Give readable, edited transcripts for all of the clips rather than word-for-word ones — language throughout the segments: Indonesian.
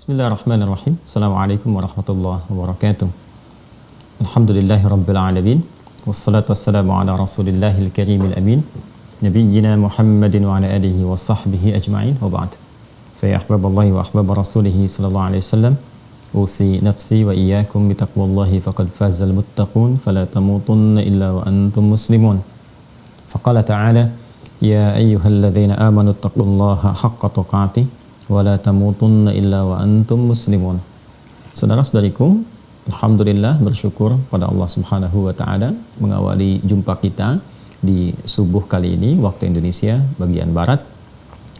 Bismillahirrahmanirrahim. Assalamualaikum warahmatullahi wabarakatuh. Alhamdulillahi rabbil alamin. Wassalatu wassalamu ala rasulillahil karimil amin. Nabiyyina Muhammadin wa ala alihi wa sahbihi ajma'in wa ba'd. Fa ya ahbaballahi wa ahbab rasulihi sallallahu alaihi wasallam. Usi nafsi wa iyyakum bitaqwallahi faqad fazal muttaqun fala tamutunna illa wa antum muslimun. Faqala ta'ala ya ayyuhalladzina amanu taqullaha haqqa tuqatih wala tamutunna illa wa antum muslimun. Saudara-saudariku, alhamdulillah bersyukur pada Allah Subhanahu wa taala mengawali jumpa kita di subuh kali ini waktu Indonesia bagian barat.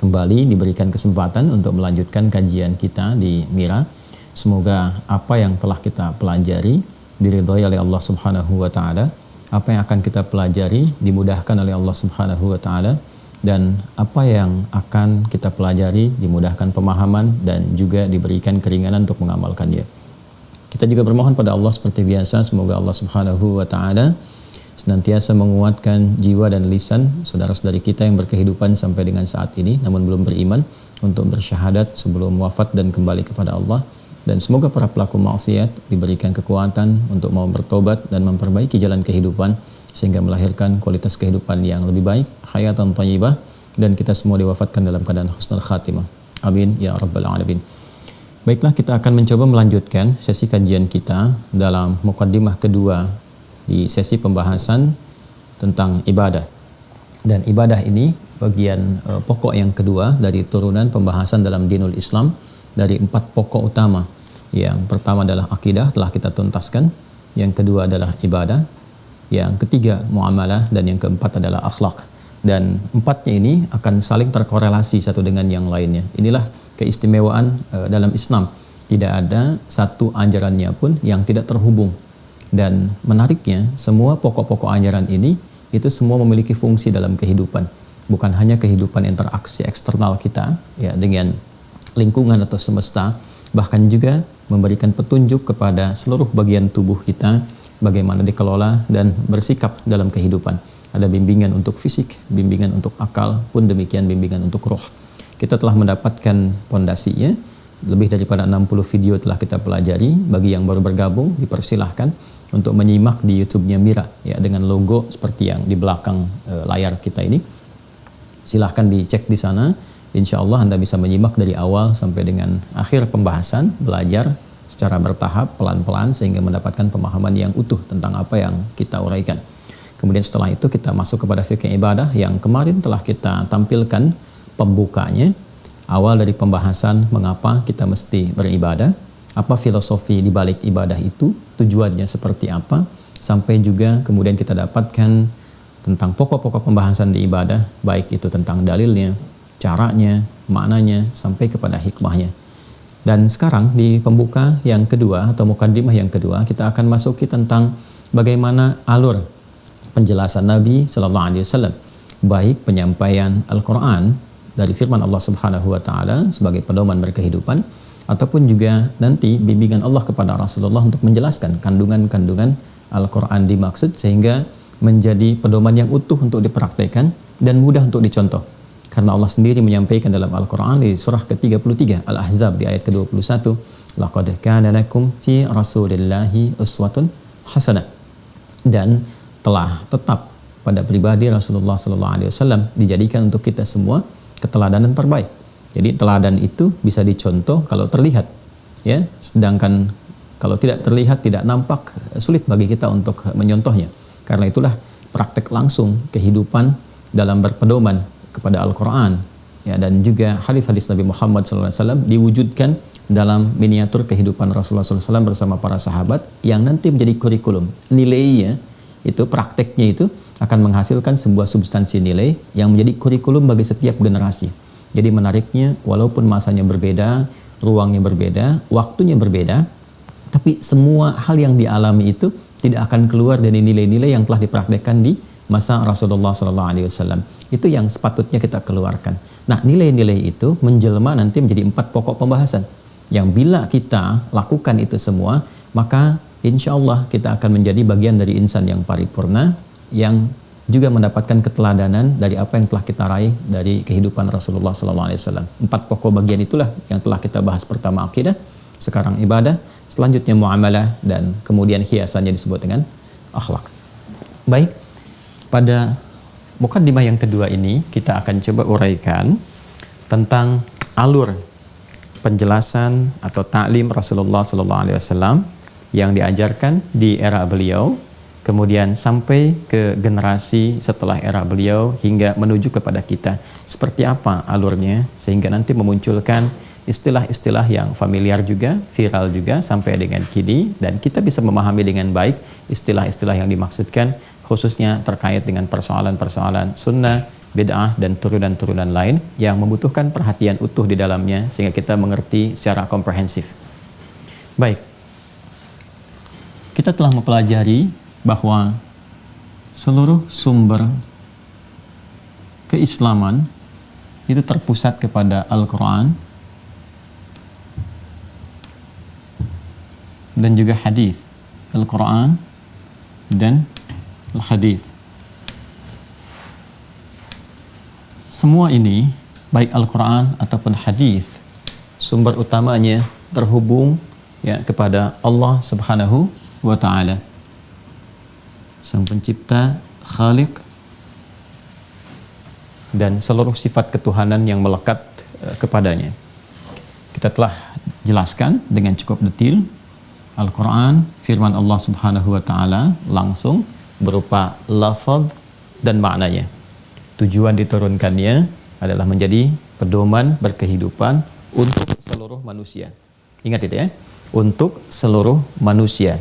Kembali diberikan kesempatan untuk melanjutkan kajian kita di Mira. Semoga apa yang telah kita pelajari diridhai oleh Allah Subhanahu wa taala, apa yang akan kita pelajari dimudahkan oleh Allah Subhanahu wa taala, dan apa yang akan kita pelajari dimudahkan pemahaman dan juga diberikan keringanan untuk mengamalkannya. Kita juga bermohon pada Allah seperti biasa, semoga Allah Subhanahu wa taala senantiasa menguatkan jiwa dan lisan saudara-saudari kita yang berkehidupan sampai dengan saat ini namun belum beriman untuk bersyahadat sebelum wafat dan kembali kepada Allah, dan semoga para pelaku maksiat diberikan kekuatan untuk mau bertobat dan memperbaiki jalan kehidupan sehingga melahirkan kualitas kehidupan yang lebih baik, hayatan thayyibah, dan kita semua diwafatkan dalam keadaan husnul khatimah. Amin ya rabbal alamin. Baiklah, kita akan mencoba melanjutkan sesi kajian kita dalam muqaddimah kedua di sesi pembahasan tentang ibadah. Dan ibadah ini bagian pokok yang kedua dari turunan pembahasan dalam dinul Islam dari 4 pokok utama. Yang pertama adalah akidah, telah kita tuntaskan. Yang kedua adalah ibadah. Yang ketiga muamalah, dan yang keempat adalah akhlak. Dan empatnya ini akan saling terkorelasi satu dengan yang lainnya. Inilah keistimewaan dalam Islam. Tidak ada satu ajarannya pun yang tidak terhubung. Dan menariknya, semua pokok-pokok ajaran ini itu semua memiliki fungsi dalam kehidupan. Bukan hanya kehidupan interaksi eksternal kita ya dengan lingkungan atau semesta, bahkan juga memberikan petunjuk kepada seluruh bagian tubuh kita bagaimana dikelola dan bersikap dalam kehidupan. Ada bimbingan untuk fisik, bimbingan untuk akal, pun demikian bimbingan untuk roh. Kita telah mendapatkan pondasinya, lebih daripada 60 video telah kita pelajari. Bagi yang baru bergabung, dipersilahkan untuk menyimak di YouTube-nya Mira ya, dengan logo seperti yang di belakang layar kita ini. Silahkan dicek di sana. Insya Allah Anda bisa menyimak dari awal sampai dengan akhir pembahasan, belajar secara bertahap, pelan-pelan, sehingga mendapatkan pemahaman yang utuh tentang apa yang kita uraikan. Kemudian setelah itu kita masuk kepada fikih ibadah yang kemarin telah kita tampilkan pembukanya. Awal dari pembahasan mengapa kita mesti beribadah, apa filosofi di balik ibadah itu, tujuannya seperti apa, sampai juga kemudian kita dapatkan tentang pokok-pokok pembahasan di ibadah, baik itu tentang dalilnya, caranya, maknanya, sampai kepada hikmahnya. Dan sekarang di pembuka yang kedua atau mukaddimah yang kedua, kita akan masuki tentang bagaimana alur penjelasan Nabi Sallallahu Alaihi Wasallam, baik penyampaian Al-Quran dari firman Allah Subhanahu Wa Taala sebagai pedoman berkehidupan, ataupun juga nanti bimbingan Allah kepada Rasulullah untuk menjelaskan kandungan-kandungan Al-Quran dimaksud sehingga menjadi pedoman yang utuh untuk dipraktekkan dan mudah untuk dicontoh. Karena Allah sendiri menyampaikan dalam Al-Quran di surah ke-33 Al-Ahzab di ayat ke-21, laqad kana lakum fi rasulillahi uswatun hasanah, dan telah tetap pada pribadi Rasulullah SAW dijadikan untuk kita semua keteladanan terbaik. Jadi teladan itu bisa dicontoh kalau terlihat ya, sedangkan kalau tidak terlihat, tidak nampak, sulit bagi kita untuk menyontohnya. Karena itulah praktek langsung kehidupan dalam berpedoman kepada Al-Quran ya, dan juga hadis-hadis Nabi Muhammad SAW diwujudkan dalam miniatur kehidupan Rasulullah SAW bersama para sahabat yang nanti menjadi kurikulum. Nilainya itu, prakteknya itu akan menghasilkan sebuah substansi nilai yang menjadi kurikulum bagi setiap generasi. Jadi menariknya, walaupun masanya berbeda, ruangnya berbeda, waktunya berbeda, tapi semua hal yang dialami itu tidak akan keluar dari nilai-nilai yang telah dipraktekkan di masa Rasulullah SAW. Itu yang sepatutnya kita keluarkan. Nah, nilai-nilai itu menjelma nanti menjadi 4 pokok pembahasan yang bila kita lakukan itu semua, maka insya Allah kita akan menjadi bagian dari insan yang paripurna, yang juga mendapatkan keteladanan dari apa yang telah kita raih dari kehidupan Rasulullah SAW. 4 pokok bagian itulah yang telah kita bahas. Pertama akidah, sekarang ibadah, selanjutnya muamalah, dan kemudian hiasannya disebut dengan akhlak. Baik, pada mukaddimah yang kedua ini kita akan coba uraikan tentang alur penjelasan atau taklim Rasulullah SAW yang diajarkan di era beliau, kemudian sampai ke generasi setelah era beliau hingga menuju kepada kita. Seperti apa alurnya sehingga nanti memunculkan istilah-istilah yang familiar juga, viral juga sampai dengan kini, dan kita bisa memahami dengan baik istilah-istilah yang dimaksudkan, khususnya terkait dengan persoalan-persoalan sunnah, bid'ah, dan turunan-turunan lain yang membutuhkan perhatian utuh di dalamnya sehingga kita mengerti secara komprehensif. Baik, kita telah mempelajari bahwa seluruh sumber keislaman itu terpusat kepada Al-Quran dan juga hadis. Al-Quran dan Al-Hadis. Semua ini, baik Al-Quran ataupun hadis, sumber utamanya terhubung ya kepada Allah Subhanahu wa Ta'ala, Sang Pencipta, Khaliq, dan seluruh sifat ketuhanan yang melekat kepadanya. Kita telah jelaskan dengan cukup detail Al-Quran, firman Allah Subhanahu wa Ta'ala langsung berupa lafaz dan maknanya. Tujuan diturunkannya adalah menjadi pedoman berkehidupan untuk seluruh manusia. Ingat itu ya, untuk seluruh manusia.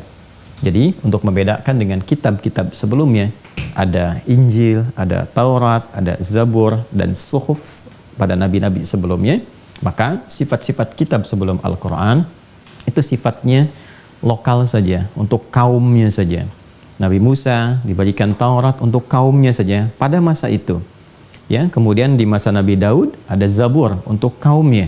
Jadi untuk membedakan dengan kitab-kitab sebelumnya, ada Injil, ada Taurat, ada Zabur, dan Suhuf pada nabi-nabi sebelumnya, maka sifat-sifat kitab sebelum Al-Quran itu sifatnya lokal saja, untuk kaumnya saja. Nabi Musa diberikan Taurat untuk kaumnya saja pada masa itu. Ya, kemudian di masa Nabi Daud ada Zabur untuk kaumnya.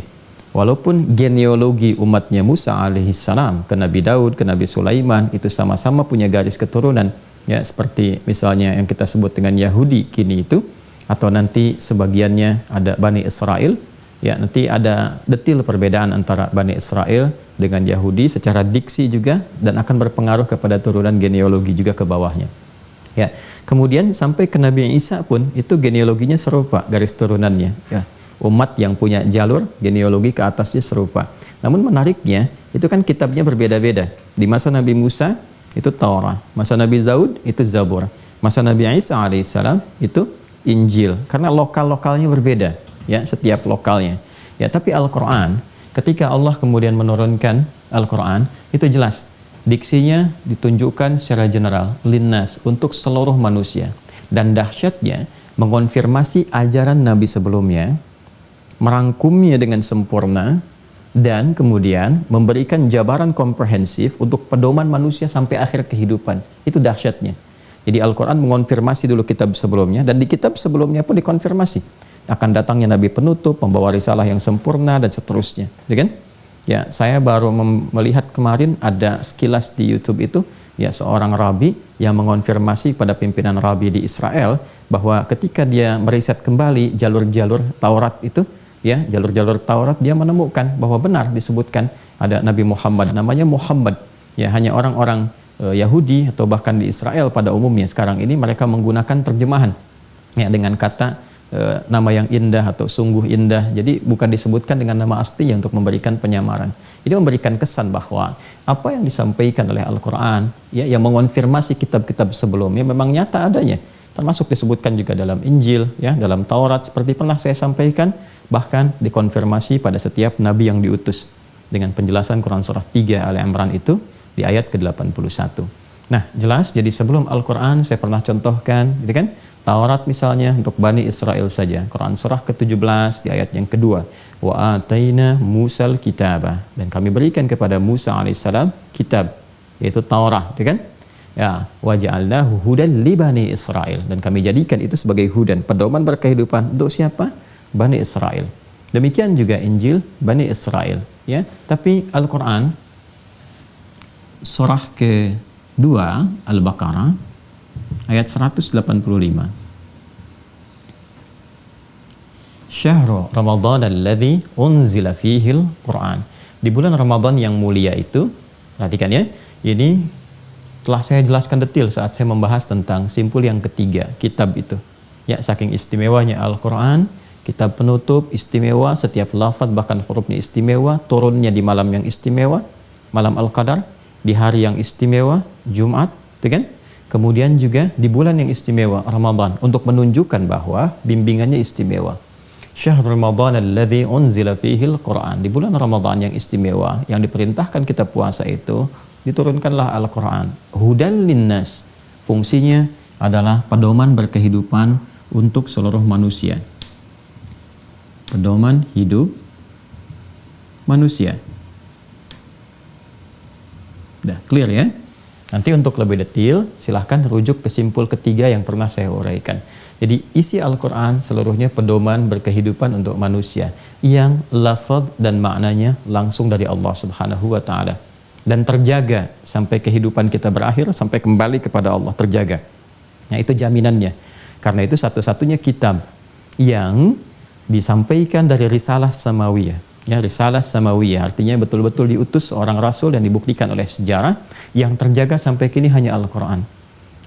Walaupun genealogi umatnya Musa alaihissalam ke Nabi Daud, ke Nabi Sulaiman itu sama-sama punya garis keturunan, ya, seperti misalnya yang kita sebut dengan Yahudi kini itu, atau nanti sebagiannya ada Bani Israel. Ya, nanti ada detail perbedaan antara Bani Israel dengan Yahudi secara diksi juga, dan akan berpengaruh kepada turunan genealogi juga ke bawahnya. Ya, kemudian sampai ke Nabi Isa pun itu genealoginya serupa, garis turunannya. Ya, umat yang punya jalur genealogi ke atasnya serupa. Namun menariknya itu kan kitabnya berbeda-beda. Di masa Nabi Musa itu Taurat, masa Nabi Daud itu Zabur, masa Nabi Isa alaihissalam itu Injil, karena lokal-lokalnya berbeda. Ya, setiap lokalnya. Ya, tapi Al-Quran, ketika Allah kemudian menurunkan Al-Quran, itu jelas. Diksinya ditunjukkan secara general, linnas, untuk seluruh manusia. Dan dahsyatnya, mengonfirmasi ajaran Nabi sebelumnya, merangkumnya dengan sempurna, dan kemudian memberikan jabaran komprehensif untuk pedoman manusia sampai akhir kehidupan. Itu dahsyatnya. Jadi Al-Quran mengonfirmasi dulu kitab sebelumnya, dan di kitab sebelumnya pun dikonfirmasi akan datangnya Nabi penutup, pembawa risalah yang sempurna, dan seterusnya, ya kan? Ya, saya baru melihat kemarin ada sekilas di YouTube itu, ya, seorang rabi yang mengonfirmasi pada pimpinan rabi di Israel bahwa ketika dia meriset kembali jalur-jalur Taurat itu, ya, jalur-jalur Taurat, dia menemukan bahwa benar disebutkan ada Nabi Muhammad, namanya Muhammad. Ya, hanya orang-orang Yahudi atau bahkan di Israel pada umumnya sekarang ini mereka menggunakan terjemahan, ya, dengan kata nama yang indah atau sungguh indah. Jadi bukan disebutkan dengan nama aslinya untuk memberikan penyamaran. Ini memberikan kesan bahwa apa yang disampaikan oleh Al-Quran, ya, yang mengonfirmasi kitab-kitab sebelumnya memang nyata adanya. Termasuk disebutkan juga dalam Injil, ya, dalam Taurat, seperti pernah saya sampaikan, bahkan dikonfirmasi pada setiap nabi yang diutus dengan penjelasan Quran surah 3 Ali Imran itu di ayat ke-81. Nah, jelas, jadi sebelum Al-Quran saya pernah contohkan, gitu kan, Taurat misalnya untuk Bani Israel saja, Quran surah ke-17 di ayat yang kedua, wa ataina Musal kitabah, dan kami berikan kepada Musa alaihissalam kitab, yaitu Taurat, kan? Ya, wa ja'alnahu hudan li Bani Israel, dan kami jadikan itu sebagai hudan, pedoman berkehidupan untuk siapa? Bani Israel. Demikian juga Injil Bani Israel, ya. Tapi Al-Quran surah ke-2 Al-Baqarah ayat 185. Syahrul Ramadan alladzi unzila fihil Quran. Di bulan Ramadan yang mulia itu, perhatikan ya, ini telah saya jelaskan detail saat saya membahas tentang simpul yang ketiga, kitab itu. Ya, saking istimewanya Al-Quran, kitab penutup istimewa, setiap lafaz bahkan hurufnya istimewa, turunnya di malam yang istimewa, malam Al-Qadar, di hari yang istimewa, Jumat, itu kan? Kemudian juga di bulan yang istimewa, Ramadan, untuk menunjukkan bahwa bimbingannya istimewa. Syahrul Ramadan alladzi unzila fihil Quran. Di bulan Ramadan yang istimewa, yang diperintahkan kita puasa itu, diturunkanlah Al-Quran. Hudan linnas. Fungsinya adalah pedoman berkehidupan untuk seluruh manusia. Pedoman hidup manusia. Udah clear ya? Nanti untuk lebih detail, silahkan rujuk ke simpul ketiga yang pernah saya uraikan. Jadi isi Al-Quran seluruhnya pedoman berkehidupan untuk manusia yang lafaz dan maknanya langsung dari Allah Subhanahu wa Ta'ala, dan terjaga sampai kehidupan kita berakhir, sampai kembali kepada Allah, terjaga. Nah, itu jaminannya. Karena itu satu-satunya kitab yang disampaikan dari risalah samawiyah. Ya, risalah samawiyah artinya betul-betul diutus seorang rasul dan dibuktikan oleh sejarah, yang terjaga sampai kini hanya Al-Quran.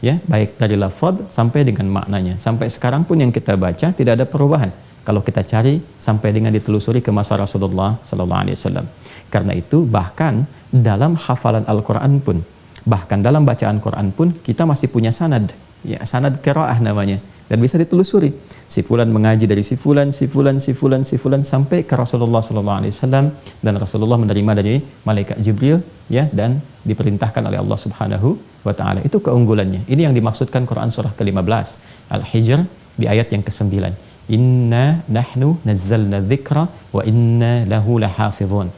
Ya, baik dari lafaz sampai dengan maknanya. Sampai sekarang pun yang kita baca tidak ada perubahan. Kalau kita cari sampai dengan ditelusuri ke masa Rasulullah sallallahu alaihi wasallam. Karena itu bahkan dalam hafalan Al-Quran pun, bahkan dalam bacaan Quran pun kita masih punya sanad. Ya, sanad qiraah namanya, dan bisa ditelusuri. Si fulan mengaji dari si fulan, si fulan, si fulan, si fulan sampai ke Rasulullah sallallahu alaihi wasallam, dan Rasulullah menerima dari malaikat Jibril, ya, dan diperintahkan oleh Allah Subhanahu wa Ta'ala. Itu keunggulannya. Ini yang dimaksudkan Quran surah ke-15 Al-Hijr di ayat yang ke-9. Inna nahnu nazzalna dzikra wa inna lahu lahafizun.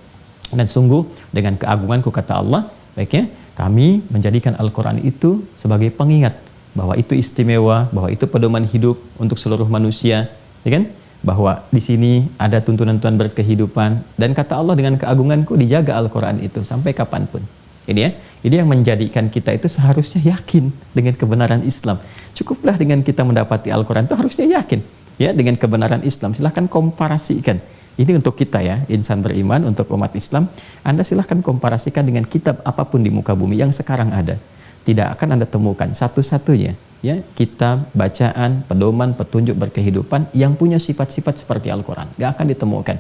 Dan sungguh dengan keagunganku, kata Allah, baiknya kami menjadikan Al-Quran itu sebagai pengingat bahwa itu istimewa, bahwa itu pedoman hidup untuk seluruh manusia, ya kan? Bahwa di sini ada tuntunan-tuntunan berkehidupan, dan kata Allah, dengan keagunganku dijaga Al-Quran itu sampai kapanpun. Ini ya, ini yang menjadikan kita itu seharusnya yakin dengan kebenaran Islam. Cukuplah dengan kita mendapati Al-Quran itu harusnya yakin ya dengan kebenaran Islam. Silahkan komparasikan. Ini untuk kita ya, insan beriman, untuk umat Islam. Anda silahkan komparasikan dengan kitab apapun di muka bumi yang sekarang ada. Tidak akan Anda temukan satu-satunya ya kitab, bacaan, pedoman, petunjuk berkehidupan yang punya sifat-sifat seperti Al-Quran. Gak akan ditemukan.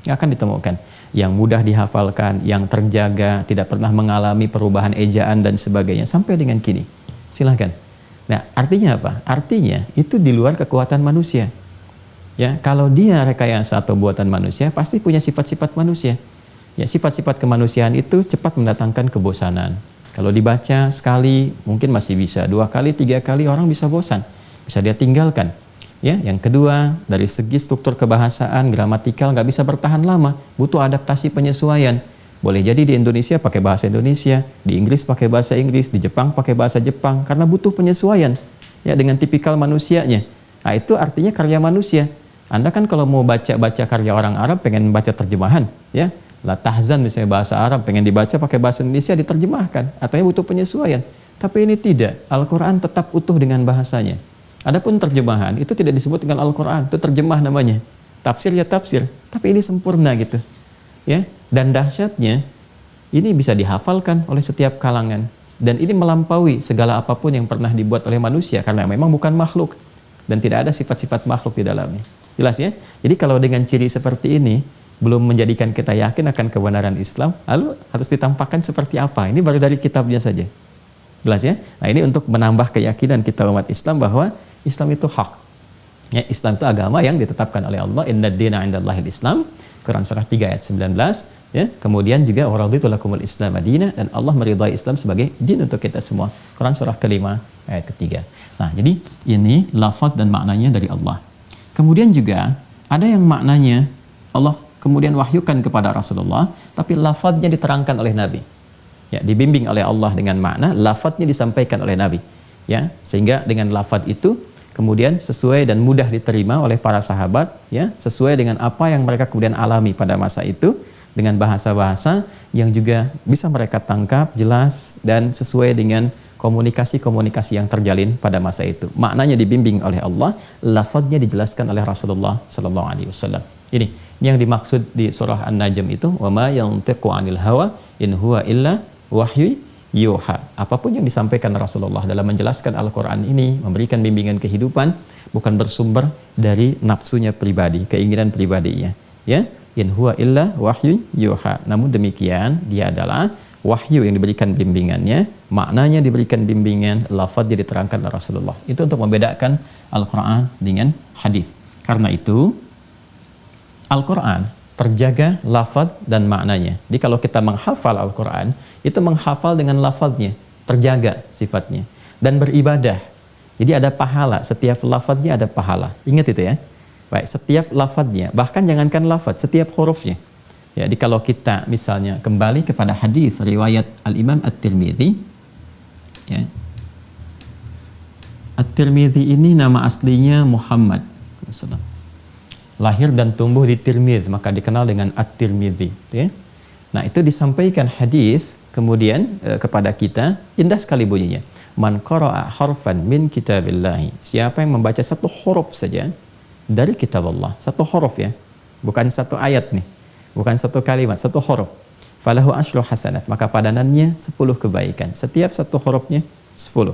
Gak akan ditemukan. Yang mudah dihafalkan, yang terjaga, tidak pernah mengalami perubahan ejaan dan sebagainya sampai dengan kini. Silahkan. Nah, artinya apa? Artinya itu di luar kekuatan manusia. Ya, kalau dia rekayasa atau buatan manusia, pasti punya sifat-sifat manusia. Ya, sifat-sifat kemanusiaan itu cepat mendatangkan kebosanan. Kalau dibaca sekali mungkin masih bisa, 2 kali, 3 kali orang bisa bosan, bisa dia tinggalkan. Ya, yang kedua, dari segi struktur kebahasaan, gramatikal nggak bisa bertahan lama, butuh adaptasi penyesuaian. Boleh jadi di Indonesia pakai bahasa Indonesia, di Inggris pakai bahasa Inggris, di Jepang pakai bahasa Jepang, karena butuh penyesuaian ya dengan tipikal manusianya. Nah, itu artinya karya manusia. Anda kan kalau mau baca karya orang Arab, pengen baca terjemahan, ya, La Tahzan misalnya bahasa Arab, pengen dibaca pakai bahasa Indonesia, diterjemahkan, artinya butuh penyesuaian. Tapi ini tidak, Al-Quran tetap utuh dengan bahasanya. Adapun terjemahan itu tidak disebut dengan Al-Quran, itu terjemah namanya. Tafsir ya tafsir, tapi ini sempurna gitu. Ya, dan dahsyatnya ini bisa dihafalkan oleh setiap kalangan, dan ini melampaui segala apapun yang pernah dibuat oleh manusia, karena memang bukan makhluk dan tidak ada sifat-sifat makhluk di dalamnya. Jelas ya? Jadi kalau dengan ciri seperti ini belum menjadikan kita yakin akan kebenaran Islam, lalu harus ditampakkan seperti apa? Ini baru dari kitabnya saja. Jelas ya? Nah, ini untuk menambah keyakinan kita umat Islam bahwa Islam itu hak. Ya, Islam itu agama yang ditetapkan oleh Allah. Inna dina indallahil Islam. Quran surah 3 ayat 19. Ya, kemudian juga waraditu lakumul Islam madinah, dan Allah meridai Islam sebagai din untuk kita semua. Quran surah ke-5 ayat ke-3. Nah, jadi ini lafaz dan maknanya dari Allah. Kemudian juga ada yang maknanya Allah kemudian wahyukan kepada Rasulullah, tapi lafaznya diterangkan oleh Nabi. Ya, dibimbing oleh Allah dengan makna, lafadznya disampaikan oleh Nabi. Ya, sehingga dengan lafadz itu kemudian sesuai dan mudah diterima oleh para sahabat, ya, sesuai dengan apa yang mereka kemudian alami pada masa itu, dengan bahasa-bahasa yang juga bisa mereka tangkap jelas dan sesuai dengan komunikasi-komunikasi yang terjalin pada masa itu. Maknanya dibimbing oleh Allah, lafadznya dijelaskan oleh Rasulullah sallallahu alaihi wasallam. Ini yang dimaksud di surah An-Najm itu, wa ma yantiqu 'anil hawa in huwa illa wahyu yuha. Apapun yang disampaikan Rasulullah dalam menjelaskan Al-Qur'an ini, memberikan bimbingan kehidupan, bukan bersumber dari nafsunya pribadi, keinginan pribadinya. Ya, in huwa illa wahyu yuha. Namun demikian, dia adalah wahyu yang diberikan bimbingannya, maknanya diberikan bimbingan, lafadznya diterangkan oleh Rasulullah. Itu untuk membedakan Al-Quran dengan hadis. Karena itu Al-Quran terjaga lafadz dan maknanya. Jadi kalau kita menghafal Al-Quran, itu menghafal dengan lafadznya, terjaga sifatnya, dan beribadah. Jadi ada pahala, setiap lafadznya ada pahala. Ingat itu ya. Baik, setiap lafadznya, bahkan jangankan lafadz, setiap hurufnya. Ya, jadi kalau kita misalnya kembali kepada hadis riwayat Al-Imam At-Tirmidzi, ya. At-Tirmidzi ini nama aslinya Muhammad. Lahir dan tumbuh di Tirmidz, maka dikenal dengan At-Tirmidzi. Ya. Nah, itu disampaikan hadis kemudian kepada kita, indah sekali bunyinya. Man qara'a harfan min kitabillahi. Siapa yang membaca satu huruf saja dari kitab Allah, satu huruf ya, bukan satu ayat nih. Bukan satu kalimat, satu huruf. Falahu asyru hasanat, maka padanannya 10 kebaikan. Setiap satu hurufnya 10.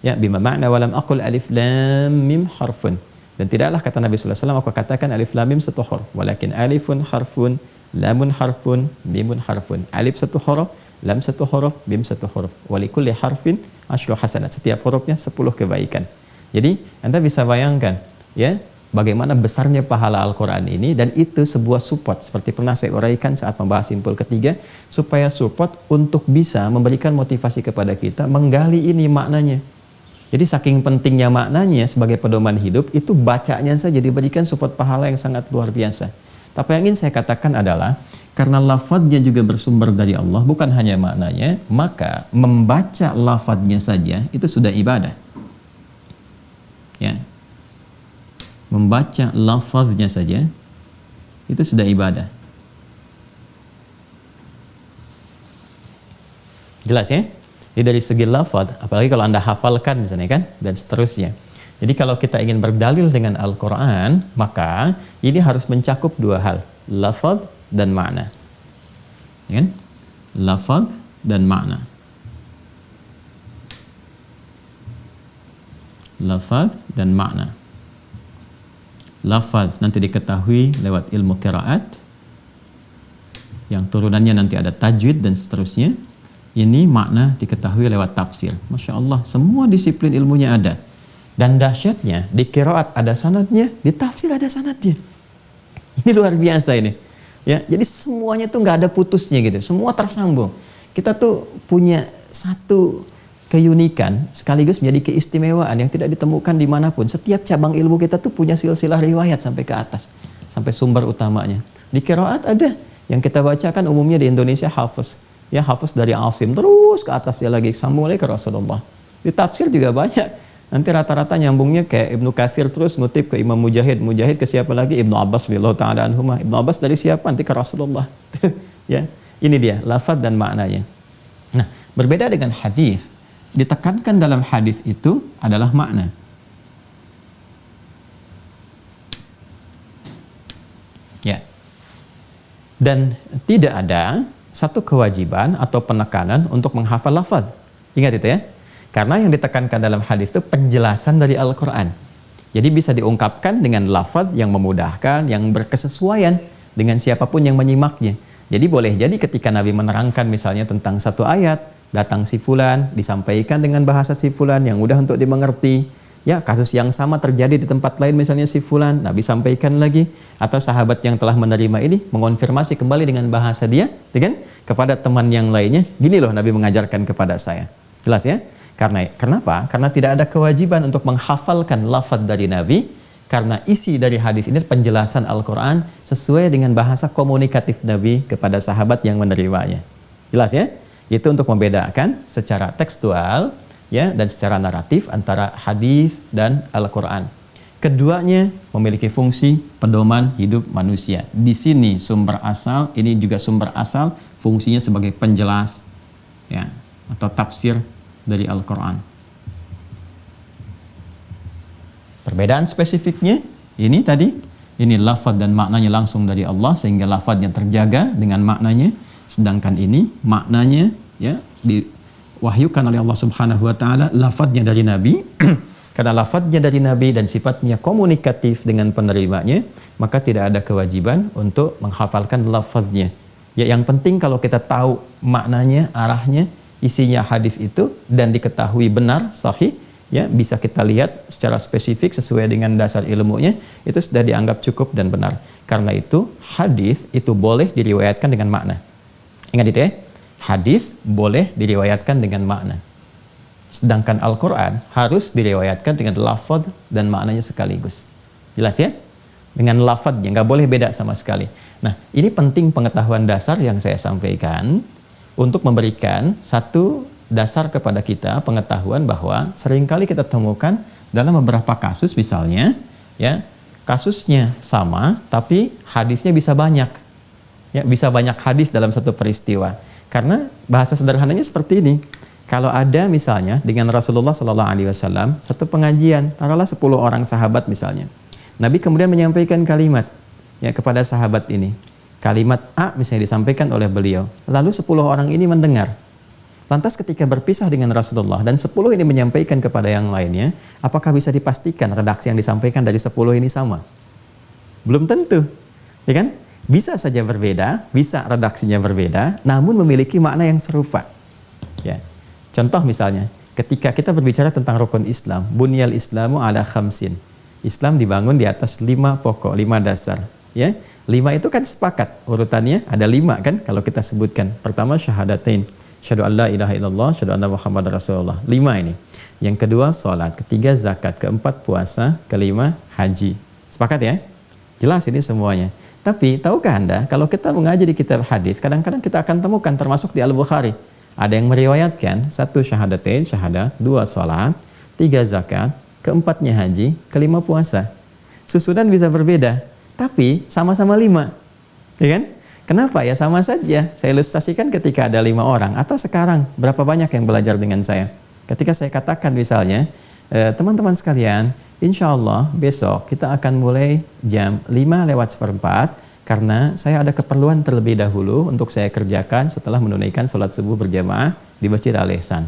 Ya, bima ma'na walam aqul alif lam mim harfun. Dan tidaklah kata Nabi sallallahu alaihi wasallam aku katakan alif lam mim satu huruf, walakin alifun harfun, lamun harfun, mimun harfun. Alif satu huruf, lam satu huruf, mim satu huruf. Walikulli harfin asyru hasanat. Setiap hurufnya 10 kebaikan. Jadi, Anda bisa bayangkan, ya, bagaimana besarnya pahala Al-Quran ini, dan itu sebuah support, seperti pernah saya uraikan saat membahas simpul ketiga, supaya support untuk bisa memberikan motivasi kepada kita menggali ini maknanya. Jadi saking pentingnya maknanya sebagai pedoman hidup, itu bacanya saja diberikan support pahala yang sangat luar biasa. Tapi yang ingin saya katakan adalah, karena lafadznya juga bersumber dari Allah, bukan hanya maknanya, maka membaca lafadznya saja itu sudah ibadah. Ya. Membaca lafaznya saja itu sudah ibadah. Jelas ya? Jadi dari segi lafaz, apalagi kalau Anda hafalkan misalnya kan, dan seterusnya. Jadi kalau kita ingin berdalil dengan Al-Quran, maka ini harus mencakup dua hal, lafaz dan makna. Ya kan? Lafaz dan makna. Lafaz dan makna. Lafaz nanti diketahui lewat ilmu qiraat, yang turunannya nanti ada tajwid dan seterusnya. Ini makna diketahui lewat tafsir. Masya Allah, semua disiplin ilmunya ada. Dan dahsyatnya, di qiraat ada sanadnya, di tafsir ada sanadnya. Ini luar biasa ini. Ya, jadi semuanya tuh nggak ada putusnya gitu, semua tersambung. Kita tuh punya satu keunikan sekaligus menjadi keistimewaan yang tidak ditemukan dimanapun. Setiap cabang ilmu kita tuh punya silsilah riwayat sampai ke atas, sampai sumber utamanya. Di qiraat ada yang kita bacakan umumnya di Indonesia hafaz, ya hafaz dari Asim terus ke atas ya lagi sambung lagi ke Rasulullah. Di tafsir juga banyak. Nanti rata-rata nyambungnya kayak Ibnu Katsir terus ngutip ke Imam Mujahid, Mujahid ke siapa lagi? Ibnu Abbas radhiyallahu taala anhuma. Ibnu Abbas dari siapa? Nanti ke Rasulullah. Ya, ini dia lafaz dan maknanya. Nah, berbeda dengan hadis. Ditekankan dalam hadis itu adalah makna. Ya. Dan tidak ada satu kewajiban atau penekanan untuk menghafal lafaz. Ingat itu ya. Karena yang ditekankan dalam hadis itu penjelasan dari Al-Quran. Jadi bisa diungkapkan dengan lafaz yang memudahkan, yang berkesesuaian dengan siapapun yang menyimaknya. Jadi boleh jadi ketika Nabi menerangkan misalnya tentang satu ayat, datang si fulan, disampaikan dengan bahasa si fulan yang mudah untuk dimengerti. Ya, kasus yang sama terjadi di tempat lain misalnya si fulan, Nabi sampaikan lagi. Atau sahabat yang telah menerima ini mengonfirmasi kembali dengan bahasa dia, kan? Kepada teman yang lainnya. Gini loh Nabi mengajarkan kepada saya. Jelas ya? Kenapa? Karena tidak ada kewajiban untuk menghafalkan lafaz dari Nabi. Karena isi dari hadis ini penjelasan Al-Quran sesuai dengan bahasa komunikatif Nabi kepada sahabat yang menerimanya. Jelas ya? Itu untuk membedakan secara tekstual ya dan secara naratif antara hadis dan Al-Quran. Keduanya memiliki fungsi pedoman hidup manusia. Di sini sumber asal, ini juga sumber asal, fungsinya sebagai penjelas ya atau tafsir dari Al-Quran. Perbedaan spesifiknya ini tadi, ini lafaz dan maknanya langsung dari Allah sehingga lafaznya terjaga dengan maknanya, sedangkan ini maknanya ya diwahyukan oleh Allah Subhanahu wa taala, lafaznya dari Nabi. Karena lafaznya dari Nabi dan sifatnya komunikatif dengan penerimanya, maka tidak ada kewajiban untuk menghafalkan lafaznya. Ya, yang penting kalau kita tahu maknanya, arahnya, isinya hadis itu dan diketahui benar, sahih, ya bisa kita lihat secara spesifik sesuai dengan dasar ilmunya, itu sudah dianggap cukup dan benar. Karena itu hadis itu boleh diriwayatkan dengan makna. Ingat itu ya, hadis boleh diriwayatkan dengan makna. Sedangkan Al-Quran harus diriwayatkan dengan lafaz dan maknanya sekaligus. Jelas ya? Dengan lafaznya, nggak boleh beda sama sekali. Nah, ini penting pengetahuan dasar yang saya sampaikan untuk memberikan satu dasar kepada kita, pengetahuan bahwa seringkali kita temukan dalam beberapa kasus misalnya, ya kasusnya sama, tapi hadisnya bisa banyak. Ya, bisa banyak hadis dalam satu peristiwa. Karena bahasa sederhananya seperti ini. Kalau ada misalnya dengan Rasulullah Sallallahu Alaihi Wasallam satu pengajian, taruhlah 10 orang sahabat misalnya. Nabi kemudian menyampaikan kalimat ya kepada sahabat ini. Kalimat A misalnya disampaikan oleh beliau. Lalu 10 orang ini mendengar. Lantas ketika berpisah dengan Rasulullah dan 10 ini menyampaikan kepada yang lainnya, apakah bisa dipastikan redaksi yang disampaikan dari 10 ini sama? Belum tentu. Ya kan? Bisa saja berbeda, bisa redaksinya berbeda, namun memiliki makna yang serupa. Ya. Contoh misalnya, ketika kita berbicara tentang rukun Islam, bunyal Islamu ala khamsin. Islam dibangun di atas 5 pokok, 5 dasar. Ya, 5 itu kan sepakat, urutannya ada 5 kan kalau kita sebutkan. Pertama syahadatain, syahadu an la ilaha illallah, syahadu anna Muhammad Rasulullah. 5 ini. Yang kedua salat, ketiga zakat, keempat puasa, kelima haji. Sepakat ya? Jelas ini semuanya. Tapi tahukah Anda, kalau kita mengaji di kitab hadis, kadang-kadang kita akan temukan termasuk di Al-Bukhari. Ada yang meriwayatkan 1 syahadatain, syahadat, 2 salat, 3 zakat, keempatnya haji, kelima puasa. Susunan bisa berbeda, tapi sama-sama 5. Ya kan? Kenapa? Ya sama saja. Saya ilustrasikan ketika ada 5 orang, atau sekarang berapa banyak yang belajar dengan saya. Ketika saya katakan misalnya, teman-teman sekalian, insya Allah besok kita akan mulai jam 5:04, karena saya ada keperluan terlebih dahulu untuk saya kerjakan setelah menunaikan sholat subuh berjamaah di Masjid Al-Ihsan.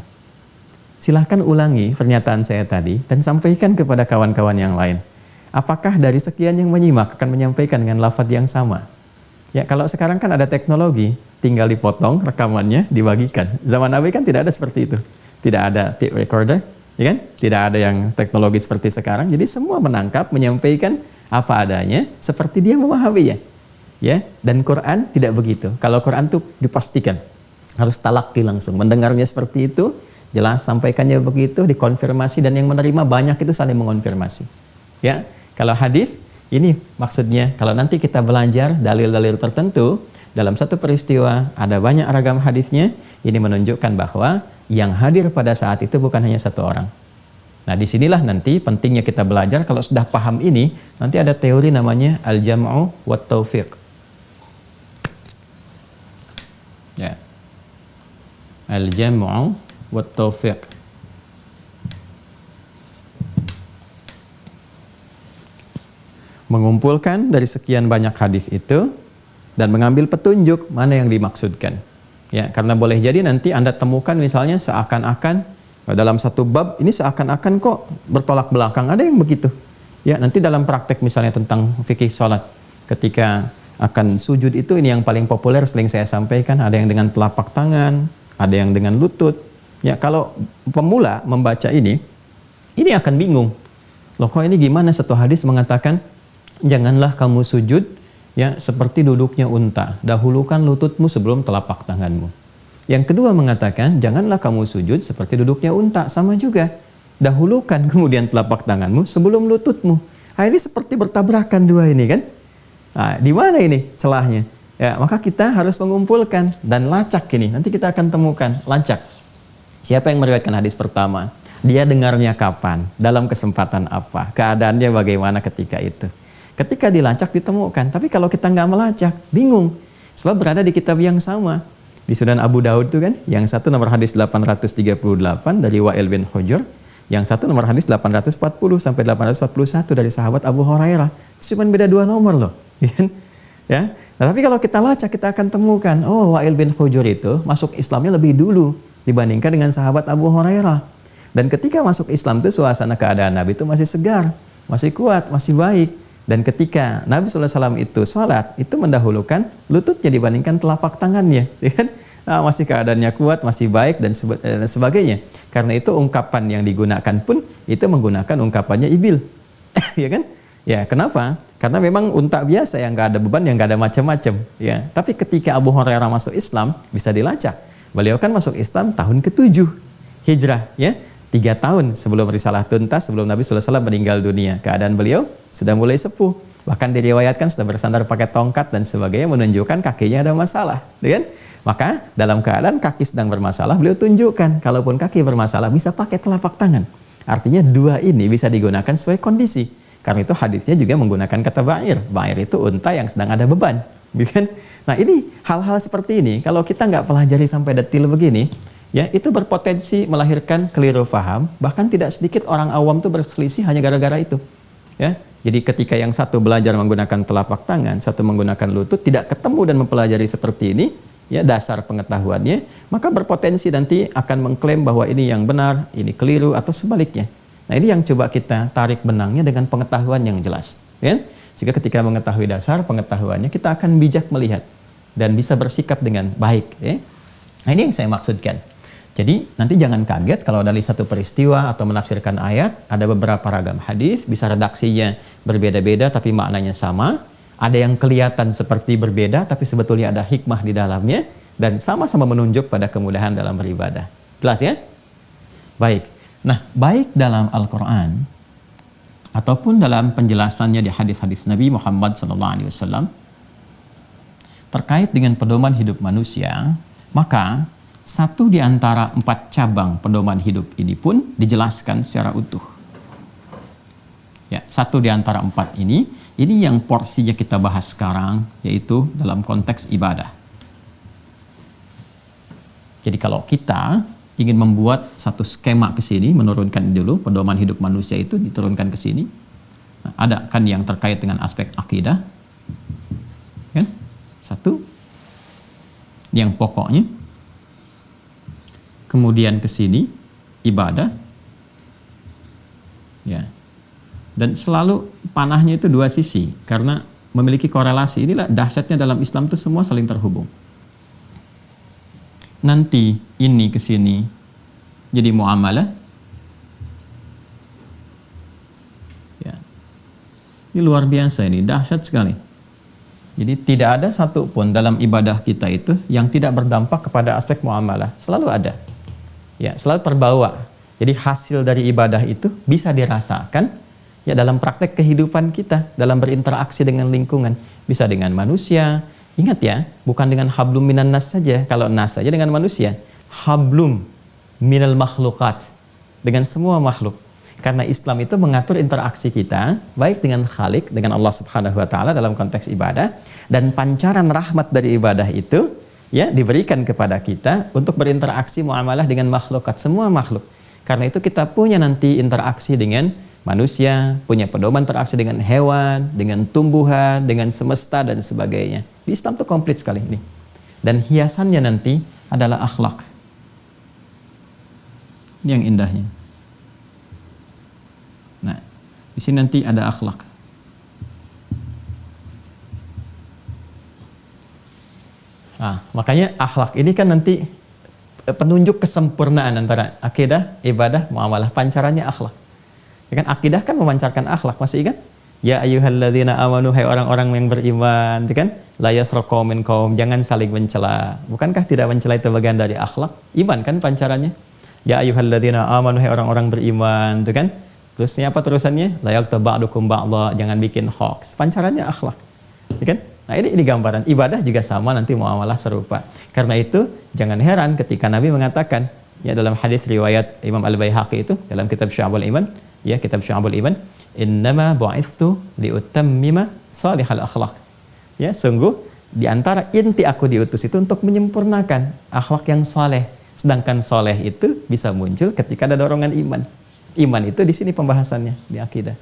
Silahkan ulangi pernyataan saya tadi dan sampaikan kepada kawan-kawan yang lain. Apakah dari sekian yang menyimak akan menyampaikan dengan lafaz yang sama? Ya, kalau sekarang kan ada teknologi, tinggal dipotong rekamannya, dibagikan. Zaman Nabi kan tidak ada seperti itu. Tidak ada tape recorder, ya kan? Tidak ada yang teknologi seperti sekarang. Jadi semua menangkap, menyampaikan apa adanya seperti dia memahaminya. Ya, dan Quran tidak begitu. Kalau Quran itu dipastikan harus talaqi langsung, mendengarnya seperti itu, jelas sampaikannya begitu, dikonfirmasi dan yang menerima banyak itu saling mengonfirmasi. Ya, kalau hadis ini maksudnya kalau nanti kita belajar dalil-dalil tertentu dalam satu peristiwa ada banyak ragam hadisnya, ini menunjukkan bahwa yang hadir pada saat itu bukan hanya satu orang. Nah, disinilah nanti pentingnya kita belajar. Kalau sudah paham ini, nanti ada teori namanya al-jam'u wat taufiq. Ya, al-jam'u wat taufiq. Mengumpulkan dari sekian banyak hadis itu dan mengambil petunjuk mana yang dimaksudkan. Ya, karena boleh jadi nanti Anda temukan misalnya seakan-akan dalam satu bab ini seakan-akan kok bertolak belakang, ada yang begitu. Ya, nanti dalam praktek misalnya tentang fikih salat, ketika akan sujud itu ini yang paling populer sering saya sampaikan, ada yang dengan telapak tangan, ada yang dengan lutut. Ya, kalau pemula membaca ini akan bingung. Loh, kok ini gimana satu hadis mengatakan janganlah kamu sujud ya seperti duduknya unta, dahulukan lututmu sebelum telapak tanganmu. Yang kedua mengatakan janganlah kamu sujud seperti duduknya unta, sama juga. Dahulukan kemudian telapak tanganmu sebelum lututmu. Nah, ini seperti bertabrakan dua ini kan? Nah, di mana ini celahnya? Ya, maka kita harus mengumpulkan dan lacak ini. Nanti kita akan temukan lacak. Siapa yang meriwayatkan hadis pertama? Dia dengarnya kapan? Dalam kesempatan apa? Keadaannya bagaimana ketika itu? Ketika dilacak ditemukan. Tapi kalau kita nggak melacak, bingung. Sebab berada di kitab yang sama. Di Sunan Abu Daud itu kan, yang satu nomor hadis 838 dari Wa'il bin Hujur, yang satu nomor hadis 840 sampai 841 dari sahabat Abu Hurairah. Cuma beda 2 nomor loh. Ya. Nah, tapi kalau kita lacak, kita akan temukan, oh, Wa'il bin Hujur itu masuk Islamnya lebih dulu dibandingkan dengan sahabat Abu Hurairah. Dan ketika masuk Islam itu suasana keadaan Nabi itu masih segar, masih kuat, masih baik. Dan ketika Nabi SAW itu sholat, itu mendahulukan lututnya dibandingkan telapak tangannya. Nah, masih keadaannya kuat, masih baik, dan sebagainya. Karena itu ungkapan yang digunakan pun, itu menggunakan ungkapannya ibil. Ya kan? Ya, kenapa? Karena memang unta biasa yang nggak ada beban, yang nggak ada macam-macam. Ya. Tapi ketika Abu Hurairah masuk Islam, bisa dilacak. Beliau kan masuk Islam tahun ke-7 Hijrah. Ya. 3 tahun sebelum risalah tuntas, sebelum Nabi SAW meninggal dunia. Keadaan beliau sudah mulai sepuh. Bahkan diriwayatkan sudah bersandar pakai tongkat dan sebagainya, menunjukkan kakinya ada masalah. Kan? Maka dalam keadaan kaki sedang bermasalah, beliau tunjukkan, kalaupun kaki bermasalah bisa pakai telapak tangan. Artinya 2 ini bisa digunakan sesuai kondisi. Karena itu hadisnya juga menggunakan kata ba'ir. Ba'ir itu unta yang sedang ada beban. Kan? Nah, ini hal-hal seperti ini, kalau kita nggak pelajari sampai detil begini, ya, itu berpotensi melahirkan keliru paham, bahkan tidak sedikit orang awam tuh berselisih hanya gara-gara itu. Ya, jadi ketika yang satu belajar menggunakan telapak tangan, satu menggunakan lutut, tidak ketemu dan mempelajari seperti ini, ya, dasar pengetahuannya, maka berpotensi nanti akan mengklaim bahwa ini yang benar, ini keliru, atau sebaliknya. Nah, ini yang coba kita tarik benangnya dengan pengetahuan yang jelas. Ya? Sehingga ketika mengetahui dasar pengetahuannya, kita akan bijak melihat dan bisa bersikap dengan baik. Ya? Nah, ini yang saya maksudkan. Jadi nanti jangan kaget kalau dari satu peristiwa atau menafsirkan ayat, ada beberapa ragam hadis, bisa redaksinya berbeda-beda tapi maknanya sama. Ada yang kelihatan seperti berbeda tapi sebetulnya ada hikmah di dalamnya, dan sama-sama menunjuk pada kemudahan dalam beribadah. Jelas ya? Baik. Nah, baik dalam Al-Quran ataupun dalam penjelasannya di hadis-hadis Nabi Muhammad SAW terkait dengan pedoman hidup manusia, maka satu di antara 4 cabang pedoman hidup ini pun dijelaskan secara utuh. Ya, satu di antara 4 ini yang porsinya kita bahas sekarang, yaitu dalam konteks ibadah. Jadi kalau kita ingin membuat satu skema ke sini, menurunkan dulu pedoman hidup manusia itu diturunkan ke sini. Nah, ada kan yang terkait dengan aspek akidah, kan? Satu, yang pokoknya. Kemudian ke sini ibadah, ya. Dan selalu panahnya itu 2 sisi, karena memiliki korelasi. Inilah dahsyatnya dalam Islam itu semua saling terhubung. Nanti ini ke sini jadi muamalah. Ya. Ini luar biasa, ini dahsyat sekali. Jadi tidak ada satupun dalam ibadah kita itu yang tidak berdampak kepada aspek muamalah. Selalu ada. Ya, selalu terbawa. Jadi hasil dari ibadah itu bisa dirasakan ya dalam praktek kehidupan kita, dalam berinteraksi dengan lingkungan. Bisa dengan manusia. Ingat ya, bukan dengan hablum minan nas saja. Kalau nas saja dengan manusia. Hablum minal makhlukat, dengan semua makhluk. Karena Islam itu mengatur interaksi kita baik dengan Khalik, dengan Allah Subhanahu wa taala dalam konteks ibadah, dan pancaran rahmat dari ibadah itu ya diberikan kepada kita untuk berinteraksi muamalah dengan makhlukat, semua makhluk. Karena itu kita punya nanti interaksi dengan manusia, punya pedoman interaksi dengan hewan, dengan tumbuhan, dengan semesta dan sebagainya. Di Islam itu komplit sekali ini. Dan hiasannya nanti adalah akhlak. Ini yang indahnya. Nah, di sini nanti ada akhlak. Nah, makanya akhlak ini kan nanti penunjuk kesempurnaan antara akidah, ibadah, muamalah. Pancarannya akhlak. Ya kan, akidah kan memancarkan akhlak, masih ingat? Ya ayyuhalladzina amanu, hai orang-orang yang beriman, ya kan? La yasraq qaumin qaum, jangan saling mencela. Bukankah tidak mencela itu bagian dari akhlak? Iman kan pancarannya. Ya ayyuhalladzina amanu, hai orang-orang beriman, itu kan? Terusnya apa terusannya? La yaghtab ba'dukum ba'dha, jangan bikin hoax. Pancarannya akhlak. Ya kan? Nah, ini gambaran ibadah juga sama, nanti muamalah serupa. Karena itu jangan heran ketika Nabi mengatakan ya dalam hadis riwayat Imam Al-Baihaqi itu dalam kitab Syu'abul Iman, ya kitab Syu'abul Iman, innama bu'ithtu liutammima salihal akhlaq. Ya, sungguh Di antara inti aku diutus itu untuk menyempurnakan akhlak yang soleh. Sedangkan soleh itu bisa muncul ketika ada dorongan iman. Iman itu di sini pembahasannya di akidah.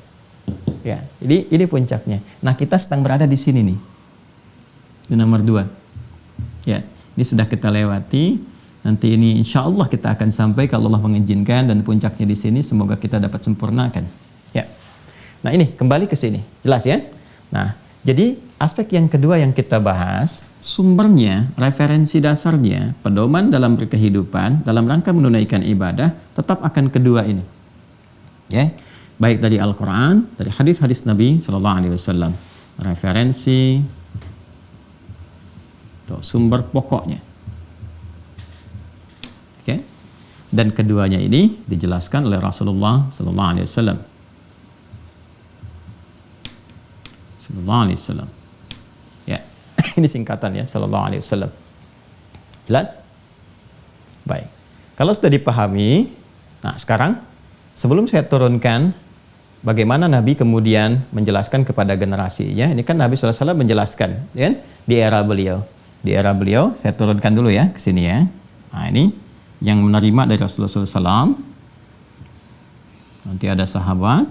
Ya, jadi ini puncaknya. Nah, kita sedang berada di sini nih. Di nomor 2. Ya, ini sudah kita lewati. Nanti ini insya Allah kita akan sampai kalau Allah mengizinkan, dan puncaknya di sini semoga kita dapat sempurnakan. Ya. Nah, ini kembali ke sini. Jelas ya? Nah, jadi aspek yang kedua yang kita bahas, sumbernya, referensi dasarnya, pedoman dalam berkehidupan, dalam rangka menunaikan ibadah, tetap akan kedua ini. Ya. Baik dari Al-Quran, dari hadis-hadis Nabi Sallallahu Alaihi Wasallam. Referensi, tuh, sumber pokoknya. Oke. Dan keduanya ini dijelaskan oleh Rasulullah Sallallahu Alaihi Wasallam. Sallallahu Alaihi Wasallam. Ya, ini singkatan ya, Sallallahu Alaihi Wasallam. Jelas? Baik. Kalau sudah dipahami, nah sekarang sebelum saya turunkan bagaimana Nabi kemudian menjelaskan kepada generasinya, ini kan Nabi SAW menjelaskan, ya, di era beliau. Di era beliau, saya turunkan dulu ya ke sini ya. Nah ini yang menerima dari Rasulullah SAW. Nanti ada sahabat.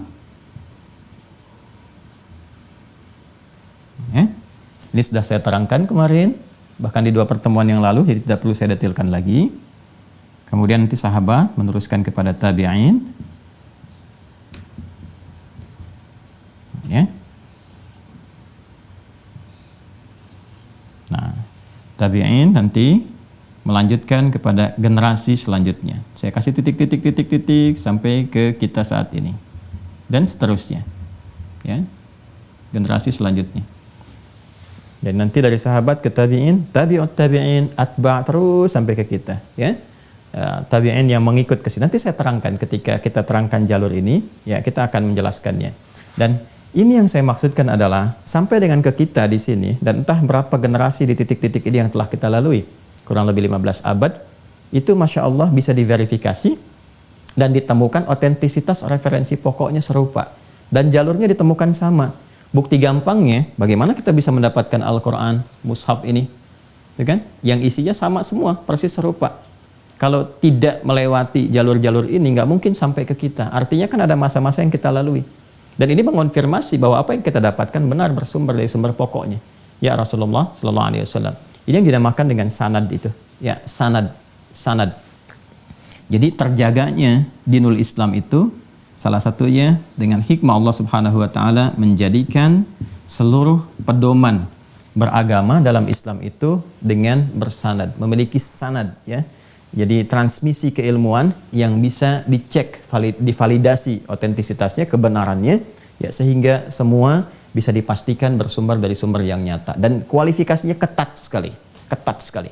Ya. Ini sudah saya terangkan kemarin, bahkan di 2 pertemuan yang lalu, jadi tidak perlu saya detailkan lagi. Kemudian nanti sahabat meneruskan kepada tabi'in. Ya. Nah, tabi'in nanti melanjutkan kepada generasi selanjutnya. Saya kasih titik sampai ke kita saat ini. Dan seterusnya. Ya. Generasi selanjutnya. Dan nanti dari sahabat ke tabi'in, tabi'ut tabi'in, atba' terus sampai ke kita, ya. Tabi'in yang mengikut ke sini. Nanti saya terangkan ketika kita terangkan jalur ini, ya, kita akan menjelaskannya. Dan ini yang saya maksudkan adalah sampai dengan ke kita di sini, dan entah berapa generasi di titik-titik ini yang telah kita lalui, kurang lebih 15 abad, itu Masya Allah bisa diverifikasi dan ditemukan otentisitas referensi pokoknya serupa. Dan jalurnya ditemukan sama. Bukti gampangnya, bagaimana kita bisa mendapatkan Al-Quran, mushaf ini, ya kan? Yang isinya sama semua, persis serupa. Kalau tidak melewati jalur-jalur ini, nggak mungkin sampai ke kita. Artinya kan ada masa-masa yang kita lalui. Dan ini mengonfirmasi bahwa apa yang kita dapatkan benar bersumber dari sumber pokoknya. Ya Rasulullah Sallallahu Alaihi Wasallam. Ini yang dinamakan dengan sanad itu. Ya, sanad. Jadi terjaganya dinul Islam itu salah satunya dengan hikmah Allah Subhanahu wa taala menjadikan seluruh pedoman beragama dalam Islam itu dengan bersanad, memiliki sanad, ya. Jadi transmisi keilmuan yang bisa dicek, divalidasi otentisitasnya, kebenarannya, ya, sehingga semua bisa dipastikan bersumber dari sumber yang nyata, dan kualifikasinya ketat sekali,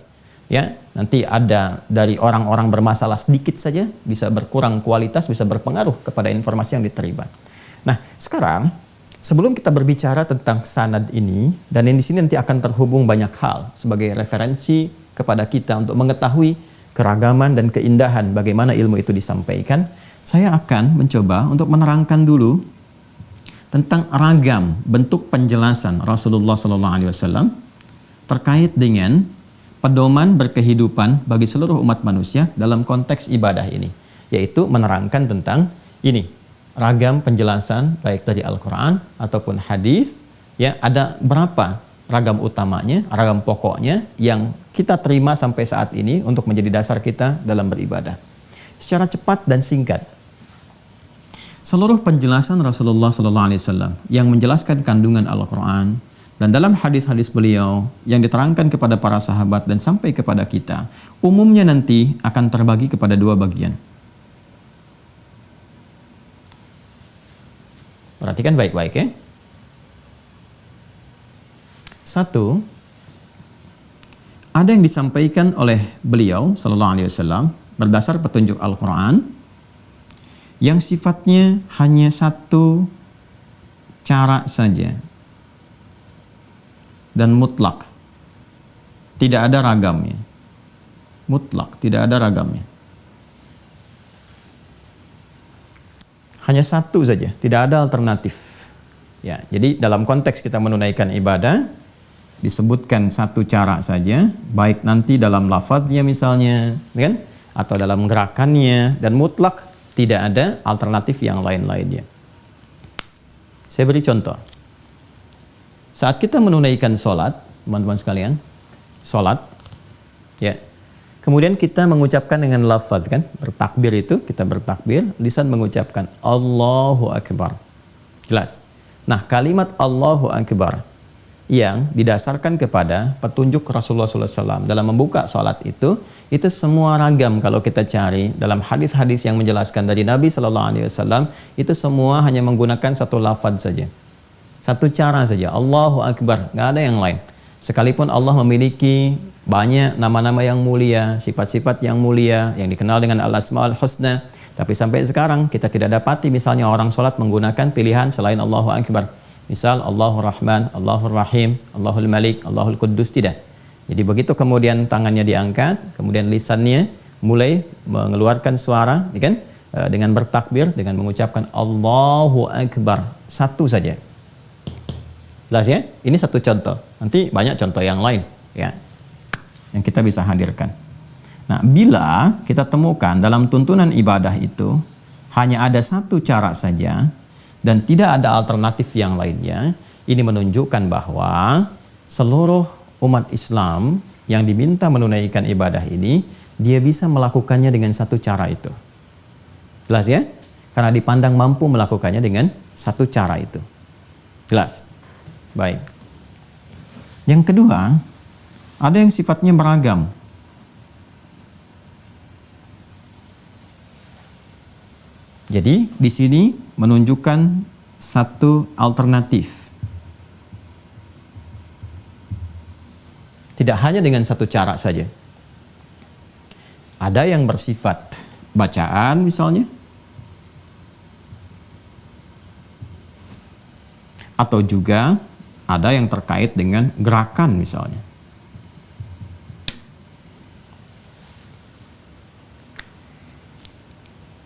ya. Nanti ada dari orang-orang bermasalah sedikit saja bisa berkurang kualitas, bisa berpengaruh kepada informasi yang diterima. Nah, sekarang sebelum kita berbicara tentang sanad ini, dan di sini nanti akan terhubung banyak hal sebagai referensi kepada kita untuk mengetahui keragaman dan keindahan bagaimana ilmu itu disampaikan, saya akan mencoba untuk menerangkan dulu tentang ragam bentuk penjelasan Rasulullah SAW terkait dengan pedoman berkehidupan bagi seluruh umat manusia dalam konteks ibadah ini, yaitu menerangkan tentang ini, ragam penjelasan baik dari Al-Quran ataupun hadis, ya, ada berapa ragam utamanya, ragam pokoknya yang kita terima sampai saat ini untuk menjadi dasar kita dalam beribadah. Secara cepat dan singkat, seluruh penjelasan Rasulullah SAW yang menjelaskan kandungan Al-Quran dan dalam hadis-hadis beliau yang diterangkan kepada para sahabat dan sampai kepada kita, umumnya nanti akan terbagi kepada 2 bagian. Perhatikan baik-baik ya. 1, ada yang disampaikan oleh beliau Sallallahu Alaihi Wasallam berdasar petunjuk Al-Quran yang sifatnya hanya 1 cara saja dan mutlak, tidak ada ragamnya. Mutlak, tidak ada ragamnya. Hanya 1 saja, tidak ada alternatif. Ya, jadi dalam konteks kita menunaikan ibadah, disebutkan satu cara saja, baik nanti dalam lafadznya misalnya, kan? Atau dalam gerakannya, dan mutlak tidak ada alternatif yang lain-lainnya. Saya beri contoh. Saat kita menunaikan sholat, teman-teman sekalian, sholat, ya, kemudian kita mengucapkan dengan lafaz, kan, bertakbir itu, kita bertakbir, lisan mengucapkan Allahu Akbar. Jelas. Nah, kalimat Allahu Akbar yang didasarkan kepada petunjuk Rasulullah SAW dalam membuka sholat itu semua ragam. Kalau kita cari dalam hadis-hadis yang menjelaskan dari Nabi SAW, itu semua hanya menggunakan satu lafaz saja, satu cara saja, Allahu Akbar, nggak ada yang lain. Sekalipun Allah memiliki banyak nama-nama yang mulia, sifat-sifat yang mulia yang dikenal dengan Al-Asma'ul Husna, tapi sampai sekarang kita tidak dapati misalnya orang sholat menggunakan pilihan selain Allahu Akbar. Misal Allahur Rahman, Allahur Rahim, Allahul Malik, Allahul Quddus, tidak. Jadi begitu kemudian tangannya diangkat, kemudian lisannya mulai mengeluarkan suara, ya kan? Dengan bertakbir, dengan mengucapkan Allahu Akbar, satu saja. Jelas ya? Ini satu contoh. Nanti banyak contoh yang lain, ya, yang kita bisa hadirkan. Nah, bila kita temukan dalam tuntunan ibadah itu hanya ada satu cara saja dan tidak ada alternatif yang lainnya, ini menunjukkan bahwa seluruh umat Islam yang diminta menunaikan ibadah ini, dia bisa melakukannya dengan satu cara itu. Jelas ya? Karena dipandang mampu melakukannya dengan satu cara itu. Jelas? Baik. Yang kedua, ada yang sifatnya beragam. Jadi di sini menunjukkan satu alternatif. Tidak hanya dengan satu cara saja. Ada yang bersifat bacaan misalnya, atau juga ada yang terkait dengan gerakan misalnya.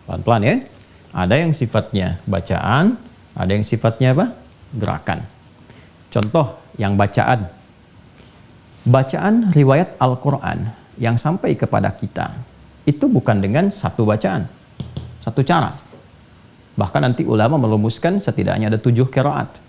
Pelan-pelan ya. Ada yang sifatnya bacaan, ada yang sifatnya apa? Gerakan. Contoh yang bacaan. Bacaan riwayat Al-Quran yang sampai kepada kita itu bukan dengan satu bacaan, satu cara. Bahkan nanti ulama merumuskan setidaknya ada 7 qiraat,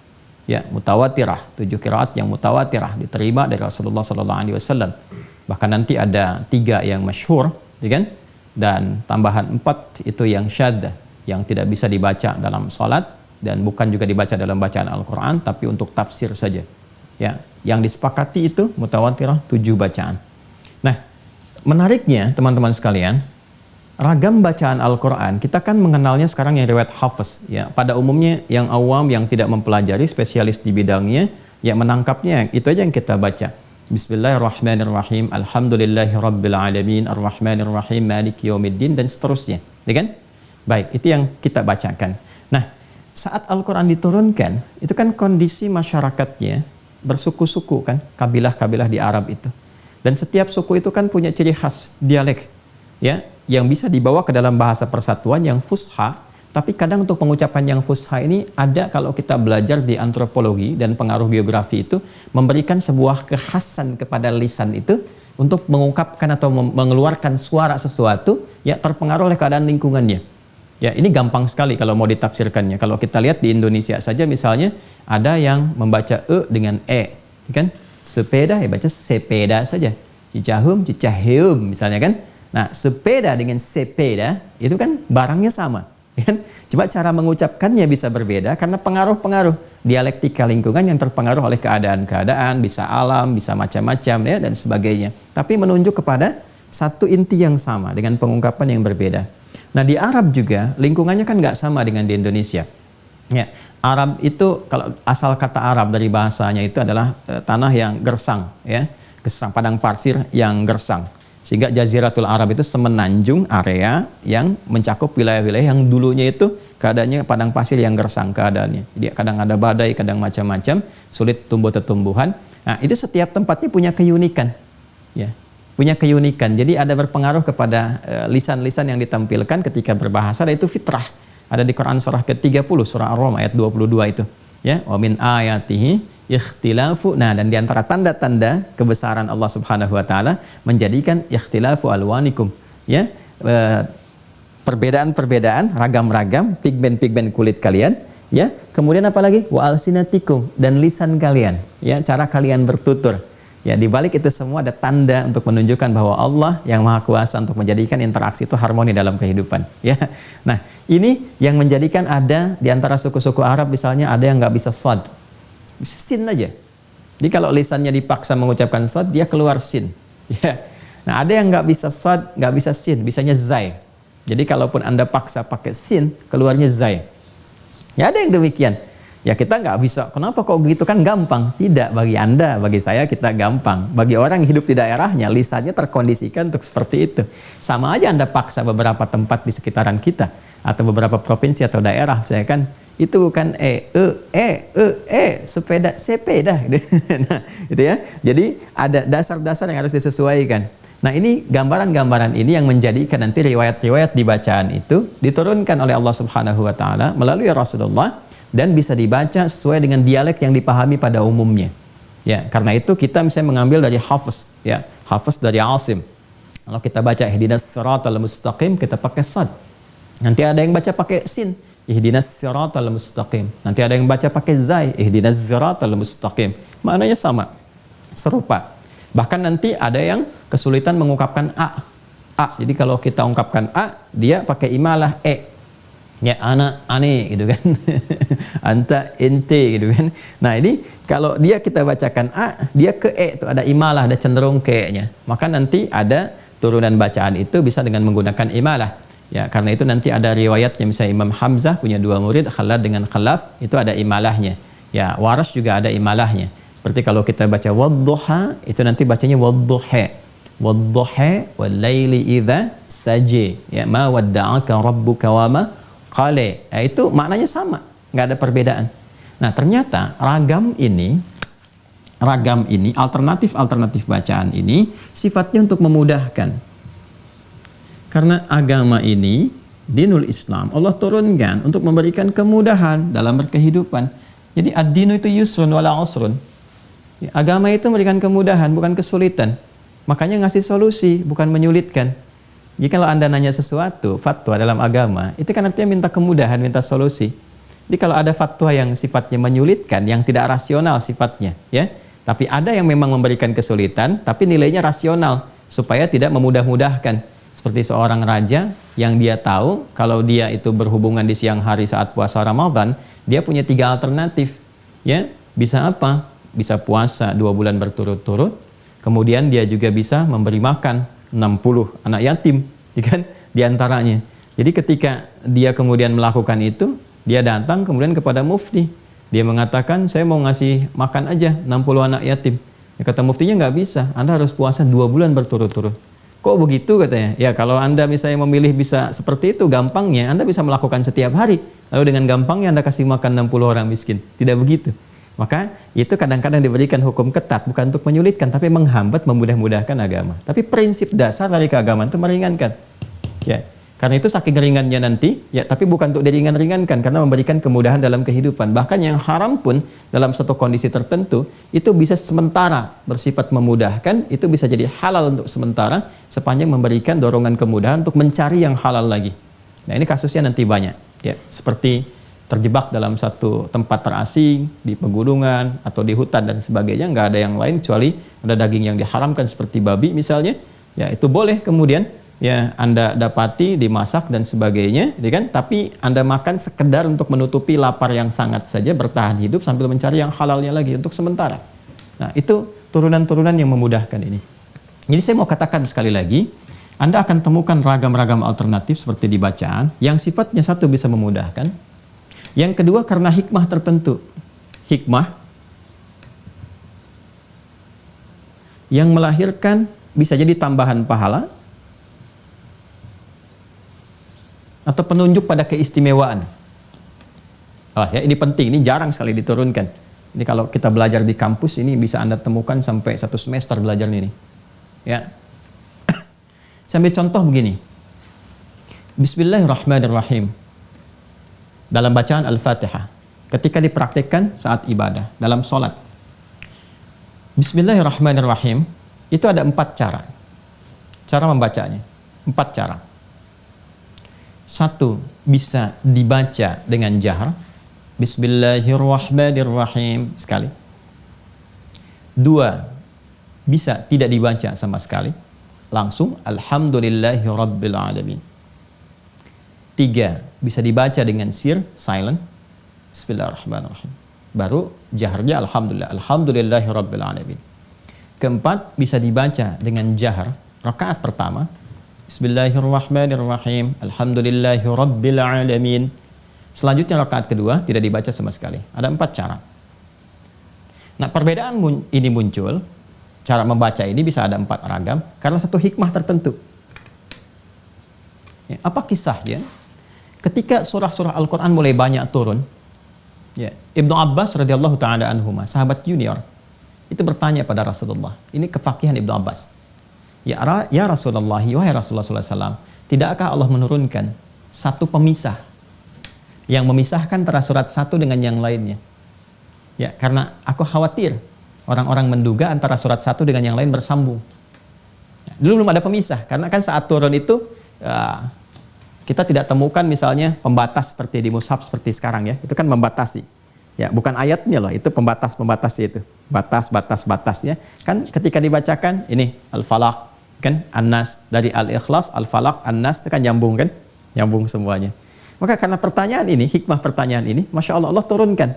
ya, mutawatirah, 7 qiraat yang mutawatirah diterima dari Rasulullah SAW. Bahkan nanti ada 3 yang masyhur, ya kan? Dan tambahan 4 itu yang syadz, yang tidak bisa dibaca dalam salat dan bukan juga dibaca dalam bacaan Al-Quran, tapi untuk tafsir saja. Ya, yang disepakati itu mutawatirah 7 bacaan. Nah, menariknya teman-teman sekalian, ragam bacaan Al-Quran kita kan mengenalnya sekarang yang riwayat Hafiz. Ya, pada umumnya yang awam yang tidak mempelajari, spesialis di bidangnya, yang menangkapnya itu aja yang kita baca. Bismillahirrahmanirrahim, alhamdulillahirabbil alamin, arrahmanirrahim, maliki yaumiddin, dan seterusnya. Ya kan? Baik, itu yang kita bacakan. Nah, saat Al-Quran diturunkan, itu kan kondisi masyarakatnya bersuku-suku kan, kabilah-kabilah di Arab itu. Dan setiap suku itu kan punya ciri khas, dialek, ya, yang bisa dibawa ke dalam bahasa persatuan yang fusha. Tapi kadang untuk pengucapan yang fusha ini ada, kalau kita belajar di antropologi dan pengaruh geografi itu, memberikan sebuah kekhasan kepada lisan itu untuk mengungkapkan atau mengeluarkan suara sesuatu, ya, terpengaruh oleh keadaan lingkungannya. Ya, ini gampang sekali kalau mau ditafsirkannya. Kalau kita lihat di Indonesia saja misalnya, ada yang membaca e dengan e, kan? Sepeda ya baca sepeda saja. Cicahum, cicaheum misalnya kan. Nah, sepeda dengan sepeda itu kan barangnya sama, kan? Coba cara mengucapkannya bisa berbeda karena pengaruh-pengaruh dialektika lingkungan yang terpengaruh oleh keadaan-keadaan, bisa alam, bisa macam-macam ya, dan sebagainya. Tapi menunjuk kepada satu inti yang sama dengan pengungkapan yang berbeda. Nah, di Arab juga lingkungannya kan nggak sama dengan di Indonesia. Ya, Arab itu kalau asal kata Arab dari bahasanya itu adalah tanah yang gersang, ya, gersang, padang pasir yang gersang. Sehingga Jaziratul Arab itu semenanjung area yang mencakup wilayah-wilayah yang dulunya itu keadaannya padang pasir yang gersang keadaannya. Jadi kadang ada badai, kadang macam-macam, sulit tumbuh-tumbuhan. Nah, itu setiap tempatnya punya keunikan, ya. Punya keunikan. Jadi ada berpengaruh kepada lisan-lisan yang ditampilkan ketika berbahasa, dan itu fitrah. Ada di Quran surah ke-30, surah Ar-Rum ayat 22 itu. Ya, wa min ayatihi ikhtilafu. Nah, dan di antara tanda-tanda kebesaran Allah Subhanahu wa taala menjadikan ikhtilafu alwanikum, ya. Perbedaan-perbedaan, ragam-ragam pigmen-pigmen kulit kalian, ya. Kemudian apa lagi? Wa alsinatikum, dan lisan kalian, ya, cara kalian bertutur. Ya, di balik itu semua ada tanda untuk menunjukkan bahwa Allah yang Maha Kuasa untuk menjadikan interaksi itu harmoni dalam kehidupan. Ya, nah ini yang menjadikan ada di antara suku-suku Arab misalnya ada yang nggak bisa shad, sin aja. Jadi kalau lisannya dipaksa mengucapkan shad, dia keluar sin. Ya, nah ada yang nggak bisa shad, nggak bisa sin, bisanya zai. Jadi kalaupun Anda paksa pakai sin, keluarnya zai. Ya ada yang demikian. Ya kita nggak bisa, kenapa kok begitu, kan gampang. Tidak, bagi Anda, bagi saya kita gampang. Bagi orang yang hidup di daerahnya, lisannya terkondisikan untuk seperti itu. Sama aja Anda paksa beberapa tempat di sekitaran kita, atau beberapa provinsi atau daerah, saya kan, itu bukan sepeda. Nah, itu ya. Jadi ada dasar-dasar yang harus disesuaikan. Nah ini gambaran-gambaran ini yang menjadikan nanti riwayat-riwayat di bacaan itu diturunkan oleh Allah Subhanahu wa taala melalui Rasulullah, dan bisa dibaca sesuai dengan dialek yang dipahami pada umumnya. Ya, karena itu kita misalnya mengambil dari Hafiz, ya, Hafiz dari Asim. Kalau kita baca ihdinas siratal mustaqim, kita pakai sad. Nanti ada yang baca pakai sin, ihdinas siratal mustaqim. Nanti ada yang baca pakai zai, ihdinas siratal mustaqim. Maknanya sama, serupa. Bahkan nanti ada yang kesulitan mengungkapkan a. Jadi kalau kita ungkapkan a, dia pakai imalah e. Ya, anak, ane, gitu kan. Anta, ente, gitu kan. Nah ini kalau dia kita bacakan a, dia ke e, itu ada imalah, ada cenderung ke-nya. Maka nanti ada turunan bacaan itu bisa dengan menggunakan imalah. Ya, karena itu nanti ada riwayatnya, misalnya Imam Hamzah punya 2 murid, Khalad dengan Khalaf, itu ada imalahnya. Ya, Waras juga ada imalahnya. Seperti kalau kita baca wadduha, itu nanti bacanya wadduha. Wadduha wal laili idza saji. Ya, ma wadda'aka rabbuka wa ma qala. Ya, itu maknanya sama, nggak ada perbedaan. Nah, ternyata ragam ini, alternatif bacaan ini sifatnya untuk memudahkan. Karena agama ini, dinul Islam, Allah turunkan untuk memberikan kemudahan dalam berkehidupan. Jadi ad-dinu itu yusrun wala usrun. Agama itu memberikan kemudahan, bukan kesulitan. Makanya ngasih solusi, bukan menyulitkan. Jadi kalau Anda nanya sesuatu, fatwa dalam agama, itu kan artinya minta kemudahan, minta solusi. Jadi kalau ada fatwa yang sifatnya menyulitkan, yang tidak rasional sifatnya, ya, tapi ada yang memang memberikan kesulitan, tapi nilainya rasional, supaya tidak memudah-mudahkan. Seperti seorang raja yang dia tahu kalau dia itu berhubungan di siang hari saat puasa Ramadan, dia punya 3 alternatif. Ya, bisa apa? Bisa puasa 2 bulan berturut-turut, kemudian dia juga bisa memberi makan 60 anak yatim, kan, diantaranya. Jadi ketika dia kemudian melakukan itu, dia datang kemudian kepada mufti. Dia mengatakan, saya mau ngasih makan aja 60 anak yatim. Ya, kata muftinya, nggak bisa, Anda harus puasa 2 bulan berturut-turut. Kok begitu katanya? Ya kalau Anda misalnya memilih bisa seperti itu, gampangnya Anda bisa melakukan setiap hari. Lalu dengan gampangnya Anda kasih makan 60 orang miskin. Tidak begitu. Maka itu kadang-kadang diberikan hukum ketat, bukan untuk menyulitkan, tapi menghambat, memudah-mudahkan agama. Tapi prinsip dasar dari keagamaan itu meringankan. Ya, karena itu saking ringannya nanti, ya, tapi bukan untuk diringan-ringankan, karena memberikan kemudahan dalam kehidupan. Bahkan yang haram pun dalam satu kondisi tertentu, itu bisa sementara bersifat memudahkan, itu bisa jadi halal untuk sementara, sepanjang memberikan dorongan kemudahan untuk mencari yang halal lagi. Nah ini kasusnya nanti banyak. Ya, seperti terjebak dalam satu tempat terasing, di pegunungan, atau di hutan dan sebagainya, nggak ada yang lain kecuali ada daging yang diharamkan seperti babi misalnya, ya itu boleh kemudian ya Anda dapati, dimasak dan sebagainya, ya kan? Tapi Anda makan sekedar untuk menutupi lapar yang sangat saja, bertahan hidup sambil mencari yang halalnya lagi untuk sementara. Nah itu turunan-turunan yang memudahkan ini. Jadi saya mau katakan sekali lagi, Anda akan temukan ragam-ragam alternatif seperti di bacaan, yang sifatnya satu bisa memudahkan, yang kedua karena hikmah tertentu. Hikmah yang melahirkan bisa jadi tambahan pahala atau penunjuk pada keistimewaan. Ya, ini penting, ini jarang sekali diturunkan. Ini kalau kita belajar di kampus ini bisa Anda temukan sampai 1 semester belajar ini. Ya. Sampai contoh begini. Bismillahirrahmanirrahim. Dalam bacaan Al-Fatihah, ketika dipraktikkan saat ibadah, dalam sholat, Bismillahirrahmanirrahim itu ada 4 cara. Cara membacanya 4 cara. 1, bisa dibaca dengan jahar, Bismillahirrahmanirrahim sekali. 2, bisa tidak dibaca sama sekali, langsung Alhamdulillahirabbil alamin. 3, bisa dibaca dengan sir, silent, Bismillahirrahmanirrahim. Baru jaharnya Alhamdulillahirabbil alamin. 4, bisa dibaca dengan jahar rakaat pertama, Bismillahirrahmanirrahim, Alhamdulillahirabbil alamin. Selanjutnya rakaat kedua tidak dibaca sama sekali. Ada 4 cara. Nah, perbedaan ini muncul, cara membaca ini bisa ada 4 ragam karena satu hikmah tertentu. Ya, apa kisahnya? Ketika surah-surah Al-Quran mulai banyak turun, ya, Ibnu Abbas radhiyallahu ta'ala anhuma, sahabat junior, itu bertanya pada Rasulullah. Ini kefakihan Ibnu Abbas. Ya Rasulullah, wahai Rasulullah SAW, tidakkah Allah menurunkan satu pemisah yang memisahkan antara surat satu dengan yang lainnya? Ya, karena aku khawatir orang-orang menduga antara surat satu dengan yang lain bersambung. Ya, dulu belum ada pemisah, karena kan saat turun itu kita tidak temukan misalnya pembatas seperti di mushaf seperti sekarang ya. Itu kan membatasi. Ya, bukan ayatnya loh, itu pembatas-pembatasnya itu. Batasnya. Kan ketika dibacakan ini Al-Falaq, kan An-Nas, dari Al-Ikhlas, Al-Falaq, An-Nas, itu kan nyambung kan? Nyambung semuanya. Maka karena pertanyaan ini, hikmah pertanyaan ini, Masya Allah, Allah turunkan.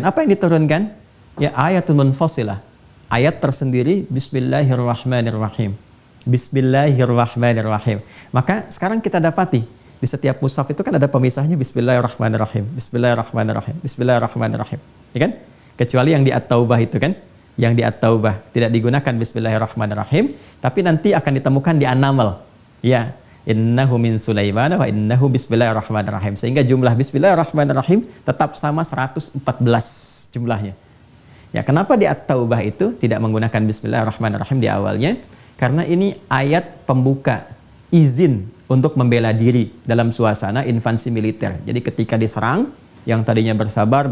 Apa yang diturunkan? Ya, ayatul munfasilah. Ayat tersendiri, Bismillahirrahmanirrahim. Bismillahirrahmanirrahim. Maka sekarang kita dapati di setiap mushaf itu kan ada pemisahnya Bismillahirrahmanirrahim, Bismillahirrahmanirrahim, Bismillahirrahmanirrahim, ya kan? Kecuali yang di At-Taubah itu kan, yang di At-Taubah tidak digunakan Bismillahirrahmanirrahim, tapi nanti akan ditemukan di An-Naml, ya, innahu min Sulaiman wa innahu Bismillahirrahmanirrahim, sehingga jumlah Bismillahirrahmanirrahim tetap sama 114 jumlahnya. Ya, kenapa di At-Taubah itu tidak menggunakan Bismillahirrahmanirrahim di awalnya? Karena ini ayat pembuka izin untuk membela diri dalam suasana invasi militer. Jadi ketika diserang, yang tadinya bersabar,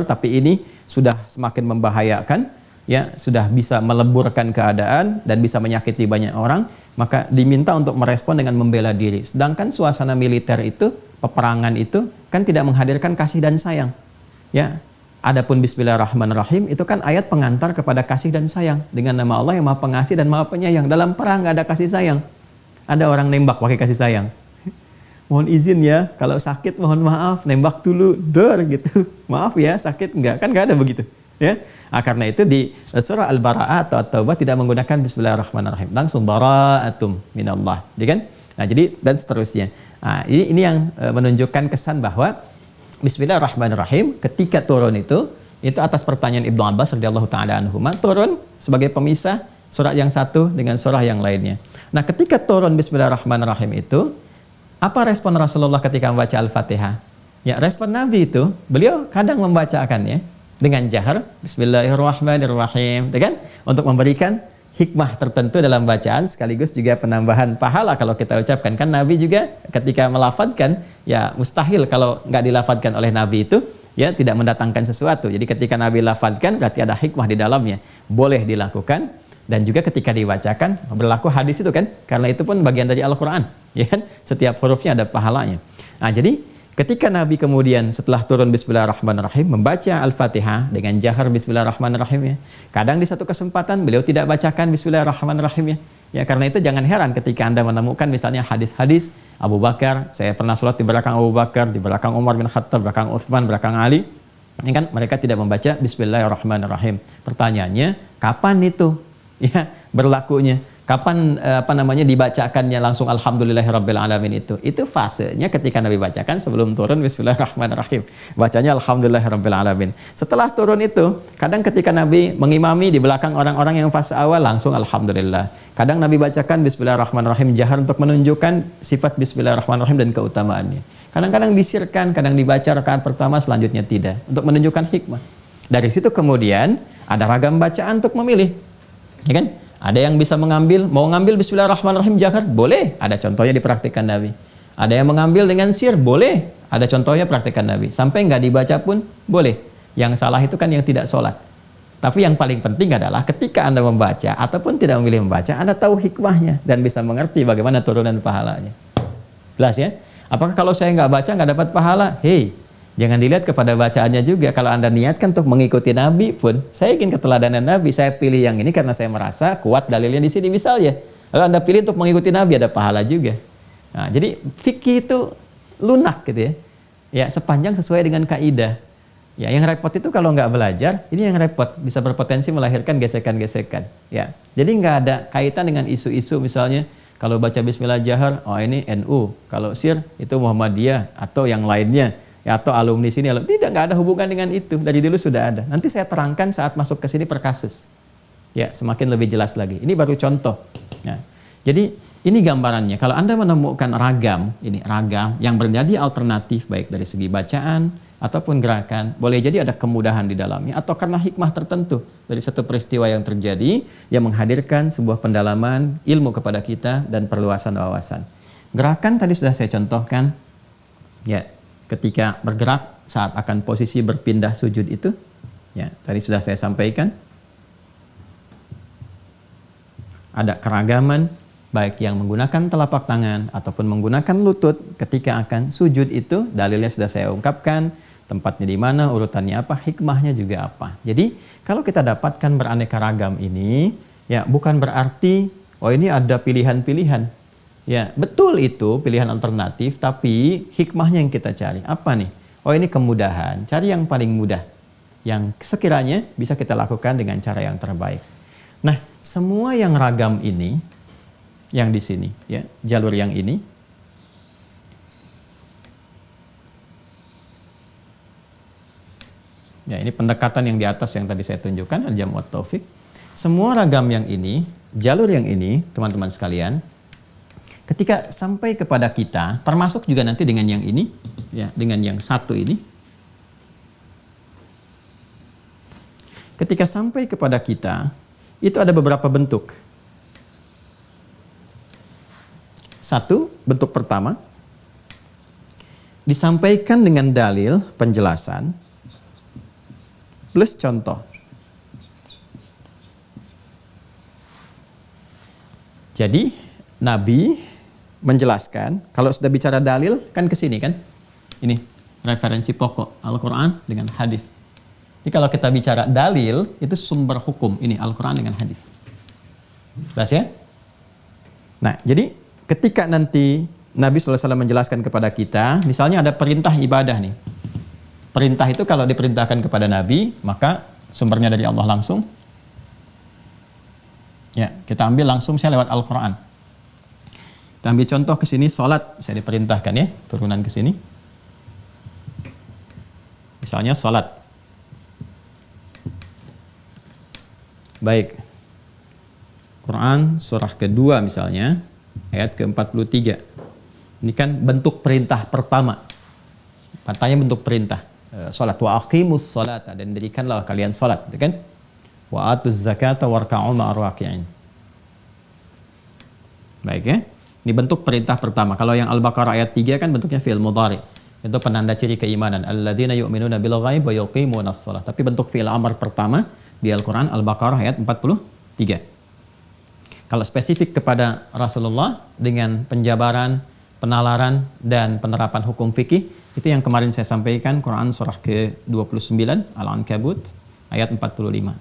tapi ini sudah semakin membahayakan, ya, sudah bisa meleburkan keadaan dan bisa menyakiti banyak orang, maka diminta untuk merespon dengan membela diri. Sedangkan suasana militer itu, peperangan itu kan tidak menghadirkan kasih dan sayang. Ya, adapun Bismillahirrahmanirrahim itu kan ayat pengantar kepada kasih dan sayang. Dengan nama Allah yang Maha Pengasih dan Maha Penyayang. Dalam perang nggak ada kasih sayang. Ada orang nembak pakai kasih sayang. Mohon izin ya, kalau sakit mohon maaf, nembak dulu, dor gitu. Maaf ya, sakit enggak? Kan nggak ada begitu. Ya, karena itu di surah Al-Bara'ah atau At-Taubah tidak menggunakan Bismillahirrahmanirrahim, langsung bara'atum minallah, ya kan? Nah, jadi dan seterusnya. Nah, ini yang menunjukkan kesan bahwa Bismillahirrahmanirrahim ketika turun itu atas pertanyaan Ibnu Abbas radhiyallahu taala anhuma, turun sebagai pemisah surat yang satu dengan surah yang lainnya. Nah, ketika turun Bismillahirrahmanirrahim itu, apa respon Rasulullah ketika membaca Al-Fatihah? Ya, respon Nabi itu, beliau kadang membacakannya dengan jahar, Bismillahirrahmanirrahim, kan? Untuk memberikan hikmah tertentu dalam bacaan, sekaligus juga penambahan pahala kalau kita ucapkan. Kan Nabi juga ketika melafadzkan, ya mustahil kalau nggak dilafadzkan oleh Nabi itu, ya tidak mendatangkan sesuatu. Jadi ketika Nabi lafadzkan, berarti ada hikmah di dalamnya. Boleh dilakukan. Dan juga ketika dibacakan, berlaku hadis itu kan, karena itu pun bagian dari Al-Quran, ya kan? Setiap hurufnya ada pahalanya. Nah, jadi ketika Nabi kemudian setelah turun Bismillahirrahmanirrahim membaca Al-Fatihah dengan jahar Bismillahirrahmanirrahim, ya. Kadang di satu kesempatan beliau tidak bacakan Bismillahirrahmanirrahim, ya. Ya, karena itu jangan heran ketika Anda menemukan misalnya hadis-hadis Abu Bakar, saya pernah sholat di belakang Abu Bakar, di belakang Umar bin Khattab, belakang Utsman, belakang Ali. Ini kan mereka tidak membaca Bismillahirrahmanirrahim. Pertanyaannya, kapan itu? Ya, berlakunya kapan dibacakannya langsung Alhamdulillahirabbil alamin itu fasenya ketika Nabi bacakan sebelum turun Bismillahirrahmanirrahim, bacanya Alhamdulillahirabbil alamin. Setelah turun itu kadang ketika Nabi mengimami di belakang orang-orang yang fase awal langsung Alhamdulillah. Kadang Nabi bacakan Bismillahirrahmanirrahim jahar untuk menunjukkan sifat Bismillahirrahmanirrahim dan keutamaannya. Kadang-kadang disirkan, kadang dibaca rakaat pertama, selanjutnya tidak, untuk menunjukkan hikmah. Dari situ kemudian ada ragam bacaan untuk memilih. Ya kan? Ada yang bisa mau ngambil Bismillahirrahmanirrahim jahar, boleh. Ada contohnya dipraktikkan Nabi. Ada yang mengambil dengan sir, boleh. Ada contohnya praktikkan Nabi. Sampai nggak dibaca pun boleh. Yang salah itu kan yang tidak sholat. Tapi yang paling penting adalah ketika Anda membaca ataupun tidak memilih membaca, Anda tahu hikmahnya dan bisa mengerti bagaimana turunan pahalanya. Jelas ya? Apakah kalau saya nggak baca nggak dapat pahala? Hei, jangan dilihat kepada bacaannya juga. Kalau Anda niatkan untuk mengikuti Nabi pun, saya ingin keteladanan Nabi, saya pilih yang ini karena saya merasa kuat dalilnya di sini misalnya. Lalu Anda pilih untuk mengikuti Nabi, ada pahala juga. Nah, jadi fikih itu lunak gitu ya. Ya, sepanjang sesuai dengan kaidah. Ya, yang repot itu kalau nggak belajar, ini yang repot, bisa berpotensi melahirkan gesekan-gesekan. Ya, jadi nggak ada kaitan dengan isu-isu misalnya kalau baca Bismillah jahar, oh ini NU, kalau sir itu Muhammadiyah atau yang lainnya, ya, atau alumni sini, nggak ada hubungan dengan itu. Dari dulu sudah ada. Nanti saya terangkan saat masuk ke sini per kasus. Ya, semakin lebih jelas lagi. Ini baru contoh. Ya, jadi ini gambarannya. Kalau Anda menemukan ragam yang menjadi alternatif baik dari segi bacaan ataupun gerakan, boleh jadi ada kemudahan di dalamnya atau karena hikmah tertentu dari satu peristiwa yang terjadi yang menghadirkan sebuah pendalaman ilmu kepada kita dan perluasan wawasan. Gerakan tadi sudah saya contohkan, ya, ketika bergerak saat akan posisi berpindah sujud itu, ya, tadi sudah saya sampaikan. Ada keragaman baik yang menggunakan telapak tangan ataupun menggunakan lutut ketika akan sujud itu, dalilnya sudah saya ungkapkan. Tempatnya di mana, urutannya apa, hikmahnya juga apa. Jadi kalau kita dapatkan beraneka ragam ini, ya bukan berarti oh ini ada pilihan-pilihan. Ya betul itu pilihan alternatif, tapi hikmahnya yang kita cari apa nih? Oh ini kemudahan, cari yang paling mudah, yang sekiranya bisa kita lakukan dengan cara yang terbaik. Nah semua yang ragam ini, yang di sini, ya jalur yang ini. Ya, ini pendekatan yang di atas yang tadi saya tunjukkan, al-jam' wa taufik. Semua ragam yang ini, jalur yang ini, teman-teman sekalian, ketika sampai kepada kita, termasuk juga nanti dengan yang ini, ya, dengan yang satu ini. Ketika sampai kepada kita, itu ada beberapa bentuk. Satu, bentuk pertama, disampaikan dengan dalil penjelasan, plus contoh. Jadi Nabi menjelaskan, kalau sudah bicara dalil kan ke sini kan. Ini referensi pokok Al-Qur'an dengan hadis. Jadi kalau kita bicara dalil itu sumber hukum, ini Al-Qur'an dengan hadis. Jelas ya? Nah, jadi ketika nanti Nabi SAW menjelaskan kepada kita, misalnya ada perintah ibadah nih. Perintah itu kalau diperintahkan kepada Nabi, maka sumbernya dari Allah langsung. Ya, kita ambil langsung saya lewat Al-Qur'an. Kita ambil contoh ke sini, salat saya diperintahkan ya, turunan ke sini. Misalnya salat. Baik. Quran surah kedua misalnya, ayat ke-43. Ini kan bentuk perintah pertama. Katanya bentuk perintah. Salat wa aqimus salata, dan dirikanlah kalian salat, kan? Wa atuz zakata warka'u ma'ar raki'in. Baik ya. Ini bentuk perintah pertama. Kalau yang Al-Baqarah ayat 3 kan bentuknya fi'il mudhari. Itu penanda ciri keimanan. Alladzina yu'minuna bil ghaib wa yuqimunas shalah. Tapi bentuk fi'il amr pertama di Al-Qur'an Al-Baqarah ayat 43. Kalau spesifik kepada Rasulullah dengan penjabaran, penalaran dan penerapan hukum fikih, itu yang kemarin saya sampaikan, Quran surah ke-29 Al-Ankabut ayat 45.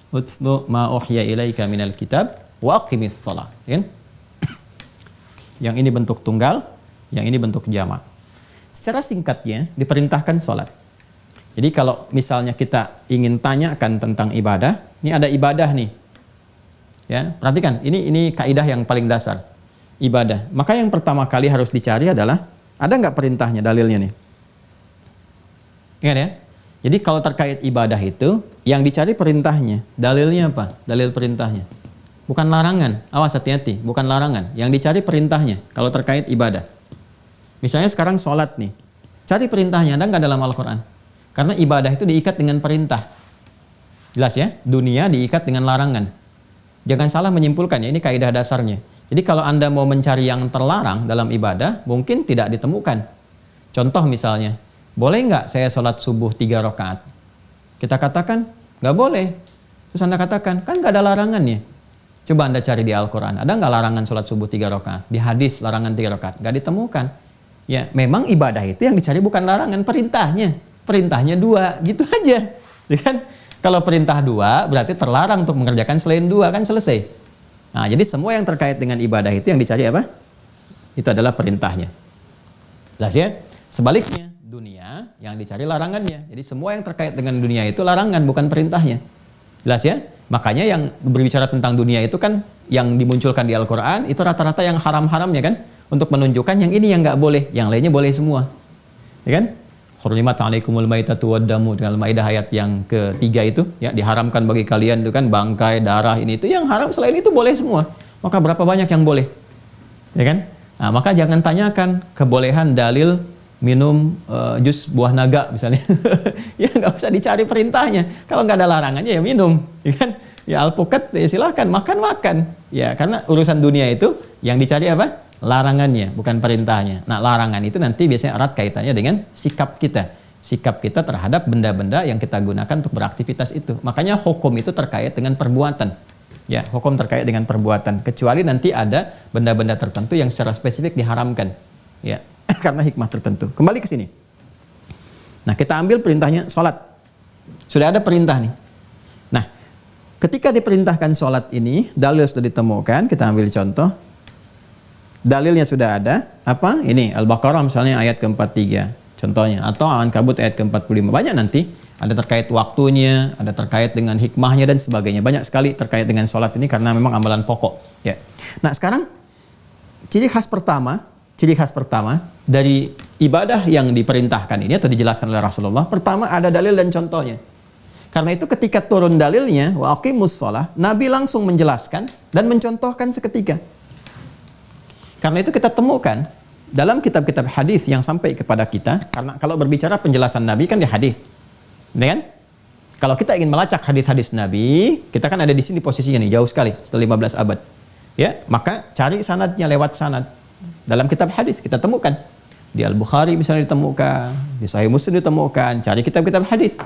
Utlu ma uhya ilaika minal kitab wa aqimis shalah. Kan? Yang ini bentuk tunggal, yang ini bentuk jamak. Secara singkatnya diperintahkan salat. Jadi kalau misalnya kita ingin tanyakan tentang ibadah, ini ada ibadah nih. Ya, perhatikan, ini kaidah yang paling dasar. Ibadah. Maka yang pertama kali harus dicari adalah ada nggak perintahnya, dalilnya nih? Ingat ya? Jadi kalau terkait ibadah itu, yang dicari perintahnya. Dalilnya apa? Dalil perintahnya. Bukan larangan. Awas, hati-hati. Bukan larangan. Yang dicari perintahnya kalau terkait ibadah. Misalnya sekarang sholat nih. Cari perintahnya, ada nggak dalam Al-Quran? Karena ibadah itu diikat dengan perintah. Jelas ya? Dunia diikat dengan larangan. Jangan salah menyimpulkan ya, ini kaidah dasarnya. Jadi kalau Anda mau mencari yang terlarang dalam ibadah, mungkin tidak ditemukan. Contoh misalnya, boleh nggak saya sholat subuh 3 rakaat? Kita katakan, Nggak boleh. Terus Anda katakan, kan nggak ada larangannya. Coba Anda cari di Al-Quran, ada nggak larangan sholat subuh 3 rakaat? Di hadis larangan 3 rakaat, nggak ditemukan. Ya, memang ibadah itu yang dicari bukan larangan, perintahnya. Perintahnya 2, gitu aja. Ya kan? Kalau perintah 2, berarti terlarang untuk mengerjakan selain 2, kan selesai. Nah, jadi semua yang terkait dengan ibadah itu yang dicari apa? Itu adalah perintahnya. Jelas ya? Sebaliknya, dunia yang dicari larangannya. Jadi semua yang terkait dengan dunia itu larangan, bukan perintahnya. Jelas ya? Makanya yang berbicara tentang dunia itu kan yang dimunculkan di Al-Quran itu rata-rata yang haram-haramnya kan, untuk menunjukkan yang ini yang nggak boleh, yang lainnya boleh semua. Ya kan? Hurrimat 'alaikumul maitatu wad-damu, dengan Al-Maidah ayat yang ketiga itu, ya, diharamkan bagi kalian itu kan bangkai, darah, ini itu yang haram, selain itu boleh semua. Maka berapa banyak yang boleh? Ya kan? Nah, maka jangan tanyakan kebolehan dalil minum jus buah naga misalnya. Ya nggak usah dicari perintahnya. Kalau nggak ada larangannya ya minum, ya kan? Ya alpukat ya silahkan makan. Ya karena urusan dunia itu yang dicari apa? Larangannya, bukan perintahnya. Nah, larangan itu nanti biasanya erat kaitannya dengan sikap kita. Sikap kita terhadap benda-benda yang kita gunakan untuk beraktivitas itu. Makanya hukum itu terkait dengan perbuatan. Ya, hukum terkait dengan perbuatan. Kecuali nanti ada benda-benda tertentu yang secara spesifik diharamkan. Ya, karena hikmah tertentu. Kembali ke sini. Nah, kita ambil perintahnya sholat. Sudah ada perintah nih. Nah, ketika diperintahkan sholat ini, dalil sudah ditemukan. Kita ambil contoh. Dalilnya sudah ada. Apa? Ini Al-Baqarah misalnya ayat ke-43. Contohnya. Atau Al-Ankabut ayat ke-45. Banyak nanti. Ada terkait waktunya, ada terkait dengan hikmahnya dan sebagainya. Banyak sekali terkait dengan sholat ini karena memang amalan pokok. Ya. Nah, sekarang ciri khas pertama dari ibadah yang diperintahkan ini atau dijelaskan oleh Rasulullah, pertama ada dalil dan contohnya. Karena itu ketika turun dalilnya, wa aqimus shalah, Nabi langsung menjelaskan dan mencontohkan seketika. Karena itu kita temukan dalam kitab-kitab hadis yang sampai kepada kita, karena kalau berbicara penjelasan Nabi kan di hadis. Kan? Kalau kita ingin melacak hadis-hadis Nabi, kita kan ada di sini posisinya nih, jauh sekali, setelah 15 abad. Ya, maka cari sanadnya lewat sanad. Dalam kitab hadis kita temukan. Di Al-Bukhari misalnya ditemukan, di Sahih Muslim ditemukan, cari kitab-kitab hadis.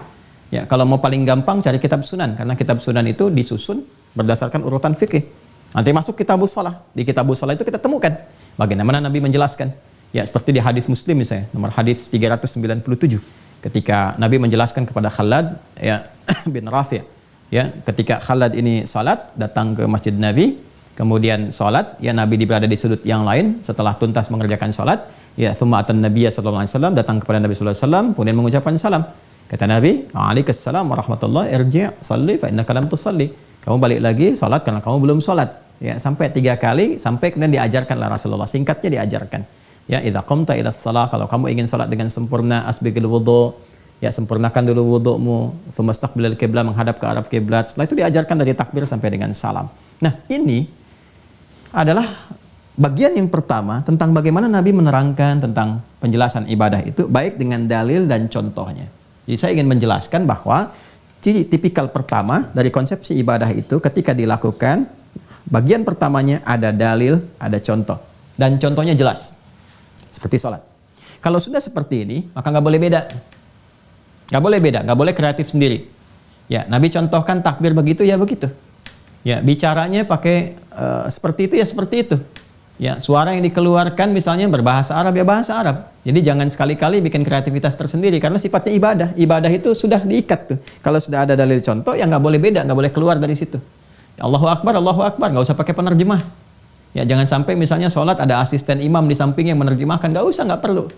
Ya, kalau mau paling gampang cari kitab Sunan, karena kitab Sunan itu disusun berdasarkan urutan fikih. Nanti masuk kitabus shalah. Di kitabus shalah itu kita temukan bagaimana Nabi menjelaskan. Ya, seperti di hadis Muslim misalnya, nomor hadis 397. Ketika Nabi menjelaskan kepada Khalad ya bin Rafi', ya, ketika Khalad ini salat, datang ke masjid Nabi, kemudian salat, ya Nabi berada di sudut yang lain setelah tuntas mengerjakan salat, ya tsumma atan nabiyya sallallahu alaihi wasallam, datang kepada Nabi sallallahu alaihi wasallam, kemudian mengucapkan salam. Kata Nabi, "Waalaikumsalam warahmatullahi, irji' salli fa innaka lam tusalli." Kamu balik lagi salat karena kamu belum salat. Ya, sampai 3 kali, sampai kemudian diajarkan oleh Rasulullah, singkatnya diajarkan. Ya, idza qumta ila shalah, kalau kamu ingin salat dengan sempurna, asbighil wudu, ya sempurnakan dulu wudumu, tsumma istaqbilal qiblah, menghadap ke arah kiblat. Setelah itu diajarkan dari takbir sampai dengan salam. Nah, ini adalah bagian yang pertama tentang bagaimana Nabi menerangkan tentang penjelasan ibadah itu baik dengan dalil dan contohnya. Jadi saya ingin menjelaskan bahwa ciri tipikal pertama dari konsepsi ibadah itu ketika dilakukan, bagian pertamanya ada dalil, ada contoh. Dan contohnya jelas. Seperti sholat. Kalau sudah seperti ini, maka nggak boleh beda. Nggak boleh beda, nggak boleh kreatif sendiri. Ya, Nabi contohkan takbir begitu, ya begitu. Ya, bicaranya pakai seperti itu, ya seperti itu. Ya, suara yang dikeluarkan misalnya berbahasa Arab, ya bahasa Arab. Jadi jangan sekali-kali bikin kreativitas tersendiri, karena sifatnya ibadah. Ibadah itu sudah diikat tuh. Kalau sudah ada dalil contoh, ya nggak boleh beda, nggak boleh keluar dari situ. Allahu Akbar, nggak usah pakai penerjemah. Ya, jangan sampai misalnya sholat ada asisten imam di samping yang menerjemahkan, nggak perlu.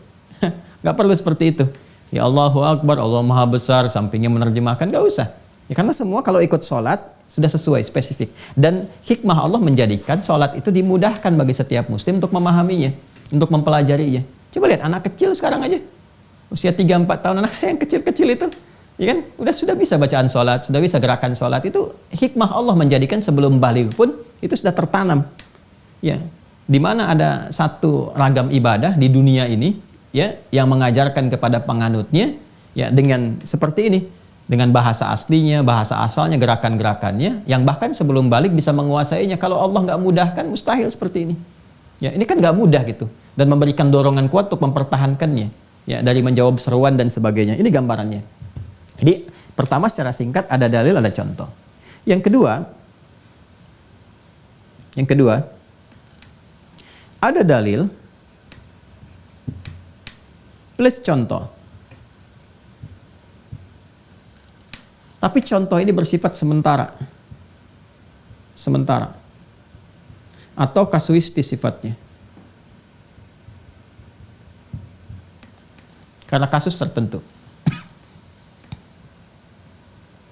Nggak perlu seperti itu. Ya Allahu Akbar, Allah Maha Besar, sampingnya menerjemahkan, nggak usah. Ya, karena semua kalau ikut sholat sudah sesuai, spesifik. Dan hikmah Allah menjadikan sholat itu dimudahkan bagi setiap muslim untuk memahaminya, untuk mempelajarinya. Coba lihat anak kecil sekarang aja, usia 3-4 tahun, anak saya yang kecil-kecil itu, ya kan, sudah bisa bacaan sholat, sudah bisa gerakan sholat. Itu hikmah Allah menjadikan sebelum baligh pun itu sudah tertanam. Ya, di mana ada satu ragam ibadah di dunia ini, ya, yang mengajarkan kepada penganutnya, ya, dengan seperti ini, dengan bahasa aslinya, bahasa asalnya, gerakan-gerakannya, yang bahkan sebelum balik bisa menguasainya. Kalau Allah nggak mudahkan, mustahil seperti ini. Ya, ini kan nggak mudah gitu, dan memberikan dorongan kuat untuk mempertahankannya, ya, dari menjawab seruan dan sebagainya. Ini gambarannya. Jadi Pertama secara singkat ada dalil, ada contoh. Yang kedua, ada dalil plus contoh. Tapi contoh ini bersifat sementara. Atau kasuistis sifatnya. Karena kasus tertentu.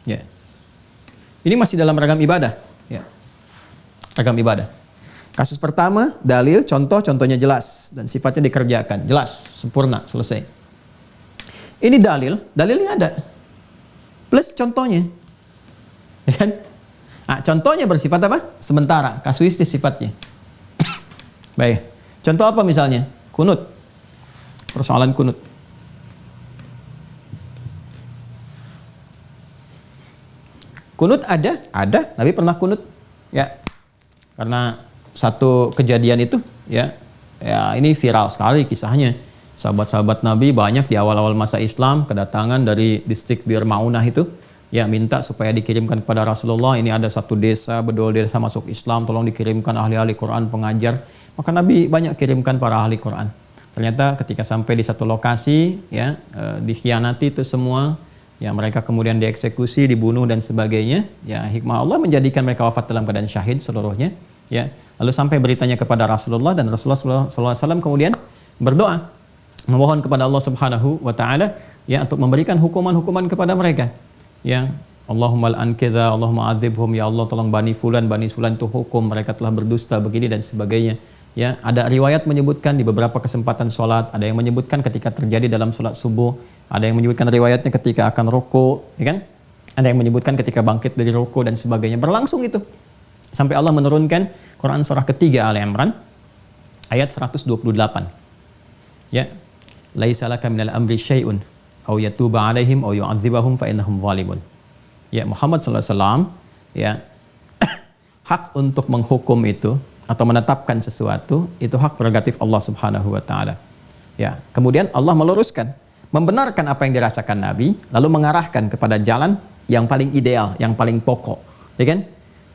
Ya. Ini masih dalam ragam ibadah. Ya. Ragam ibadah. Kasus pertama, dalil, contohnya jelas. Dan sifatnya dikerjakan. Jelas, sempurna, selesai. Ini dalilnya ada. Plus contohnya. Ya kan? Nah, contohnya bersifat apa? Sementara, kasuistis sifatnya. Baik. Contoh apa misalnya? Kunut. Persoalan kunut. Kunut ada, Nabi pernah kunut, ya. Karena satu kejadian itu, ya ini viral sekali kisahnya. Sahabat-sahabat Nabi banyak di awal-awal masa Islam kedatangan dari distrik Bir Maunah itu, ya minta supaya dikirimkan kepada Rasulullah. Ini ada satu desa, bedol desa masuk Islam, tolong dikirimkan ahli-ahli Quran pengajar. Maka Nabi banyak kirimkan para ahli Quran. Ternyata ketika sampai di satu lokasi, ya dikhianati itu semua. Ya, mereka kemudian dieksekusi, dibunuh dan sebagainya. Ya, hikmah Allah menjadikan mereka wafat dalam keadaan syahid seluruhnya. Ya, lalu sampai beritanya kepada Rasulullah dan Rasulullah SAW kemudian berdoa, memohon kepada Allah Subhanahu wa taala ya untuk memberikan hukuman-hukuman kepada mereka. Ya, Allahumma al'an kadza, Allahumma adzibhum, ya Allah tolong Bani Fulan itu hukum, mereka telah berdusta begini dan sebagainya. Ya, ada riwayat menyebutkan di beberapa kesempatan sholat, ada yang menyebutkan ketika terjadi dalam sholat subuh, ada yang menyebutkan riwayatnya ketika akan ruku, ya kan? Ada yang menyebutkan ketika bangkit dari ruku dan sebagainya. Berlangsung itu. Sampai Allah menurunkan Quran surah ketiga Ali Imran ayat 128. Ya. Laisa laka minal amri syai'un aw yatuba 'alaihim aw yu'adzibahum fa innahum zalimun. Ya, Muhammad sallallahu alaihi wasallam ya hak untuk menghukum itu atau menetapkan sesuatu itu hak prerogatif Allah Subhanahu wa taala. Ya, kemudian Allah meluruskan, membenarkan apa yang dirasakan Nabi, lalu mengarahkan kepada jalan yang paling ideal, yang paling pokok. Ya kan?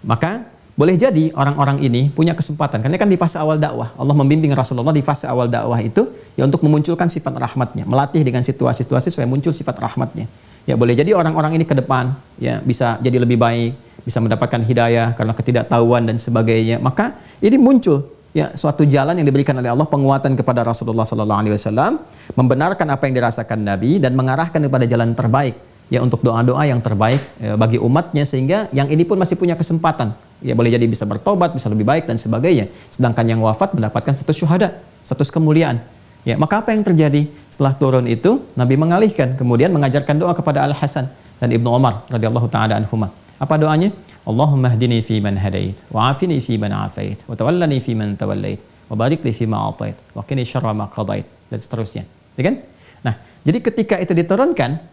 Maka boleh jadi orang-orang ini punya kesempatan, karena kan di fase awal dakwah, Allah membimbing Rasulullah di fase awal dakwah itu ya untuk memunculkan sifat rahmatnya, melatih dengan situasi-situasi supaya muncul sifat rahmatnya. Ya boleh jadi orang-orang ini ke depan ya bisa jadi lebih baik, bisa mendapatkan hidayah karena ketidaktahuan dan sebagainya. Maka ini muncul ya suatu jalan yang diberikan oleh Allah, penguatan kepada Rasulullah SAW, membenarkan apa yang dirasakan Nabi dan mengarahkan kepada jalan terbaik ya untuk doa-doa yang terbaik bagi umatnya, sehingga yang ini pun masih punya kesempatan ya boleh jadi bisa bertobat, bisa lebih baik dan sebagainya. Sedangkan yang wafat mendapatkan status syuhada, status kemuliaan. Ya, maka apa yang terjadi setelah turun itu? Nabi mengalihkan, kemudian mengajarkan doa kepada Al Hasan dan Ibnu Umar radhiyallahu taala anhuma. Apa doanya? Allahumma hdini fi man hadait, wa afini fi man afait, wa tawallani fi man tawallait, wa barik li fi ma atait, wa qini syarra ma qadait, dan seterusnya. Ya kan? Nah, jadi ketika itu diturunkan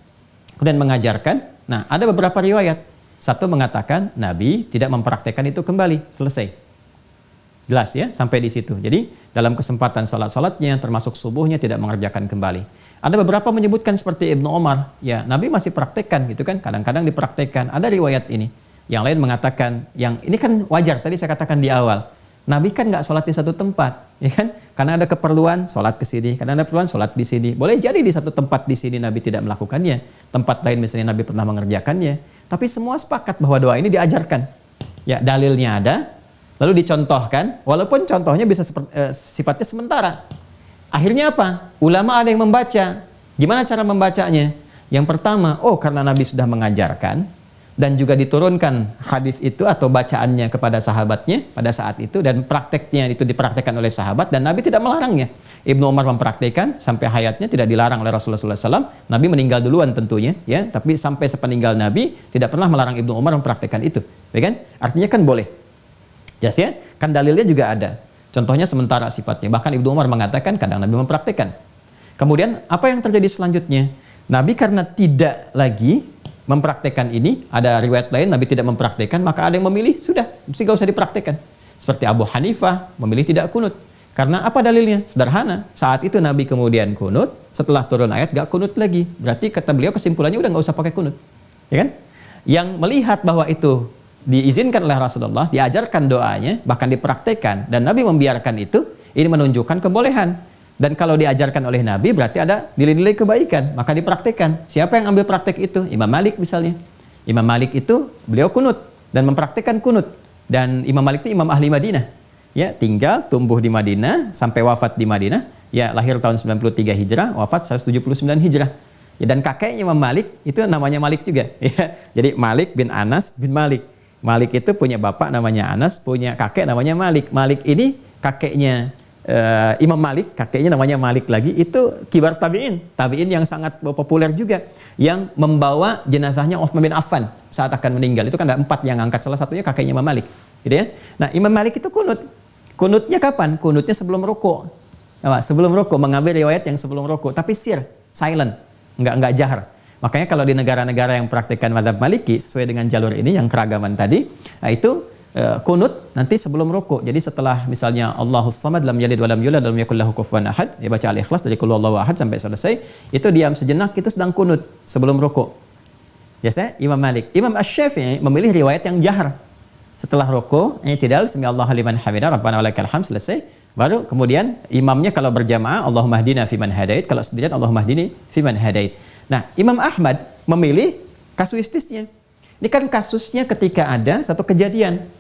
kemudian mengajarkan, nah ada beberapa riwayat. Satu mengatakan Nabi tidak mempraktekkan itu kembali, selesai. Jelas ya, sampai di situ. Jadi dalam kesempatan salat-salatnya termasuk subuhnya tidak mengerjakan kembali. Ada beberapa menyebutkan seperti Ibnu Umar, ya Nabi masih praktekkan gitu kan, kadang-kadang dipraktekkan. Ada riwayat ini. Yang lain mengatakan, yang ini kan wajar, tadi saya katakan di awal. Nabi kan nggak sholat di satu tempat, ya kan? Karena ada keperluan sholat ke sini, karena ada keperluan sholat di sini. Boleh jadi di satu tempat di sini Nabi tidak melakukannya, tempat lain misalnya Nabi pernah mengerjakannya. Tapi semua sepakat bahwa doa ini diajarkan. Ya dalilnya ada, lalu dicontohkan, walaupun contohnya bisa sifatnya sementara. Akhirnya apa? Ulama ada yang membaca. Gimana cara membacanya? Yang pertama, karena Nabi sudah mengajarkan dan juga diturunkan hadis itu atau bacaannya kepada sahabatnya pada saat itu, dan prakteknya itu dipraktekkan oleh sahabat dan Nabi tidak melarangnya. Ibnu Umar mempraktekkan sampai hayatnya, tidak dilarang oleh Rasulullah SAW. Nabi meninggal duluan tentunya, ya, tapi sampai sepeninggal Nabi tidak pernah melarang Ibnu Umar mempraktekkan itu, ya kan? Artinya kan boleh. Jelas ya? Kan dalilnya juga ada. Contohnya sementara sifatnya. Bahkan Ibnu Umar mengatakan kadang Nabi mempraktekkan. Kemudian apa yang terjadi selanjutnya? Nabi karena tidak lagi mempraktekkan ini, ada riwayat lain Nabi tidak mempraktekkan, maka ada yang memilih sudah, mesti gak usah dipraktekkan. Seperti Abu Hanifah memilih tidak kunut. Karena apa dalilnya? Sederhana. Saat itu Nabi kemudian kunut, setelah turun ayat gak kunut lagi. Berarti kata beliau kesimpulannya udah gak usah pakai kunut. Ya kan? Yang melihat bahwa itu diizinkan oleh Rasulullah, diajarkan doanya, bahkan dipraktekkan, dan Nabi membiarkan itu, ini menunjukkan kebolehan. Dan kalau diajarkan oleh Nabi berarti ada nilai-nilai kebaikan, maka dipraktekkan. Siapa yang ambil praktek itu? Imam Malik misalnya. Imam Malik itu beliau kunut dan mempraktekkan kunut. Dan Imam Malik itu imam ahli Madinah. Ya, tinggal tumbuh di Madinah sampai wafat di Madinah. Ya, lahir tahun 93 Hijrah, wafat 179 Hijrah. Ya, dan kakeknya Imam Malik itu namanya Malik juga. Ya, jadi Malik bin Anas bin Malik. Malik itu punya bapak namanya Anas, punya kakek namanya Malik. Malik ini kakeknya Imam Malik, kakeknya namanya Malik lagi, itu kibar tabi'in. Tabi'in yang sangat populer juga, yang membawa jenazahnya Utsman bin Affan saat akan meninggal. Itu kan ada 4 yang angkat, salah satunya kakeknya Imam Malik. Gitu ya. Nah, Imam Malik itu kunut. Kunutnya kapan? Kunutnya sebelum rukuk. Sebelum rukuk, mengambil riwayat yang sebelum rukuk, tapi sir, silent, enggak jahar. Makanya kalau di negara-negara yang praktikkan mazhab Maliki sesuai dengan jalur ini yang keragaman tadi, nah itu kunut nanti sebelum rukuk. Jadi setelah misalnya Allahus Samad lam yalid walam yulad walam yakul lahu kufuwan ahad, dia baca Al-Ikhlas dari qul huwallahu ahad sampai selesai, itu diam sejenak, itu sedang kunut sebelum rukuk. Biasanya Imam Malik. Imam Asy-Syafi'i memilih riwayat yang jahar. Setelah rukuk, i'tidal sami Allahu liman hamidah rabbana walakal hamd, selesai. Baru kemudian imamnya kalau berjamaah Allahumma hdina fiman hadait, kalau sendirian Allahumma hdini fiman hadait. Nah, Imam Ahmad memilih kasuistisnya. Ini kan kasusnya ketika ada satu kejadian.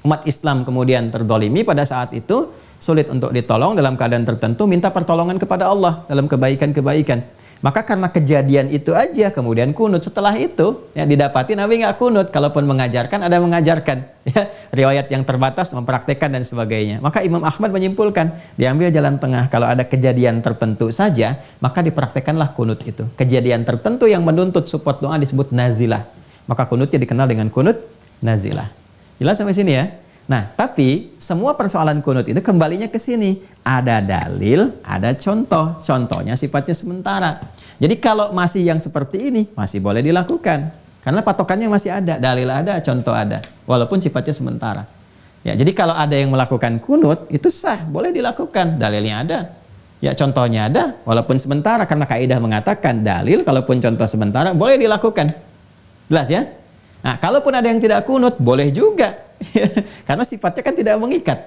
Umat Islam kemudian terdolimi pada saat itu, sulit untuk ditolong dalam keadaan tertentu, minta pertolongan kepada Allah dalam kebaikan-kebaikan. Maka karena kejadian itu aja, kemudian kunut. Setelah itu, ya, didapati Nabi nggak kunut. Kalaupun mengajarkan, ada mengajarkan. Ya, riwayat yang terbatas, mempraktekkan dan sebagainya. Maka Imam Ahmad menyimpulkan, diambil jalan tengah. Kalau ada kejadian tertentu saja, maka dipraktekkanlah kunut itu. Kejadian tertentu yang menuntut support doa disebut nazilah. Maka kunutnya dikenal dengan kunut nazilah. Jelas sampai sini ya? Nah, tapi semua persoalan kunut itu kembalinya ke sini. Ada dalil, ada contoh. Contohnya sifatnya sementara. Jadi kalau masih yang seperti ini, masih boleh dilakukan. Karena patokannya masih ada. Dalil ada, contoh ada. Walaupun sifatnya sementara. Ya, jadi kalau ada yang melakukan kunut, itu sah, boleh dilakukan. Dalilnya ada. Ya, contohnya ada, walaupun sementara. Karena kaidah mengatakan dalil, kalaupun contoh sementara, boleh dilakukan. Jelas ya? Nah, kalaupun ada yang tidak kunut, boleh juga. Karena sifatnya kan tidak mengikat.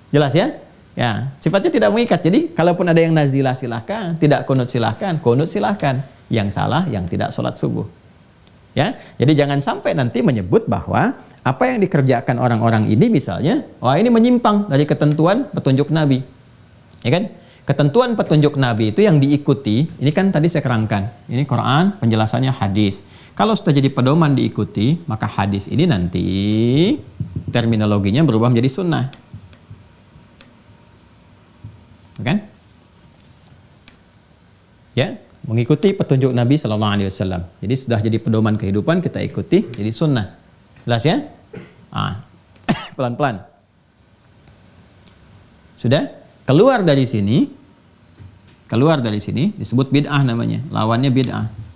Jelas ya? Ya, sifatnya tidak mengikat. Jadi, kalaupun ada yang nazilah silahkan, tidak kunut silahkan, kunut silahkan. Yang salah, yang tidak sholat subuh. Ya, jadi jangan sampai nanti menyebut bahwa apa yang dikerjakan orang-orang ini misalnya, wah ini menyimpang dari ketentuan petunjuk Nabi. Ya kan? Ketentuan petunjuk Nabi itu yang diikuti, ini kan tadi saya kerangkan. Ini Quran, penjelasannya hadis. Kalau sudah jadi pedoman diikuti, maka hadis ini nanti terminologinya berubah menjadi sunnah. Kan? Ya, mengikuti petunjuk Nabi Sallallahu Alaihi Wasallam. Jadi sudah jadi pedoman kehidupan, kita ikuti, jadi sunnah. Jelas ya? Pelan-pelan. Sudah? Keluar dari sini disebut bid'ah namanya. Lawannya bid'ah.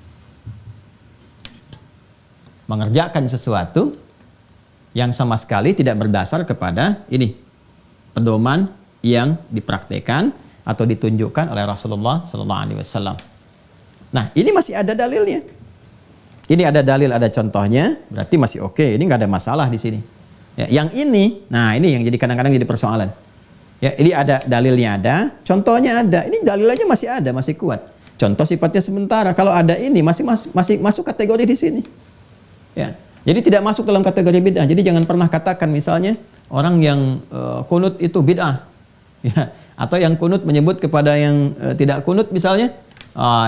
Mengerjakan sesuatu yang sama sekali tidak berdasar kepada ini pedoman yang dipraktekkan atau ditunjukkan oleh Rasulullah Sallallahu Alaihi Wasallam. Nah, ini masih ada dalilnya. Ini ada dalil, ada contohnya, berarti masih oke. Ini nggak ada masalah di sini. Ya, yang ini, nah ini yang jadi kadang-kadang jadi persoalan. Ya, ini ada dalilnya ada, contohnya ada. Ini dalilnya masih ada, masih kuat. Contoh sifatnya sementara. Kalau ada ini masih masuk kategori di sini. Ya, jadi tidak masuk dalam kategori bid'ah. Jadi jangan pernah katakan misalnya orang yang kunut itu bid'ah, ya, atau yang kunut menyebut kepada yang tidak kunut misalnya,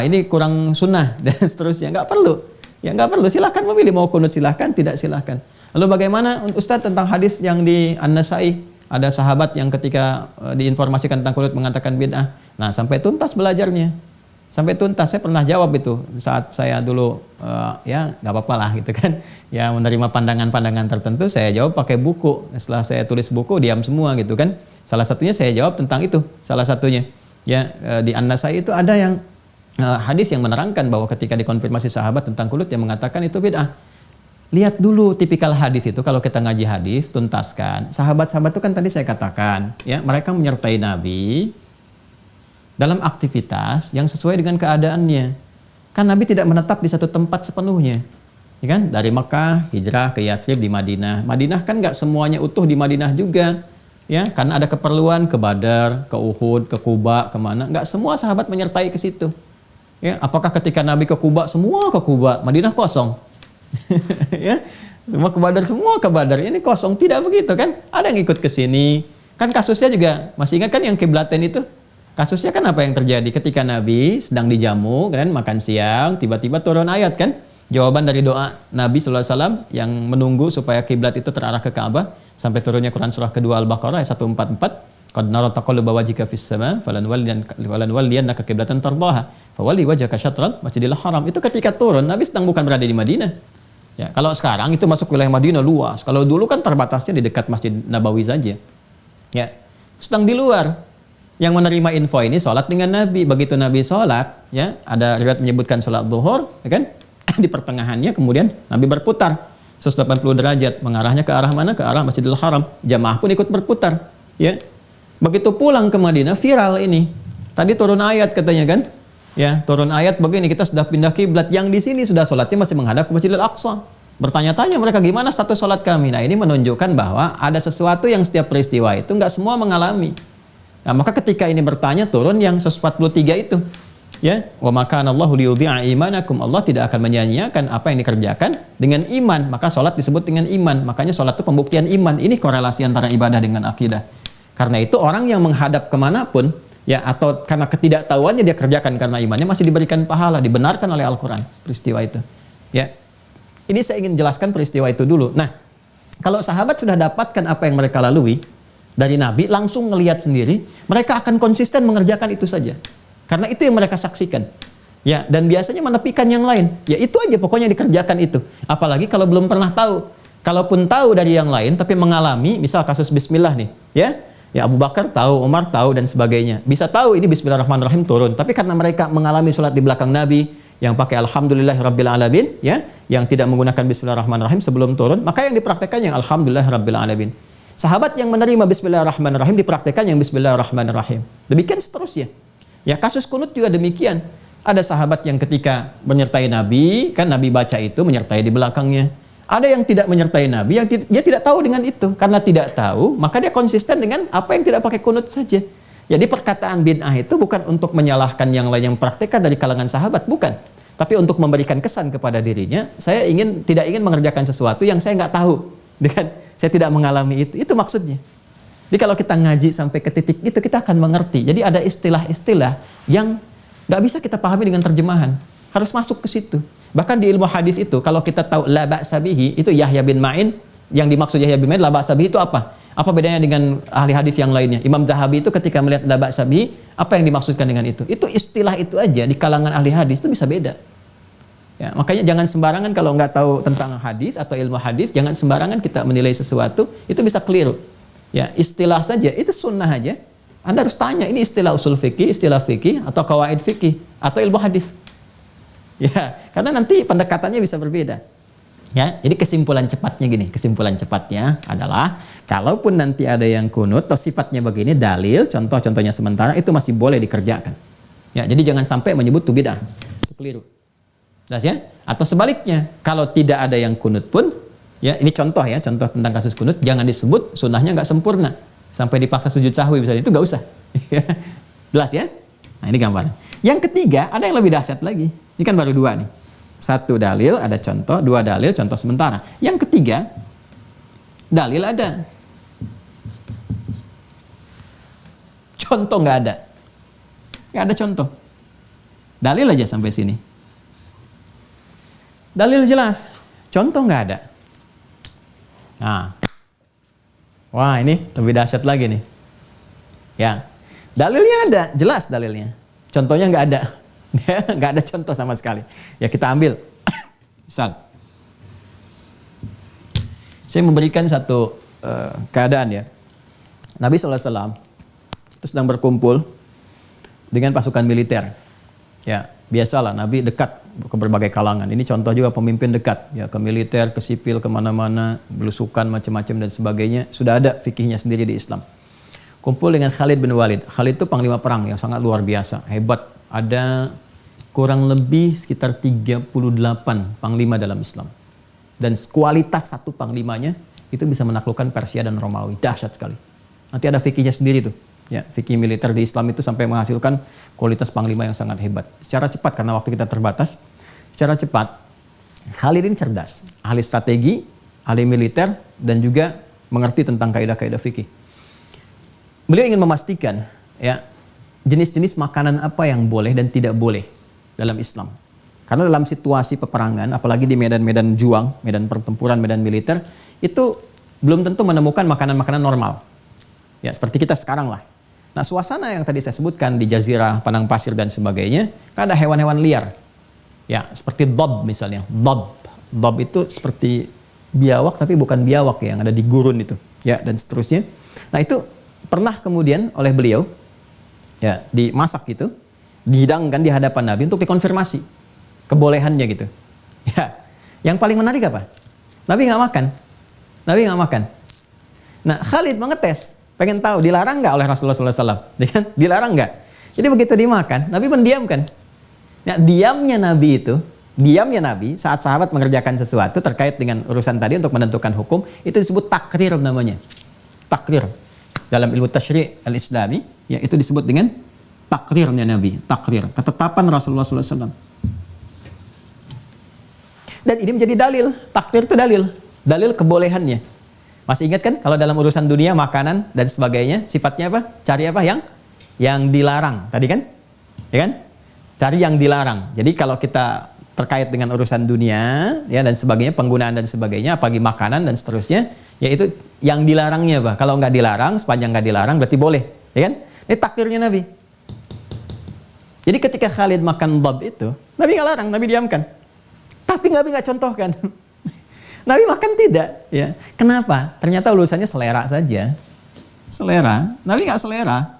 ini kurang sunnah dan seterusnya. Nggak perlu, ya nggak perlu. Silahkan memilih mau kunut silahkan, tidak silahkan. Lalu bagaimana Ustadz tentang hadis yang di An-Nasai, ada sahabat yang ketika diinformasikan tentang kunut mengatakan bid'ah. Nah, sampai tuntas belajarnya. Sampai tuntas, saya pernah jawab itu saat saya dulu ya nggak apa-apa lah gitu kan, ya menerima pandangan-pandangan tertentu, saya jawab pakai buku. Setelah saya tulis buku diam semua gitu kan. Salah satunya saya jawab tentang itu, salah satunya ya di An-Nasai itu ada yang hadis yang menerangkan bahwa ketika dikonfirmasi sahabat tentang kunut yang mengatakan itu bid'ah. Lihat dulu tipikal hadis itu, kalau kita ngaji hadis tuntaskan. Sahabat-sahabat itu kan tadi saya katakan ya, mereka menyertai Nabi dalam aktivitas yang sesuai dengan keadaannya. Kan Nabi tidak menetap di satu tempat sepenuhnya. ya kan? Dari Mekah hijrah ke Yathrib di Madinah. Madinah kan nggak semuanya utuh di Madinah juga, ya, karena ada keperluan ke Badar, ke Uhud, ke Kuba, kemana? Nggak semua sahabat menyertai ke situ. Ya, apakah ketika Nabi ke Kuba semua ke Kuba, Madinah kosong? Ya, semua ke Badar, semua ke Badar. Ini kosong, tidak begitu kan? Ada yang ikut ke sini. Kan kasusnya juga masih ingat kan yang kiblaten itu? Kasusnya kan apa yang terjadi ketika Nabi sedang dijamu, kan makan siang, tiba-tiba turun ayat kan? Jawaban dari doa Nabi sallallahu alaihi wasallam yang menunggu supaya kiblat itu terarah ke Ka'bah sampai turunnya Quran surah kedua Al-Baqarah ayat 144. Qad nara taqalluba wajhika fis sama falanwalliyannaka qiblatan tardaha fawalli wajhaka syatral Masjidil Haram. Itu ketika turun Nabi sedang bukan berada di Madinah. Ya, kalau sekarang itu masuk wilayah Madinah luas. Kalau dulu kan terbatasnya di dekat Masjid Nabawi saja. Ya, sedang di luar. Yang menerima info ini sholat dengan Nabi. Begitu Nabi sholat, ya, ada riwayat menyebutkan sholat zuhur, ya kan? Di pertengahannya kemudian Nabi berputar 180 derajat mengarahnya ke arah mana? Ke arah Masjidil Haram. Jamaah pun ikut berputar, ya. Begitu pulang ke Madinah viral ini. Tadi turun ayat katanya kan? Ya, turun ayat begini, kita sudah pindah kiblat. Yang di sini sudah sholatnya masih menghadap ke Masjidil Aqsa. Bertanya-tanya mereka gimana status sholat kami. Nah, ini menunjukkan bahwa ada sesuatu yang setiap peristiwa itu nggak semua mengalami. Nah, maka ketika ini bertanya turun yang 143 itu. Ya, wa makanallahu liyudhi'a imanakum. Allah tidak akan menyia-nyiakan apa yang dikerjakan dengan iman. Maka sholat disebut dengan iman. Makanya sholat itu pembuktian iman. Ini korelasi antara ibadah dengan akidah. Karena itu orang yang menghadap kemanapun, ya, atau karena ketidaktahuannya dia kerjakan karena imannya masih diberikan pahala, dibenarkan oleh Al-Quran peristiwa itu. Ya, ini saya ingin jelaskan peristiwa itu dulu. Nah, kalau sahabat sudah dapatkan apa yang mereka lalui dari Nabi, langsung ngelihat sendiri, mereka akan konsisten mengerjakan itu saja. Karena itu yang mereka saksikan. Ya, dan biasanya menepikan yang lain. Ya, itu aja pokoknya dikerjakan itu. Apalagi kalau belum pernah tahu. Kalaupun tahu dari yang lain, tapi mengalami, misal kasus Bismillah nih, ya. Ya, Abu Bakar tahu, Umar tahu, dan sebagainya. Bisa tahu ini Bismillahirrahmanirrahim turun. Tapi karena mereka mengalami sholat di belakang Nabi, yang pakai Alhamdulillahirrabbilalamin, ya, yang tidak menggunakan Bismillahirrahmanirrahim sebelum turun, maka yang dipraktekkan yang Alhamdulillahirabbilalamin. Sahabat yang menerima Bismillahirrahmanirrahim dipraktekkan yang Bismillahirrahmanirrahim. Demikian seterusnya. Ya, kasus kunut juga demikian. Ada sahabat yang ketika menyertai Nabi, kan Nabi baca itu menyertai di belakangnya. Ada yang tidak menyertai Nabi, yang dia tidak tahu dengan itu. Karena tidak tahu, maka dia konsisten dengan apa yang tidak pakai kunut saja. Jadi perkataan bid'ah itu bukan untuk menyalahkan yang lain yang praktekkan dari kalangan sahabat, bukan. Tapi untuk memberikan kesan kepada dirinya, saya tidak ingin mengerjakan sesuatu yang saya nggak tahu. Saya tidak mengalami itu. Itu maksudnya. Jadi kalau kita ngaji sampai ke titik itu, kita akan mengerti. Jadi ada istilah-istilah yang nggak bisa kita pahami dengan terjemahan. Harus masuk ke situ. Bahkan di ilmu hadis itu, kalau kita tahu la ba'sa bihi, itu Yahya bin Ma'in, yang dimaksud Yahya bin Ma'in, la ba'sa bihi itu apa? Apa bedanya dengan ahli hadis yang lainnya? Imam Zahabi itu ketika melihat la ba'sa bihi, apa yang dimaksudkan dengan itu? Itu istilah itu aja di kalangan ahli hadis itu bisa beda. Ya, makanya jangan sembarangan kalau nggak tahu tentang hadis atau ilmu hadis, jangan sembarangan kita menilai sesuatu, itu bisa keliru. Ya, istilah saja, itu sunnah aja. Anda harus tanya, ini istilah usul fikih, istilah fikih, atau kawaid fikih, atau ilmu hadis. Ya, karena nanti pendekatannya bisa berbeda. Ya, jadi kesimpulan cepatnya gini, kesimpulan cepatnya adalah kalaupun nanti ada yang kunut atau sifatnya begini, dalil, contoh-contohnya sementara itu masih boleh dikerjakan. Ya, jadi jangan sampai menyebut itu bid'ah. Itu keliru. Jelas ya? Atau sebaliknya, kalau tidak ada yang kunut pun, ya, ini contoh ya, contoh tentang kasus kunut, jangan disebut sunnahnya nggak sempurna sampai dipaksa sujud sahwi misalnya, itu nggak usah. Jelas ya? Nah, ini gambar. Yang ketiga, ada yang lebih dahsyat lagi. Ini kan baru dua nih. Satu dalil, ada contoh. Dua dalil, contoh sementara. Yang ketiga, dalil ada. Contoh nggak ada. Nggak ada contoh. Dalil aja sampai sini. Dalil jelas. Contoh nggak ada. Nah. Wah, ini lebih dahsyat lagi nih. Ya. Dalilnya ada, jelas dalilnya. Contohnya nggak ada. Nggak ada contoh sama sekali. Ya, kita ambil. Misal. Saya memberikan satu keadaan ya. Nabi SAW itu sedang berkumpul dengan pasukan militer. Ya, biasalah Nabi dekat ke berbagai kalangan. Ini contoh juga pemimpin dekat. Ya, ke militer, ke sipil, kemana-mana, belusukan, macam-macam dan sebagainya. Sudah ada fikihnya sendiri di Islam. Kumpul dengan Khalid bin Walid. Khalid itu panglima perang yang sangat luar biasa, hebat. Ada kurang lebih sekitar 38 panglima dalam Islam. Dan kualitas satu panglimanya itu bisa menaklukkan Persia dan Romawi. Dahsyat sekali. Nanti ada fikihnya sendiri tuh. Ya, fikih militer di Islam itu sampai menghasilkan kualitas panglima yang sangat hebat. Secara cepat, karena waktu kita terbatas, secara cepat, Khalid ini cerdas. Ahli strategi, ahli militer, dan juga mengerti tentang kaidah-kaidah fikih. Beliau ingin memastikan ya jenis-jenis makanan apa yang boleh dan tidak boleh dalam Islam. Karena dalam situasi peperangan, apalagi di medan-medan juang, medan pertempuran, medan militer, itu belum tentu menemukan makanan-makanan normal. Ya, seperti kita sekarang lah. Nah, suasana yang tadi saya sebutkan di jazirah, padang pasir dan sebagainya, kan ada hewan-hewan liar. Ya, seperti dob misalnya. Dob itu seperti biawak tapi bukan biawak ya, yang ada di gurun itu. Ya, dan seterusnya. Nah, itu pernah kemudian oleh beliau ya dimasak gitu, dihidangkan di hadapan Nabi untuk dikonfirmasi kebolehannya gitu. Ya, yang paling menarik apa? Nabi nggak makan. Nabi nggak makan. Nah, Khalid mengetes, pengen tahu dilarang nggak oleh Rasulullah SAW. Dilarang nggak? Jadi begitu dimakan, Nabi mendiamkan. Nah, diamnya Nabi saat sahabat mengerjakan sesuatu terkait dengan urusan tadi untuk menentukan hukum, itu disebut takrir namanya. Takrir. Dalam ilmu tasyri' al-Islami, ya itu disebut dengan takrirnya Nabi. Takrir, ketetapan Rasulullah SAW. Dan ini menjadi dalil, takdir itu dalil kebolehannya. Masih ingat kan kalau dalam urusan dunia makanan dan sebagainya sifatnya apa? Cari apa yang dilarang tadi kan? Ya kan? Cari yang dilarang. Jadi kalau kita terkait dengan urusan dunia ya dan sebagainya, penggunaan dan sebagainya, apalagi makanan dan seterusnya, yaitu yang dilarangnya apa? Kalau nggak dilarang, sepanjang nggak dilarang berarti boleh, ya kan? Ini takdirnya Nabi. Jadi ketika Khalid makan dob itu, Nabi nggak larang, Nabi diamkan. Tapi Nabi nggak contohkan. Nabi makan tidak. Ya. Kenapa? Ternyata urusannya selera saja. Selera. Nabi nggak selera.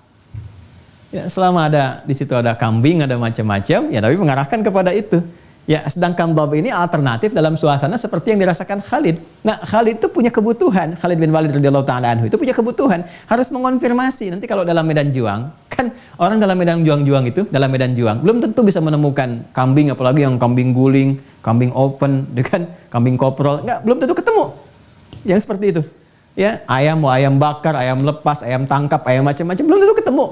Ya, selama ada di situ ada kambing, ada macam-macam, ya Nabi mengarahkan kepada itu. Ya, sedangkan dhab ini alternatif dalam suasana seperti yang dirasakan Khalid. Nah, Khalid itu punya kebutuhan. Khalid bin Walid radhiyallahu ta'ala anhu itu punya kebutuhan. Harus mengonfirmasi. Nanti kalau dalam medan juang, kan orang dalam medan juang itu, dalam medan juang, belum tentu bisa menemukan kambing, apalagi yang kambing guling, kambing oven, dengan kambing koprol. Enggak, belum tentu ketemu. Yang seperti itu. Ya, ayam, mau ayam bakar, ayam lepas, ayam tangkap, ayam macam-macam, belum tentu ketemu.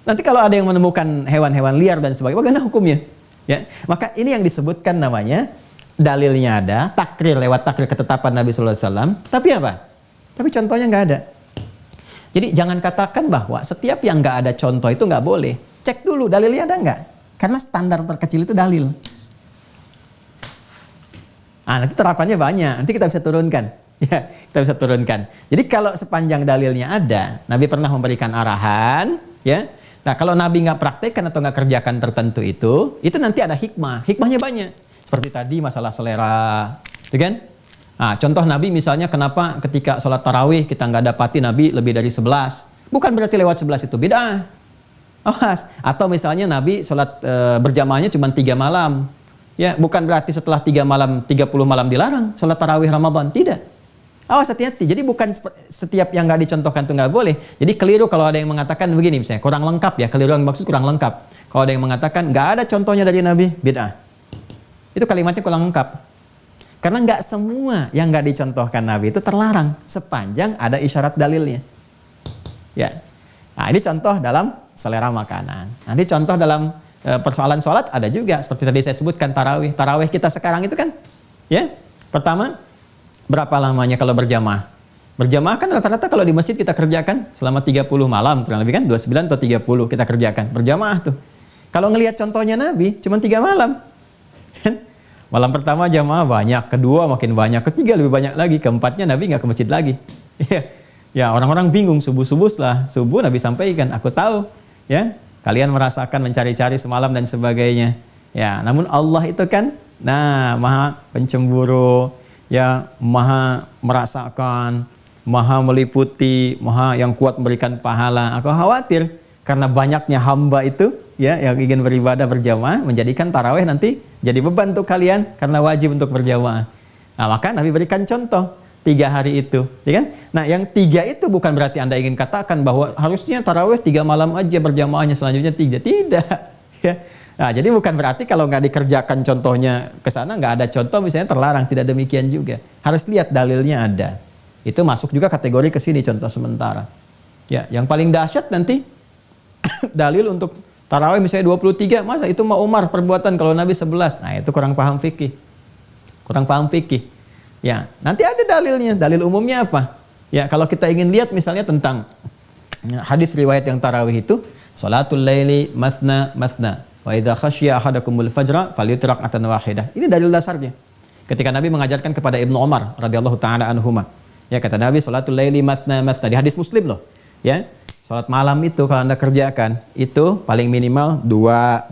Nanti kalau ada yang menemukan hewan-hewan liar dan sebagainya, bagaimana hukumnya? Ya, maka ini yang disebutkan namanya dalilnya ada, takrir lewat takrir ketetapan Nabi Sallallahu Alaihi Wasallam. Tapi apa? Tapi contohnya nggak ada. Jadi jangan katakan bahwa setiap yang nggak ada contoh itu nggak boleh. Cek dulu dalilnya ada nggak? Karena standar terkecil itu dalil. Nanti terapannya banyak. Nanti kita bisa turunkan. Ya, kita bisa turunkan. Jadi kalau sepanjang dalilnya ada, Nabi pernah memberikan arahan, ya. Nah, kalau Nabi nggak praktekkan atau nggak kerjakan tertentu itu nanti ada hikmah. Hikmahnya banyak. Seperti tadi masalah selera, ya kan? Nah, contoh Nabi misalnya kenapa ketika sholat tarawih kita nggak dapati Nabi lebih dari 11. Bukan berarti lewat 11 itu bid'ah. Awas. Atau misalnya Nabi sholat berjamaahnya cuma 3 malam. Ya, bukan berarti setelah 3 malam, 30 malam dilarang sholat tarawih Ramadan. Tidak. Awas, hati-hati. Jadi bukan setiap yang nggak dicontohkan itu nggak boleh. Jadi keliru kalau ada yang mengatakan begini misalnya, kurang lengkap ya. Keliru yang maksud kurang lengkap. Kalau ada yang mengatakan nggak ada contohnya dari Nabi, bid'ah. Itu kalimatnya kurang lengkap. Karena nggak semua yang nggak dicontohkan Nabi itu terlarang sepanjang ada isyarat dalilnya. Ya. Nah, ini contoh dalam selera makanan. Nanti contoh dalam persoalan sholat ada juga. Seperti tadi saya sebutkan tarawih. Tarawih kita sekarang itu kan, ya. Pertama, berapa lamanya kalau berjamaah? Berjamaah kan rata-rata kalau di masjid kita kerjakan selama 30 malam, kurang lebih kan 29 atau 30 kita kerjakan. Berjamaah tuh. Kalau ngelihat contohnya Nabi, cuma 3 malam. Malam pertama jamaah banyak, kedua makin banyak, ketiga lebih banyak lagi, keempatnya Nabi nggak ke masjid lagi. Ya, orang-orang bingung, subuh-subuh setelah subuh Nabi sampaikan, aku tahu, ya, kalian merasakan mencari-cari semalam dan sebagainya. Ya, namun Allah itu kan, maha pencemburu, ya, maha merasakan, maha meliputi, maha yang kuat memberikan pahala. Aku khawatir karena banyaknya hamba itu, ya, yang ingin beribadah berjamaah, menjadikan tarawih nanti jadi beban untuk kalian karena wajib untuk berjamaah. Nah, maka Nabi berikan contoh 3 hari itu, ya kan? Nah, yang 3 itu bukan berarti Anda ingin katakan bahwa harusnya tarawih 3 malam aja berjamaahnya, selanjutnya 3. Tidak, ya. Nah, jadi bukan berarti kalau nggak dikerjakan contohnya ke sana nggak ada contoh misalnya terlarang, tidak demikian juga. Harus lihat dalilnya ada. Itu masuk juga kategori ke sini contoh sementara. Ya, yang paling dahsyat nanti dalil untuk tarawih misalnya 23, masa itu mau Umar perbuatan kalau Nabi 11. Nah, itu kurang paham fikih. Kurang paham fikih. Ya, nanti ada dalilnya. Dalil umumnya apa? Ya, kalau kita ingin lihat misalnya tentang hadis riwayat yang tarawih itu, salatul laili mathna mathna. Wa idza khasyiya ahadakumul fajra falyutir rak'atan wahidah. Ini dalil dasarnya. Ketika Nabi mengajarkan kepada Ibnu Umar radhiyallahu taala anhuma. Ya, kata Nabi salatul laili mathna mathna, di hadis Muslim loh. Ya. Salat malam itu kalau Anda kerjakan itu paling minimal 2.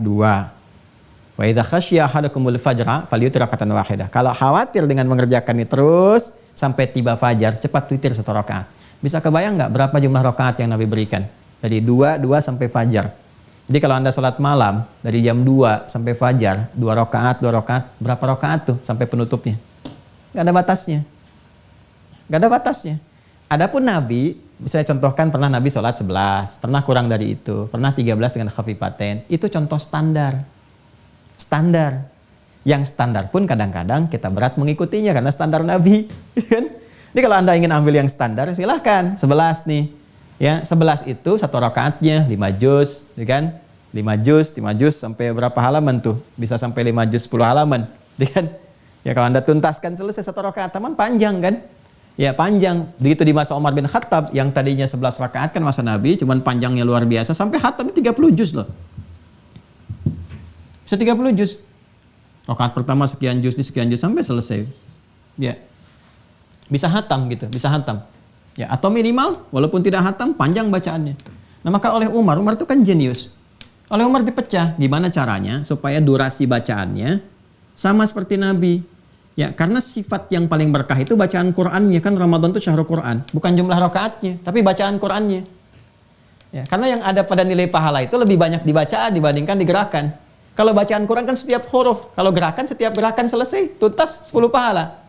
Wa idza khasyiya ahadakumul fajra falyutir rak'atan wahidah. Kalau khawatir dengan mengerjakan ini terus sampai tiba fajar, cepat witir 1 rakaat. Bisa kebayang nggak berapa jumlah rakaat yang Nabi berikan? Dari 2 sampai fajar. Jadi kalau Anda sholat malam dari jam 2 sampai fajar, 2 rakaat, berapa rakaat tuh sampai penutupnya? Gak ada batasnya. Gak ada batasnya. Adapun Nabi, saya contohkan pernah Nabi sholat 11, pernah kurang dari itu, pernah 13 dengan khafifatain. Itu contoh standar. Standar. Yang standar pun kadang-kadang kita berat mengikutinya karena standar Nabi. Jadi kalau Anda ingin ambil yang standar, silahkan 11 nih. Ya, 11 itu 1 rakaatnya 5 juz, ya kan? 5 juz sampai berapa halaman tuh? Bisa sampai 5 juz 10 halaman, ya kan? Ya kalau Anda tuntaskan selesai 1 rakaat, teman panjang kan? Ya panjang. Begitu di masa Umar bin Khattab yang tadinya 11 rakaat kan masa Nabi, cuman panjangnya luar biasa sampai khatam 30 juz loh. Bisa 30 juz. Rakaat pertama sekian juz sampai selesai. Ya. Bisa hatam gitu, bisa hatam. Ya, atau minimal walaupun tidak hatam panjang bacaannya. Nah, maka oleh Umar itu kan jenius. Oleh Umar dipecah, gimana caranya supaya durasi bacaannya sama seperti Nabi. Ya, karena sifat yang paling berkah itu bacaan Qur'annya, kan Ramadan itu syahrul Qur'an, bukan jumlah rakaatnya, tapi bacaan Qur'annya. Ya, karena yang ada pada nilai pahala itu lebih banyak di bacaan dibandingkan di gerakan. Kalau bacaan Qur'an kan setiap huruf, kalau gerakan setiap gerakan selesai, tuntas 10 pahala.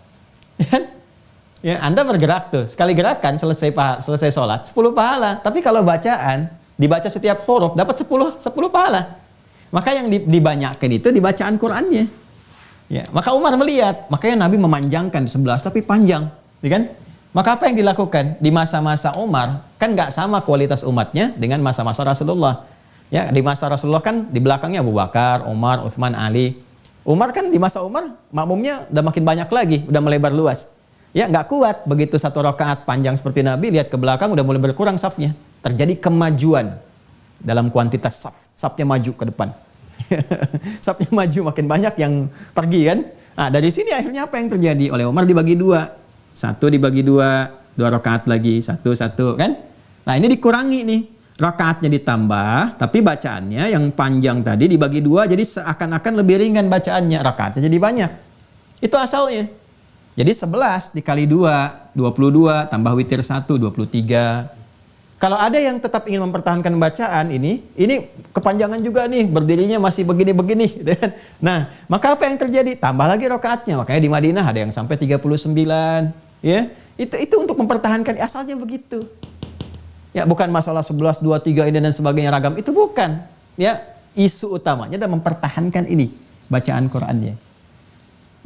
Ya, Anda bergerak tuh, sekali gerakan selesai sholat, 10 pahala. Tapi kalau bacaan, dibaca setiap huruf, dapat 10 pahala. Maka yang dibanyakan itu di bacaan Qur'annya. Ya, maka Umar melihat, makanya Nabi memanjangkan 11 tapi panjang, ya kan? Maka apa yang dilakukan? Di masa-masa Umar, kan nggak sama kualitas umatnya dengan masa-masa Rasulullah. Ya, di masa Rasulullah kan di belakangnya Abu Bakar, Umar, Utsman, Ali. Umar kan di masa Umar, makmumnya udah makin banyak lagi, udah melebar luas. Ya nggak kuat, begitu 1 rakaat panjang seperti Nabi, lihat ke belakang udah mulai berkurang safnya. Terjadi kemajuan dalam kuantitas saf. Safnya maju ke depan. Safnya maju, makin banyak yang pergi kan. Nah dari sini akhirnya apa yang terjadi? Oleh Umar dibagi 2. 1 dibagi 2 rakaat lagi, 1 kan. Nah ini dikurangi nih. Rakaatnya ditambah, tapi bacaannya yang panjang tadi dibagi 2, jadi seakan-akan lebih ringan bacaannya. Rakaatnya jadi banyak. Itu asalnya. Jadi 11 dikali 2, 22, tambah witir 1, 23. Kalau ada yang tetap ingin mempertahankan bacaan ini kepanjangan juga nih, berdirinya masih begini-begini. Nah, maka apa yang terjadi? Tambah lagi rakaatnya. Makanya di Madinah ada yang sampai 39. Ya, itu untuk mempertahankan, asalnya begitu. Ya, bukan masalah 11, 23 ini dan sebagainya ragam. Itu bukan. Ya, isu utamanya adalah mempertahankan ini, bacaan Qur'annya.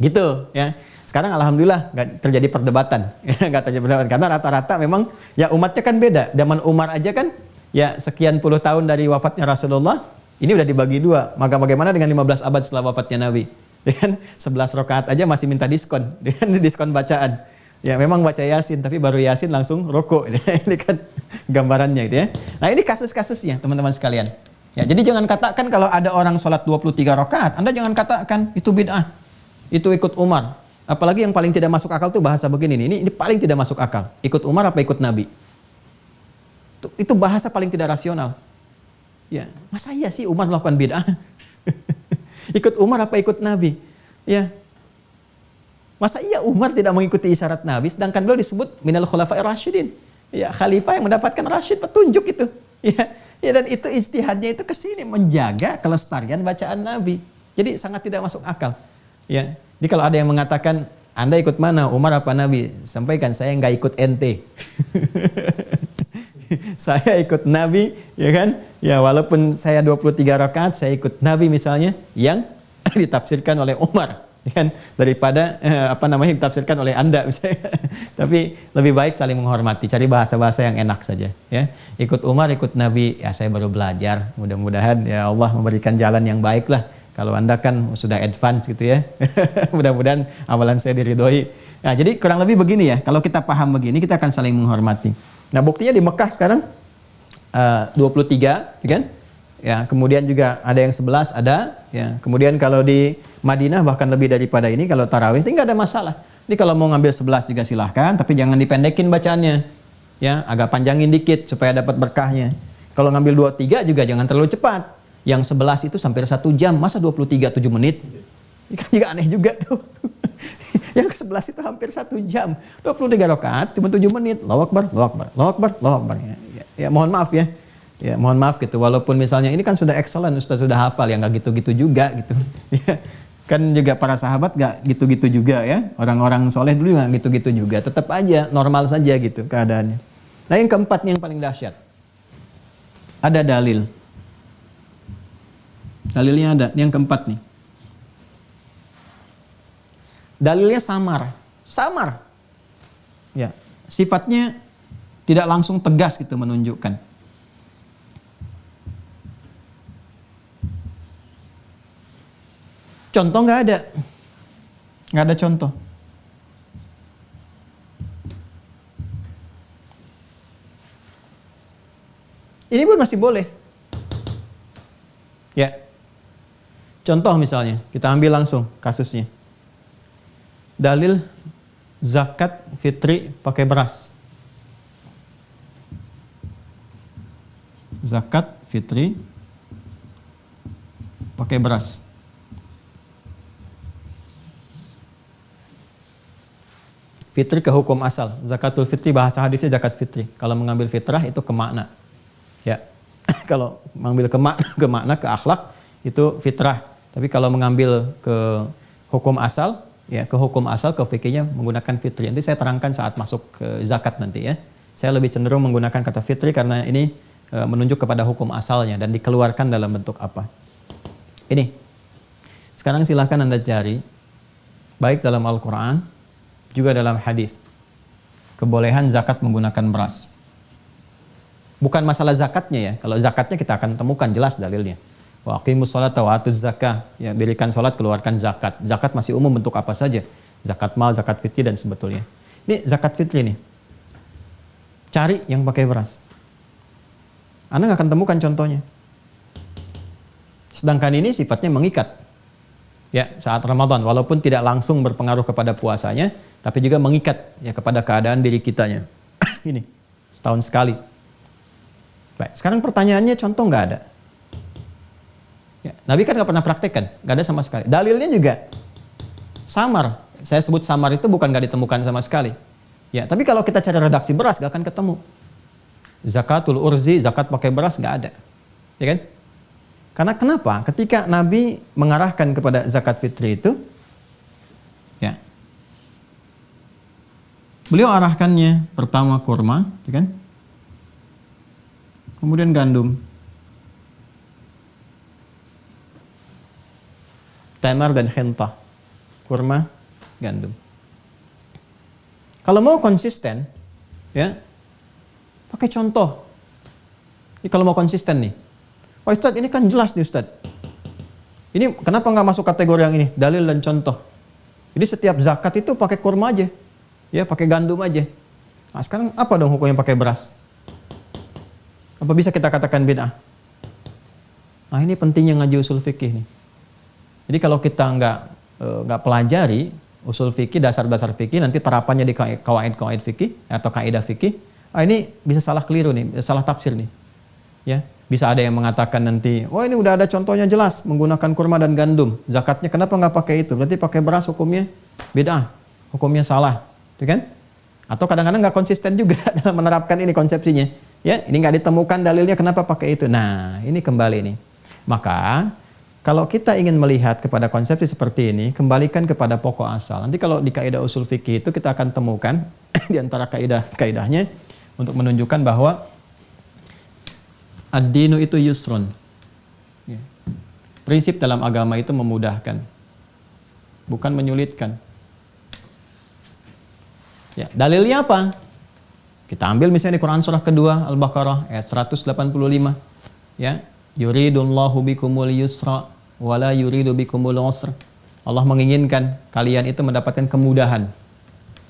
Gitu, ya. Sekarang alhamdulillah nggak terjadi perdebatan, nggak terjadi perdebatan karena rata-rata memang ya umatnya kan beda. Zaman Umar aja kan ya sekian puluh tahun dari wafatnya Rasulullah, ini udah dibagi 2. Maka bagaimana dengan 15 abad setelah wafatnya Nabi? Dengan 11 rakaat aja masih minta diskon, dengan diskon bacaan. Ya memang baca Yasin, tapi baru Yasin langsung rukuk. Ini kan gambarannya gitu ya. Nah ini kasus-kasusnya teman-teman sekalian. Ya jadi jangan katakan kalau ada orang sholat 23 rakaat, Anda jangan katakan itu bid'ah, itu ikut Umar. Apalagi yang paling tidak masuk akal tuh bahasa begini nih. Ini paling tidak masuk akal. Ikut Umar apa ikut Nabi? Itu bahasa paling tidak rasional. Ya, masa iya sih Umar melakukan bid'ah? Ikut Umar apa ikut Nabi? Ya. Masa iya Umar tidak mengikuti isyarat Nabi sedangkan beliau disebut minal khulafa'ir rasyidin. Ya, khalifah yang mendapatkan rasyid, petunjuk itu. Ya, dan itu ijtihadnya itu ke sini menjaga kelestarian bacaan Nabi. Jadi sangat tidak masuk akal. Ya. Jadi kalau ada yang mengatakan, Anda ikut mana, Umar apa Nabi? Sampaikan, saya nggak ikut ente. Saya ikut Nabi, ya kan? Ya walaupun saya 23 rakaat, saya ikut Nabi misalnya yang ditafsirkan oleh Umar, ya kan? Daripada ditafsirkan oleh Anda misalnya. Tapi lebih baik saling menghormati, cari bahasa-bahasa yang enak saja, ya. Ikut Umar, ikut Nabi, ya saya baru belajar. Mudah-mudahan ya Allah memberikan jalan yang baik lah. Kalau Anda kan sudah advance gitu ya. Mudah-mudahan amalan saya diridhoi. Nah, jadi kurang lebih begini ya. Kalau kita paham begini, kita akan saling menghormati. Nah, buktinya di Mekah sekarang 23, ya kan? Ya, kemudian juga ada yang 11 ada, ya. Kemudian kalau di Madinah bahkan lebih daripada ini kalau tarawih itu enggak ada masalah. Jadi kalau mau ngambil 11 juga silahkan, tapi jangan dipendekin bacaannya. Ya, agak panjangin dikit supaya dapat berkahnya. Kalau ngambil 23 juga jangan terlalu cepat. Yang 11 itu hampir 1 jam, masa 23 7 menit? Ini kan juga aneh juga tuh. Yang 11 itu hampir 1 jam. 23 rakaat cuma 7 menit. Allahu Akbar, Allahu Akbar, Allahu Akbar, Allahu Akbar. Ya, mohon maaf ya. Ya, mohon maaf gitu. Walaupun misalnya ini kan sudah excellent, Ustaz sudah hafal, ya nggak gitu-gitu juga gitu. Ya, kan juga para sahabat nggak gitu-gitu juga ya. Orang-orang soleh dulu nggak gitu-gitu juga. Tetap aja normal saja gitu keadaannya. Nah, yang keempat yang paling dahsyat. Ada dalil. Dalilnya ada, yang keempat nih. Dalilnya samar. Samar. Ya, sifatnya tidak langsung tegas gitu menunjukkan. Contoh nggak ada. Nggak ada contoh. Ini pun masih boleh. Ya. Contoh misalnya, kita ambil langsung kasusnya. Dalil zakat fitri pakai beras. Zakat fitri pakai beras. Fitri ke hukum asal. Zakatul fitri bahasa hadisnya zakat fitri. Kalau mengambil fitrah itu ke makna. Ya. Kalau mengambil ke makna, ke akhlak itu fitrah. Tapi kalau mengambil ke hukum asal, ya ke hukum asal, ke fikihnya menggunakan fitri. Nanti saya terangkan saat masuk ke zakat nanti ya. Saya lebih cenderung menggunakan kata fitri karena ini menunjuk kepada hukum asalnya dan dikeluarkan dalam bentuk apa. Ini. Sekarang silahkan Anda cari, baik dalam Al-Quran, juga dalam hadis, kebolehan zakat menggunakan beras. Bukan masalah zakatnya ya. Kalau zakatnya kita akan temukan jelas dalilnya. Wa aqimus sholata wa atuz zakah. Ya, dirikan salat, keluarkan zakat. Zakat masih umum bentuk apa saja. Zakat mal, zakat fitri dan sebetulnya. Ini zakat fitri nih. Cari yang pakai beras. Anda nggak akan temukan contohnya. Sedangkan ini sifatnya mengikat. Ya, saat Ramadan walaupun tidak langsung berpengaruh kepada puasanya, tapi juga mengikat ya kepada keadaan diri kitanya. Ini setahun sekali. Baik, sekarang pertanyaannya contoh nggak ada. Ya, Nabi kan nggak pernah praktekkan, nggak ada sama sekali. Dalilnya juga samar. Saya sebut samar itu bukan nggak ditemukan sama sekali. Ya, tapi kalau kita cari redaksi beras nggak akan ketemu. Zakatul urzi, zakat pakai beras nggak ada, ya kan? Karena kenapa? Ketika Nabi mengarahkan kepada zakat fitri itu, ya, beliau arahkannya pertama kurma, ya kan? Kemudian gandum, tamar dan khintah, kurma, gandum. Kalau mau konsisten, ya, pakai contoh. Ini kalau mau konsisten nih, oh Ustadz ini kan jelas nih Ustadz. Ini kenapa nggak masuk kategori yang ini? Dalil dan contoh. Jadi setiap zakat itu pakai kurma aja, ya pakai gandum aja. Nah, sekarang apa dong hukumnya pakai beras? Apa bisa kita katakan bid'ah? Nah ini pentingnya ngaji usul fikih nih. Jadi kalau kita nggak pelajari usul fikih, dasar-dasar fikih, nanti terapannya di kawaid-kawaid fikih atau kaidah fikih, ini bisa salah keliru nih, salah tafsir nih. Ya, bisa ada yang mengatakan nanti, oh ini udah ada contohnya jelas menggunakan kurma dan gandum. Zakatnya kenapa nggak pakai itu? Berarti pakai beras hukumnya bid'ah, hukumnya salah, ya kan? Atau kadang-kadang nggak konsisten juga dalam menerapkan ini konsepsinya. Ya, ini nggak ditemukan dalilnya kenapa pakai itu. Nah, ini kembali nih. Maka kalau kita ingin melihat kepada konsepsi seperti ini, kembalikan kepada pokok asal. Nanti kalau di kaidah usul fikih itu kita akan temukan di antara kaidah-kaidahnya untuk menunjukkan bahwa Ad-dinu itu yusrun. Ya. Prinsip dalam agama itu memudahkan, bukan menyulitkan. Ya, dalilnya apa? Kita ambil misalnya di Quran surah kedua Al-Baqarah ayat 185. Ya, yuridullahu bikumul yusra wala yuridu bikumul usra. Allah menginginkan kalian itu mendapatkan kemudahan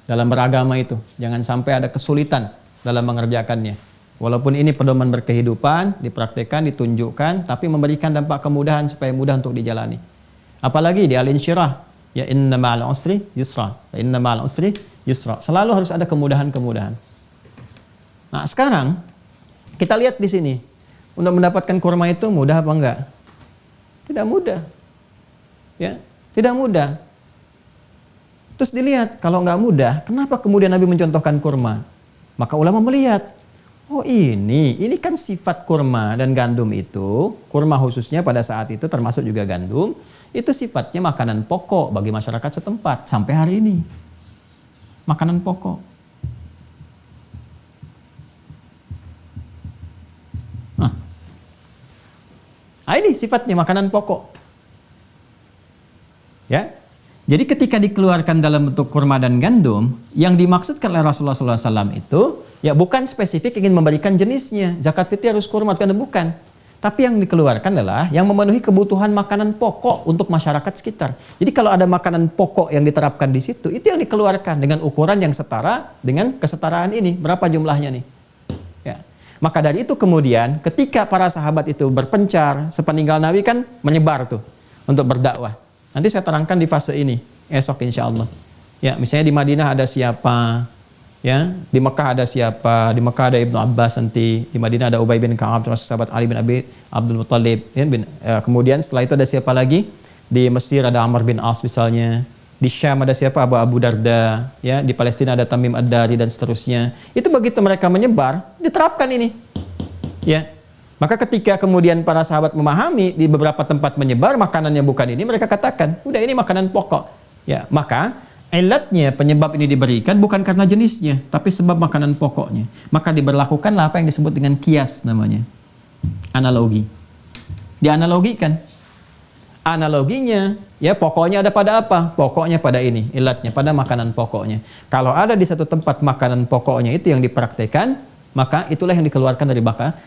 dalam beragama itu. Jangan sampai ada kesulitan dalam mengerjakannya. Walaupun ini pedoman berkehidupan, dipraktikkan, ditunjukkan, tapi memberikan dampak kemudahan supaya mudah untuk dijalani. Apalagi di Al-Insyirah, ya inna ma'al usri yusra, inna ma'al usri yusra. Selalu harus ada kemudahan-kemudahan. Nah, sekarang kita lihat di sini. Untuk mendapatkan kurma itu mudah apa enggak? Tidak mudah. Ya, tidak mudah. Terus dilihat, kalau enggak mudah, kenapa kemudian Nabi mencontohkan kurma? Maka ulama melihat, oh ini kan sifat kurma dan gandum itu, kurma khususnya pada saat itu termasuk juga gandum, itu sifatnya makanan pokok bagi masyarakat setempat sampai hari ini. Makanan pokok. Nah, ini sifatnya makanan pokok. Ya. Jadi ketika dikeluarkan dalam bentuk kurma dan gandum, yang dimaksudkan oleh Rasulullah SAW itu, ya bukan spesifik ingin memberikan jenisnya. Zakat fitri harus kurma, bukan. Tapi yang dikeluarkan adalah yang memenuhi kebutuhan makanan pokok untuk masyarakat sekitar. Jadi kalau ada makanan pokok yang diterapkan di situ, itu yang dikeluarkan dengan ukuran yang setara dengan kesetaraan ini. Berapa jumlahnya nih? Ya. Maka dari itu kemudian ketika para sahabat itu berpencar, sepeninggal Nabi kan menyebar tuh untuk berdakwah. Nanti saya terangkan di fase ini esok insya Allah. Ya, misalnya di Madinah ada siapa, ya, di Mekah ada siapa, di Mekah ada Ibnu Abbas nanti, di Madinah ada Ubay bin Ka'ab termasuk sahabat Ali bin Abi Abdul Muttalib. Ya, kemudian setelah itu ada siapa lagi? Di Mesir ada Amr bin As misalnya. Di Syam ada siapa? Abu Darda, ya, di Palestina ada Tamim Ad-Dari dan seterusnya. Itu begitu mereka menyebar, diterapkan ini. Ya. Maka ketika kemudian para sahabat memahami di beberapa tempat menyebar makanannya bukan ini, mereka katakan, udah ini makanan pokok. Ya, maka ilatnya penyebab ini diberikan bukan karena jenisnya, tapi sebab makanan pokoknya. Maka diberlakukanlah apa yang disebut dengan kias namanya. Analogi. Dianalogikan. Analoginya, ya pokoknya ada pada apa? Pokoknya pada ini, ilatnya pada makanan pokoknya. Kalau ada di satu tempat makanan pokoknya itu yang dipraktikkan, maka itulah yang dikeluarkan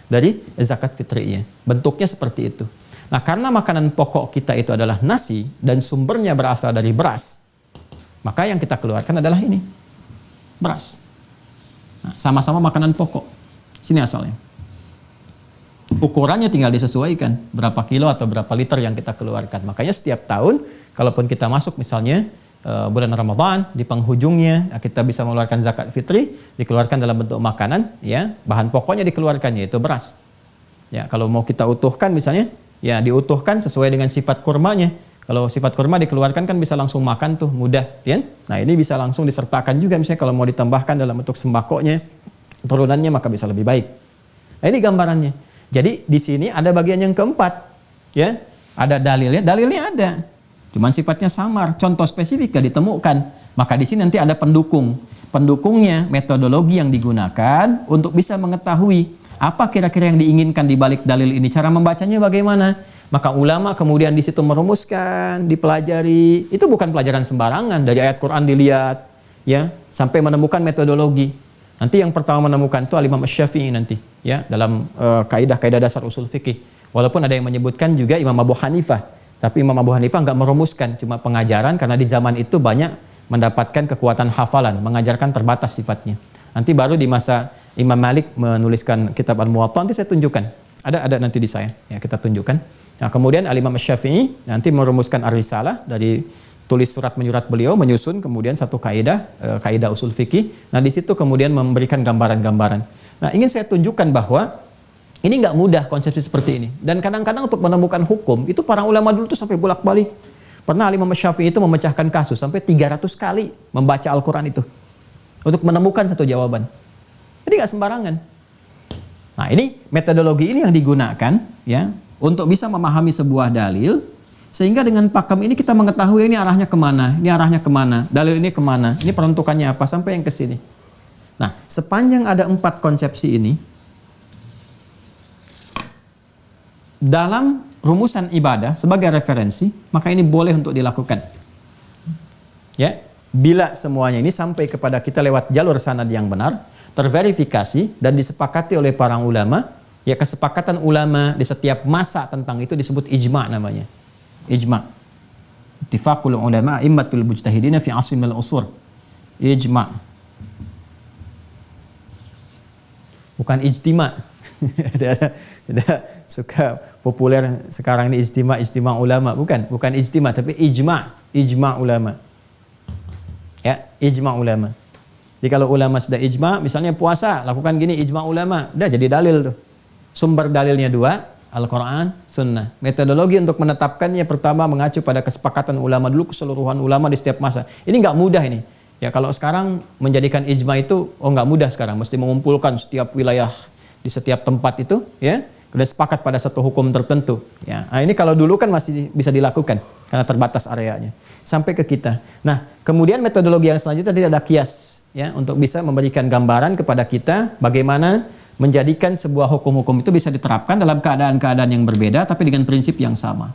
dari zakat fitrinya. Bentuknya seperti itu. Nah, karena makanan pokok kita itu adalah nasi dan sumbernya berasal dari beras, maka yang kita keluarkan adalah ini, beras. Nah, sama-sama makanan pokok. Sini asalnya. Ukurannya tinggal disesuaikan berapa kilo atau berapa liter yang kita keluarkan. Makanya setiap tahun kalaupun kita masuk misalnya bulan Ramadan di penghujungnya kita bisa mengeluarkan zakat fitri, dikeluarkan dalam bentuk makanan, ya, bahan pokoknya dikeluarkan yaitu beras. Ya, kalau mau kita utuhkan misalnya, ya diutuhkan sesuai dengan sifat kurmanya. Kalau sifat kurma dikeluarkan kan bisa langsung makan tuh, mudah, ya. Nah, ini bisa langsung disertakan juga misalnya kalau mau ditambahkan dalam bentuk sembakonya, turunannya maka bisa lebih baik. Nah, ini gambarannya. Jadi di sini ada bagian yang keempat, ya, ada dalilnya ada, cuman sifatnya samar, contoh spesifik gak ditemukan. Maka di sini nanti ada pendukungnya, metodologi yang digunakan untuk bisa mengetahui apa kira-kira yang diinginkan di balik dalil ini, cara membacanya bagaimana. Maka ulama kemudian di situ merumuskan, dipelajari. Itu bukan pelajaran sembarangan, dari ayat Quran dilihat, ya, sampai menemukan metodologi. Nanti yang pertama menemukan itu Al-Imam Asy-Syafi'i nanti, ya, dalam kaidah-kaidah dasar usul fikih. Walaupun ada yang menyebutkan juga Imam Abu Hanifah, tapi Imam Abu Hanifah nggak merumuskan, cuma pengajaran karena di zaman itu banyak mendapatkan kekuatan hafalan, mengajarkan terbatas sifatnya. Nanti baru di masa Imam Malik menuliskan kitab Al-Muwatta, nanti saya tunjukkan. Ada nanti di saya, ya, kita tunjukkan. Nah, kemudian Al-Imam Asy-Syafi'i nanti merumuskan Ar-Risalah dari tulis surat menyurat beliau, menyusun kemudian satu kaidah, kaidah usul fikih. Nah, di situ kemudian memberikan gambaran-gambaran. Nah, ingin saya tunjukkan bahwa ini nggak mudah konsepsi seperti ini. Dan kadang-kadang untuk menemukan hukum, itu para ulama dulu tuh sampai bolak-balik. Pernah Imam Syafi'i itu memecahkan kasus sampai 300 kali membaca Al-Quran itu untuk menemukan satu jawaban. Jadi nggak sembarangan. Nah, ini metodologi ini yang digunakan, ya, untuk bisa memahami sebuah dalil. Sehingga dengan pakem ini kita mengetahui ini arahnya kemana, ini arahnya kemana, dalil ini kemana, ini peruntukannya apa, sampai yang ke sini. Nah, sepanjang ada 4 konsepsi ini, dalam rumusan ibadah sebagai referensi, maka ini boleh untuk dilakukan. Ya, bila semuanya ini sampai kepada kita lewat jalur sanad yang benar, terverifikasi dan disepakati oleh para ulama, ya kesepakatan ulama di setiap masa tentang itu disebut ijma' namanya. Ijma'. Ittifaqul ulama immatul mujtahidina fi asrin al-usur. Ijma'. Bukan ijtima'. Tidak suka populer sekarang ini ijtima ulama, bukan ijtima tapi ijma ulama. Ya, ijma ulama. Jadi kalau ulama sudah ijma, misalnya puasa, lakukan gini, ijma ulama, udah jadi dalil tuh. Sumber dalilnya dua, Al-Quran, Sunnah. Metodologi untuk menetapkannya pertama mengacu pada kesepakatan ulama dulu, keseluruhan ulama di setiap masa. Ini nggak mudah ini. Ya kalau sekarang menjadikan ijma itu, nggak mudah sekarang, mesti mengumpulkan setiap wilayah di setiap tempat itu, ya, sudah sepakat pada satu hukum tertentu. Ya, nah ini kalau dulu kan masih bisa dilakukan karena terbatas areanya. Sampai ke kita. Nah, kemudian metodologi yang selanjutnya tidak ada kias, ya, untuk bisa memberikan gambaran kepada kita bagaimana menjadikan sebuah hukum-hukum itu bisa diterapkan dalam keadaan-keadaan yang berbeda, tapi dengan prinsip yang sama.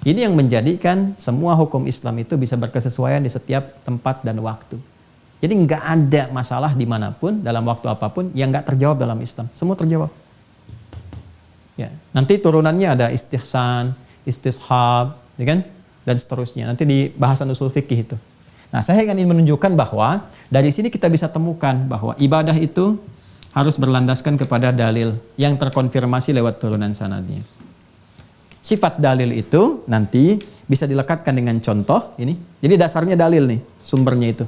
Ini yang menjadikan semua hukum Islam itu bisa berkesesuaian di setiap tempat dan waktu. Jadi nggak ada masalah dimanapun, dalam waktu apapun, yang nggak terjawab dalam Islam. Semua terjawab. Ya, nanti turunannya ada istihsan, istishab, ya kan? Dan seterusnya. Nanti di bahasan usul fikih itu. Nah, saya ingin menunjukkan bahwa dari sini kita bisa temukan bahwa ibadah itu harus berlandaskan kepada dalil yang terkonfirmasi lewat turunan sanadnya. Sifat dalil itu nanti bisa dilekatkan dengan contoh ini. Jadi dasarnya dalil nih, sumbernya itu.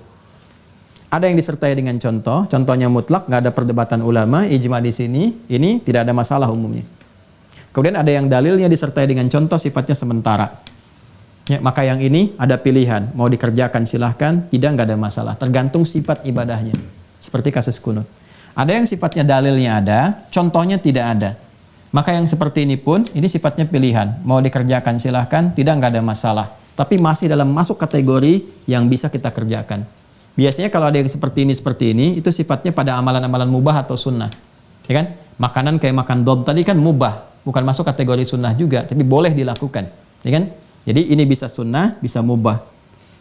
Ada yang disertai dengan contoh, contohnya mutlak, nggak ada perdebatan ulama, ijma di sini, ini tidak ada masalah umumnya. Kemudian ada yang dalilnya disertai dengan contoh sifatnya sementara. Ya, maka yang ini ada pilihan, mau dikerjakan silahkan, tidak nggak ada masalah, tergantung sifat ibadahnya. Seperti kasus kunut. Ada yang sifatnya dalilnya ada, contohnya tidak ada. Maka yang seperti ini pun, ini sifatnya pilihan, mau dikerjakan silahkan, tidak nggak ada masalah. Tapi masih dalam masuk kategori yang bisa kita kerjakan. Biasanya kalau ada yang seperti ini, itu sifatnya pada amalan-amalan mubah atau sunnah. Ya kan? Makanan kayak makan dom tadi kan mubah, bukan masuk kategori sunnah juga, tapi boleh dilakukan. Ya kan? Jadi ini bisa sunnah, bisa mubah.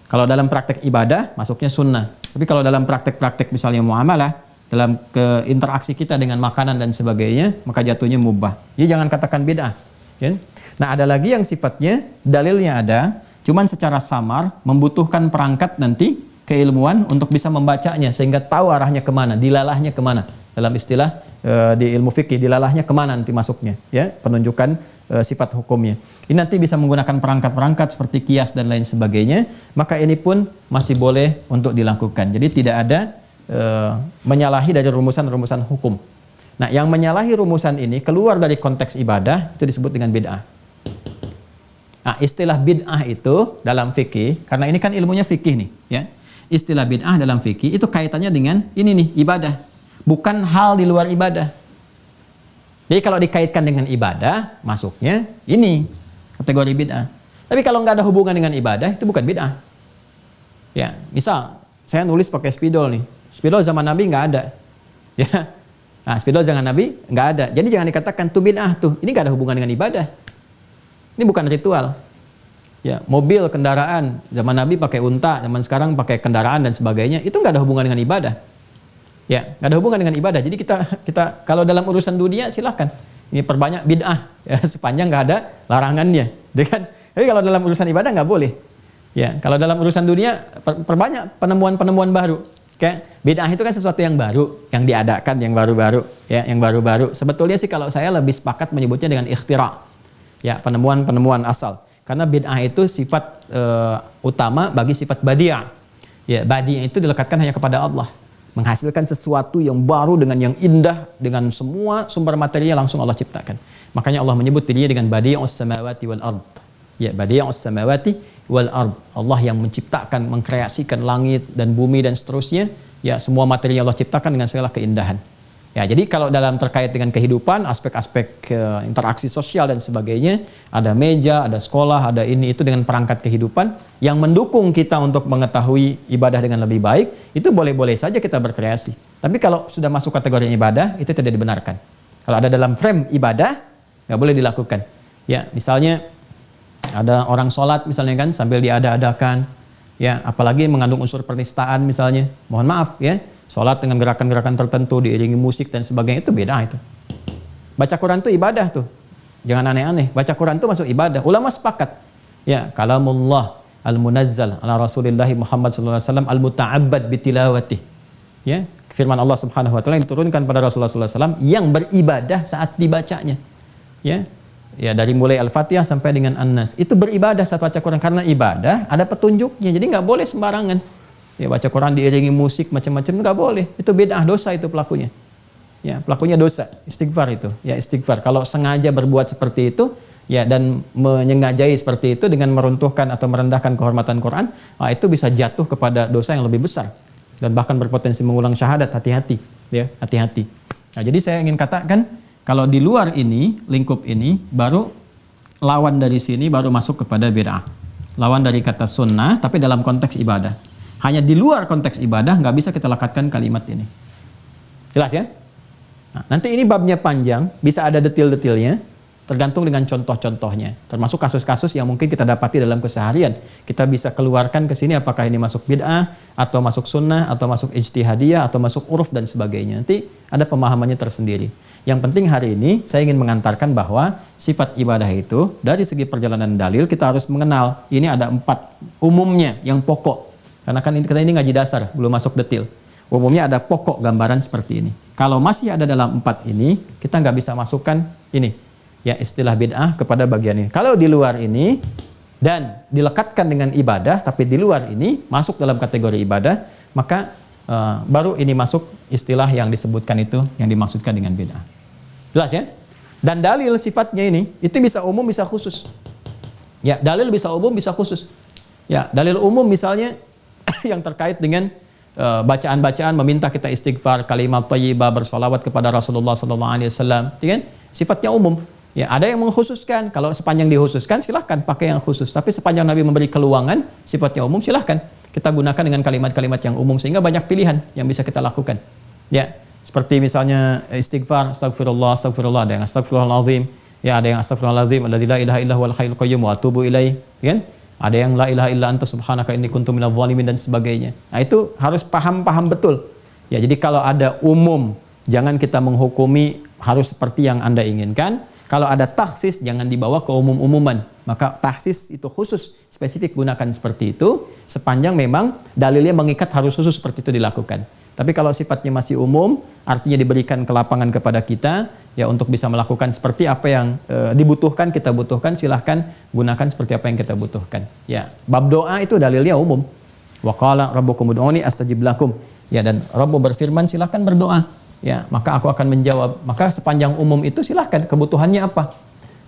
Kalau dalam praktek ibadah, masuknya sunnah. Tapi kalau dalam praktek-praktek misalnya muamalah, dalam interaksi kita dengan makanan dan sebagainya, maka jatuhnya mubah. Jadi jangan katakan bid'ah. Ya? Nah ada lagi yang sifatnya, dalilnya ada, cuman secara samar, membutuhkan perangkat nanti, keilmuan untuk bisa membacanya sehingga tahu arahnya kemana, dilalahnya kemana. Dalam istilah di ilmu fikih, dilalahnya kemana nanti masuknya, ya, penunjukan sifat hukumnya. Ini nanti bisa menggunakan perangkat-perangkat seperti kias dan lain sebagainya, maka ini pun masih boleh untuk dilakukan. Jadi tidak ada menyalahi dari rumusan-rumusan hukum. Nah, yang menyalahi rumusan ini keluar dari konteks ibadah itu disebut dengan bid'ah. Nah, istilah bid'ah itu dalam fikih, karena ini kan ilmunya fikih nih, ya. Istilah bid'ah dalam fikih itu kaitannya dengan ini nih, ibadah. Bukan hal di luar ibadah. Jadi kalau dikaitkan dengan ibadah, masuknya ini kategori bid'ah. Tapi kalau nggak ada hubungan dengan ibadah, itu bukan bid'ah. Ya, misal saya nulis pakai spidol nih. Spidol zaman Nabi nggak ada. Ya. Nah, spidol zaman Nabi nggak ada. Jadi jangan dikatakan tuh bid'ah tuh. Ini nggak ada hubungan dengan ibadah. Ini bukan ritual. Ya, mobil, kendaraan, zaman Nabi pakai unta, zaman sekarang pakai kendaraan dan sebagainya, itu nggak ada hubungan dengan ibadah. Ya, nggak ada hubungan dengan ibadah. Jadi kita kalau dalam urusan dunia silahkan. Ini perbanyak bid'ah, ya, sepanjang nggak ada larangannya, kan? Tapi kalau dalam urusan ibadah nggak boleh. Ya, kalau dalam urusan dunia perbanyak penemuan-penemuan baru. Kayak bid'ah itu kan sesuatu yang baru, yang diadakan, yang baru-baru, ya, yang baru-baru. Sebetulnya sih kalau saya lebih sepakat menyebutnya dengan ikhtira'. Ya, penemuan-penemuan asal. Karena bid'ah itu sifat utama bagi sifat badi'. Ya, badi' itu dilekatkan hanya kepada Allah. Menghasilkan sesuatu yang baru dengan yang indah, dengan semua sumber materinya langsung Allah ciptakan. Makanya Allah menyebut dirinya dengan badi'us samawati wal ard. Ya, badi'us samawati wal ard. Allah yang menciptakan, mengkreasikan langit dan bumi dan seterusnya. Ya, semua materi yang Allah ciptakan dengan segala keindahan. Ya, jadi kalau dalam terkait dengan kehidupan, aspek-aspek interaksi sosial dan sebagainya, ada meja, ada sekolah, ada ini, itu dengan perangkat kehidupan yang mendukung kita untuk mengetahui ibadah dengan lebih baik, itu boleh-boleh saja kita berkreasi. Tapi kalau sudah masuk kategori ibadah, itu tidak dibenarkan. Kalau ada dalam frame ibadah, nggak boleh dilakukan. Ya, misalnya ada orang sholat misalnya kan sambil diada-adakan, ya apalagi mengandung unsur penistaan misalnya, mohon maaf ya, sholat dengan gerakan-gerakan tertentu diiringi musik dan sebagainya, itu beda itu. Baca Quran itu ibadah tuh, jangan aneh-aneh. Baca Quran itu masuk ibadah. Ulama sepakat, ya kalamullah al-munazzal ala Rasulillahi Muhammad SAW al-muta'abbad bitilawatih. Ya, firman Allah Subhanahu wa taala yang diturunkan pada Rasulullah SAW yang beribadah saat dibacanya. Ya, dari mulai Al-Fatihah sampai dengan An-Nas. Itu beribadah saat baca Quran, karena ibadah ada petunjuknya. Jadi nggak boleh sembarangan. Ya, baca Quran diiringi musik macam-macam nggak boleh. Itu bid'ah, dosa itu pelakunya. Ya, pelakunya dosa, istighfar itu. Ya, istighfar. Kalau sengaja berbuat seperti itu, ya dan menyengajai seperti itu dengan meruntuhkan atau merendahkan kehormatan Quran, itu bisa jatuh kepada dosa yang lebih besar dan bahkan berpotensi mengulang syahadat. Hati-hati, ya, hati-hati. Nah, jadi saya ingin katakan, kalau di luar ini, lingkup ini, baru lawan dari sini baru masuk kepada bid'ah. Lawan dari kata sunnah, tapi dalam konteks ibadah. Hanya di luar konteks ibadah, nggak bisa kita lekatkan kalimat ini. Jelas ya? Nah, nanti ini babnya panjang, bisa ada detail-detailnya, tergantung dengan contoh-contohnya. Termasuk kasus-kasus yang mungkin kita dapati dalam keseharian. Kita bisa keluarkan ke sini apakah ini masuk bid'ah, atau masuk sunnah, atau masuk ijtihadiyah, atau masuk uruf dan sebagainya. Nanti ada pemahamannya tersendiri. Yang penting hari ini saya ingin mengantarkan bahwa sifat ibadah itu dari segi perjalanan dalil kita harus mengenal. Ini ada 4 umumnya yang pokok. Karena kan ini ngaji dasar, belum masuk detail. Umumnya ada pokok gambaran seperti ini. Kalau masih ada dalam 4 ini, kita nggak bisa masukkan ini, ya istilah bid'ah kepada bagian ini. Kalau di luar ini dan dilekatkan dengan ibadah, tapi di luar ini masuk dalam kategori ibadah, maka baru ini masuk istilah yang disebutkan itu, yang dimaksudkan dengan bid'ah. Jelas ya? Dan dalil sifatnya ini, itu bisa umum, bisa khusus. Ya, dalil bisa umum, bisa khusus. Ya, dalil umum misalnya yang terkait dengan bacaan-bacaan meminta kita istighfar, kalimat thayyibah, bersolawat kepada Rasulullah SAW, ya kan? Sifatnya umum. Ya, ada yang mengkhususkan. Kalau sepanjang dikhususkan, silahkan pakai yang khusus. Tapi sepanjang Nabi memberi keluangan, sifatnya umum, silahkan kita gunakan dengan kalimat-kalimat yang umum, sehingga banyak pilihan yang bisa kita lakukan. Ya, seperti misalnya istighfar, astagfirullah, astagfirullah, ada yang astagfirullahaladzim, ya ada yang astagfirullahaladzim, alladzi la ilaha illa huwal hayyul qayyum wa atubu ilaih, kan? Ada yang la ilaha illa anta subhanaka inni kuntu minadz zalimin dan sebagainya. Nah, itu harus paham betul. Ya, jadi kalau ada umum, jangan kita menghukumi harus seperti yang Anda inginkan. Kalau ada taksis, jangan dibawa ke umum-umuman. Maka taksis itu khusus, spesifik gunakan seperti itu, sepanjang memang dalilnya mengikat harus khusus seperti itu dilakukan. Tapi kalau sifatnya masih umum, artinya diberikan kelapangan kepada kita, ya untuk bisa melakukan seperti apa yang dibutuhkan, kita butuhkan, silahkan gunakan seperti apa yang kita butuhkan. Ya, bab doa itu dalilnya umum. Wa qala rabbukum ud'uni astajib lakum. Ya, dan Rabb berfirman, silahkan berdoa. Ya, maka aku akan menjawab. Maka sepanjang umum itu silahkan, kebutuhannya apa?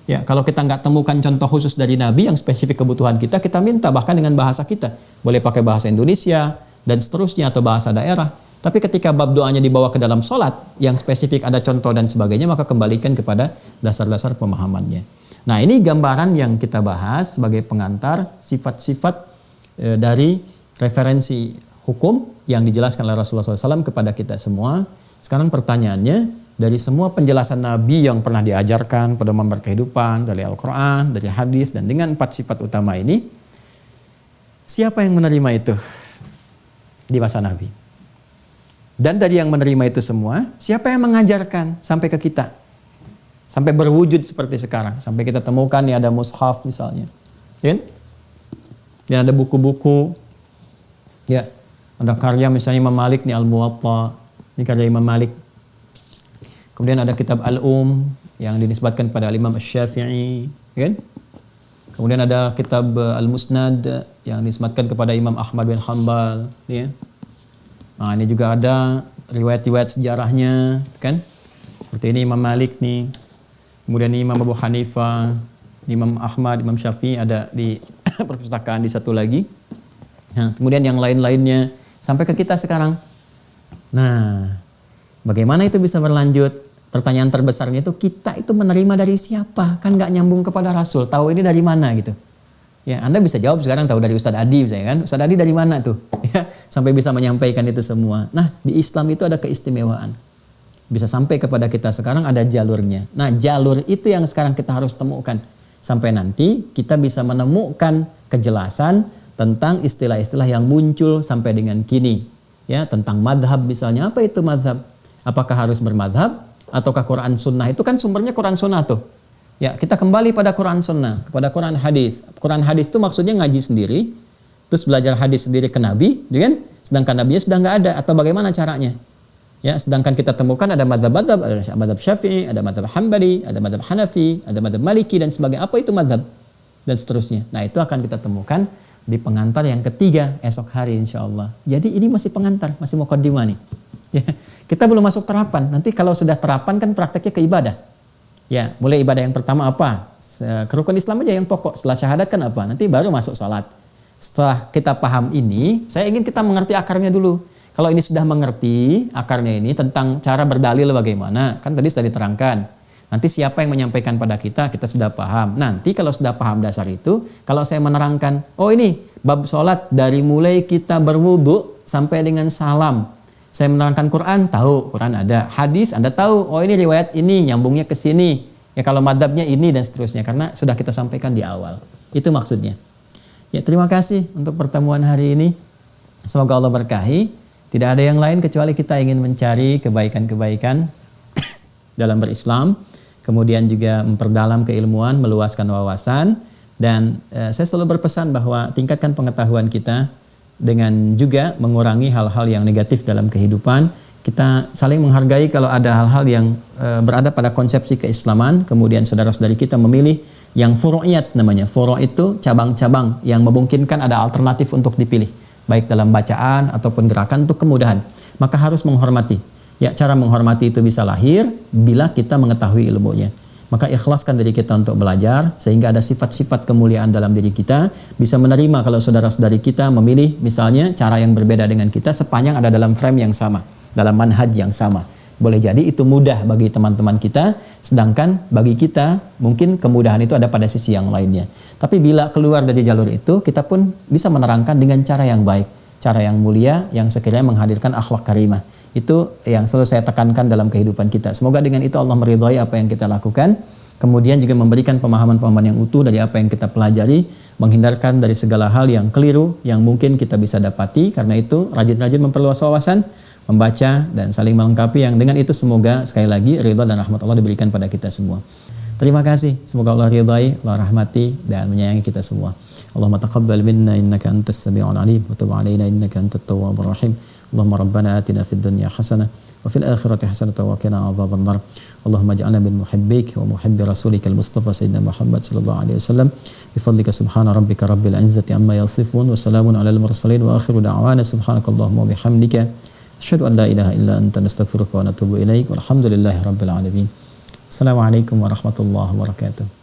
Ya, kalau kita nggak temukan contoh khusus dari Nabi yang spesifik kebutuhan kita, kita minta bahkan dengan bahasa kita. Boleh pakai bahasa Indonesia dan seterusnya atau bahasa daerah. Tapi ketika bab doanya dibawa ke dalam sholat yang spesifik ada contoh dan sebagainya, maka kembalikan kepada dasar-dasar pemahamannya. Nah, ini gambaran yang kita bahas sebagai pengantar sifat-sifat dari referensi hukum yang dijelaskan oleh Rasulullah SAW kepada kita semua. Sekarang pertanyaannya, dari semua penjelasan Nabi yang pernah diajarkan, pedoman berkehidupan, dari Al-Quran, dari hadis, dan dengan 4 sifat utama ini, siapa yang menerima itu di masa Nabi? Dan dari yang menerima itu semua, siapa yang mengajarkan sampai ke kita? Sampai berwujud seperti sekarang. Sampai kita temukan nih ada mushaf misalnya. Ya? Dan ada buku-buku. Ya, ada karya misalnya Imam Malik nih Al-Muwatta. Ini karya Imam Malik. Kemudian ada kitab Al-Um yang dinisbatkan pada Imam Asy-Syafi'i. Ya? Kemudian ada kitab Al-Musnad yang dinisbatkan kepada Imam Ahmad bin Hanbal. Ya? Nah, ini juga ada riwayat-riwayat sejarahnya, kan? Seperti ini Imam Malik nih. Kemudian ini Imam Abu Hanifah, Imam Ahmad, Imam Syafi'i ada di perpustakaan di satu lagi. Nah, kemudian yang lain-lainnya sampai ke kita sekarang. Nah, bagaimana itu bisa berlanjut? Pertanyaan terbesarnya itu, kita itu menerima dari siapa? Kan nggak nyambung kepada Rasul. Tahu ini dari mana gitu? Ya, Anda bisa jawab sekarang tahu dari Ustadz Adi misalnya kan. Ustadz Adi dari mana tuh? Ya, sampai bisa menyampaikan itu semua. Nah, di Islam itu ada keistimewaan. bisa sampai kepada kita sekarang ada jalurnya. Nah, jalur itu yang sekarang kita harus temukan. Sampai nanti kita bisa menemukan kejelasan tentang istilah-istilah yang muncul sampai dengan kini. Ya, tentang madhab misalnya. Apa itu madhab? Apakah harus bermadhab? Ataukah Quran Sunnah? Itu kan sumbernya Quran Sunnah tuh. Ya, kita kembali pada Quran Sunnah, kepada Quran Hadis. Quran Hadis itu maksudnya ngaji sendiri, terus belajar hadis sendiri ke Nabi, kan? Sedangkan Nabinya sudah nggak ada. Atau bagaimana caranya? Ya, sedangkan kita temukan ada madhab-madhab, ada madhab Syafi'i, ada madhab Hambali, ada madhab Hanafi, ada madhab Maliki dan sebagainya. Apa itu madhab? Dan seterusnya. Nah, itu akan kita temukan di pengantar yang ketiga esok hari insya Allah. Jadi ini masih pengantar, masih muqaddimah nih. Ya, kita belum masuk terapan. Nanti kalau sudah terapan kan prakteknya ke ibadah. Ya, mulai ibadah yang pertama apa? Rukun Islam aja yang pokok. Setelah syahadat kan apa? Nanti baru masuk salat. Setelah kita paham ini, saya ingin kita mengerti akarnya dulu. Kalau ini sudah mengerti akarnya ini tentang cara berdalil bagaimana, kan tadi sudah diterangkan. Nanti siapa yang menyampaikan pada kita sudah paham. Nanti kalau sudah paham dasar itu, kalau saya menerangkan, oh ini bab sholat dari mulai kita berwudu sampai dengan salam. Saya menerangkan Quran, tahu Quran ada. Hadis Anda tahu, oh ini riwayat ini, nyambungnya ke sini. Ya kalau madhabnya ini dan seterusnya, karena sudah kita sampaikan di awal. Itu maksudnya. Ya, terima kasih untuk pertemuan hari ini. Semoga Allah berkahi. Tidak ada yang lain kecuali kita ingin mencari kebaikan-kebaikan dalam berislam, kemudian juga memperdalam keilmuan, meluaskan wawasan, dan saya selalu berpesan bahwa tingkatkan pengetahuan kita dengan juga mengurangi hal-hal yang negatif dalam kehidupan. Kita saling menghargai kalau ada hal-hal yang berada pada konsepsi keislaman, kemudian saudara-saudari kita memilih yang furu'iyat namanya. Furu' itu cabang-cabang yang memungkinkan ada alternatif untuk dipilih, baik dalam bacaan ataupun gerakan untuk kemudahan. Maka harus menghormati. Ya, cara menghormati itu bisa lahir bila kita mengetahui ilmunya. Maka ikhlaskan diri kita untuk belajar sehingga ada sifat-sifat kemuliaan dalam diri kita, bisa menerima kalau saudara-saudari kita memilih misalnya cara yang berbeda dengan kita sepanjang ada dalam frame yang sama, dalam manhaj yang sama. Boleh jadi itu mudah bagi teman-teman kita, sedangkan bagi kita mungkin kemudahan itu ada pada sisi yang lainnya. Tapi bila keluar dari jalur itu, kita pun bisa menerangkan dengan cara yang baik, cara yang mulia, yang sekiranya menghadirkan akhlak karimah. Itu yang selalu saya tekankan dalam kehidupan kita. Semoga dengan itu Allah meridhai apa yang kita lakukan, kemudian juga memberikan pemahaman-pemahaman yang utuh dari apa yang kita pelajari, menghindarkan dari segala hal yang keliru yang mungkin kita bisa dapati. Karena itu rajin-rajin memperluas wawasan, membaca dan saling melengkapi, yang dengan itu semoga sekali lagi ridha dan rahmat Allah diberikan pada kita semua. Terima kasih, semoga Allah ridhai, Allah rahmati dan menyayangi kita semua. Allahumma taqabbal minna innaka antas sami'ul alim wa tub 'alaina innaka antat tawwabur rahim. Allahumma rabbana atina fid dunya hasanah wa fil akhirati hasanah wa qina adzaban nar. Allahumma ij'alna min muhibbik wa muhibbi rasulikal mustafa sayyidina Muhammad sallallahu alaihi wasallam. Bi fadlika subhana rabbika rabbil izzati amma yasifun wa salamun alal mursalin wa akhiru da'wana subhanakallahumma wa bihamdika asyhadu an la ilaha illa anta nastaghfiruka wa natubu ilaik. Walhamdulillahi rabbil alamin. Assalamualaikum warahmatullahi wabarakatuh.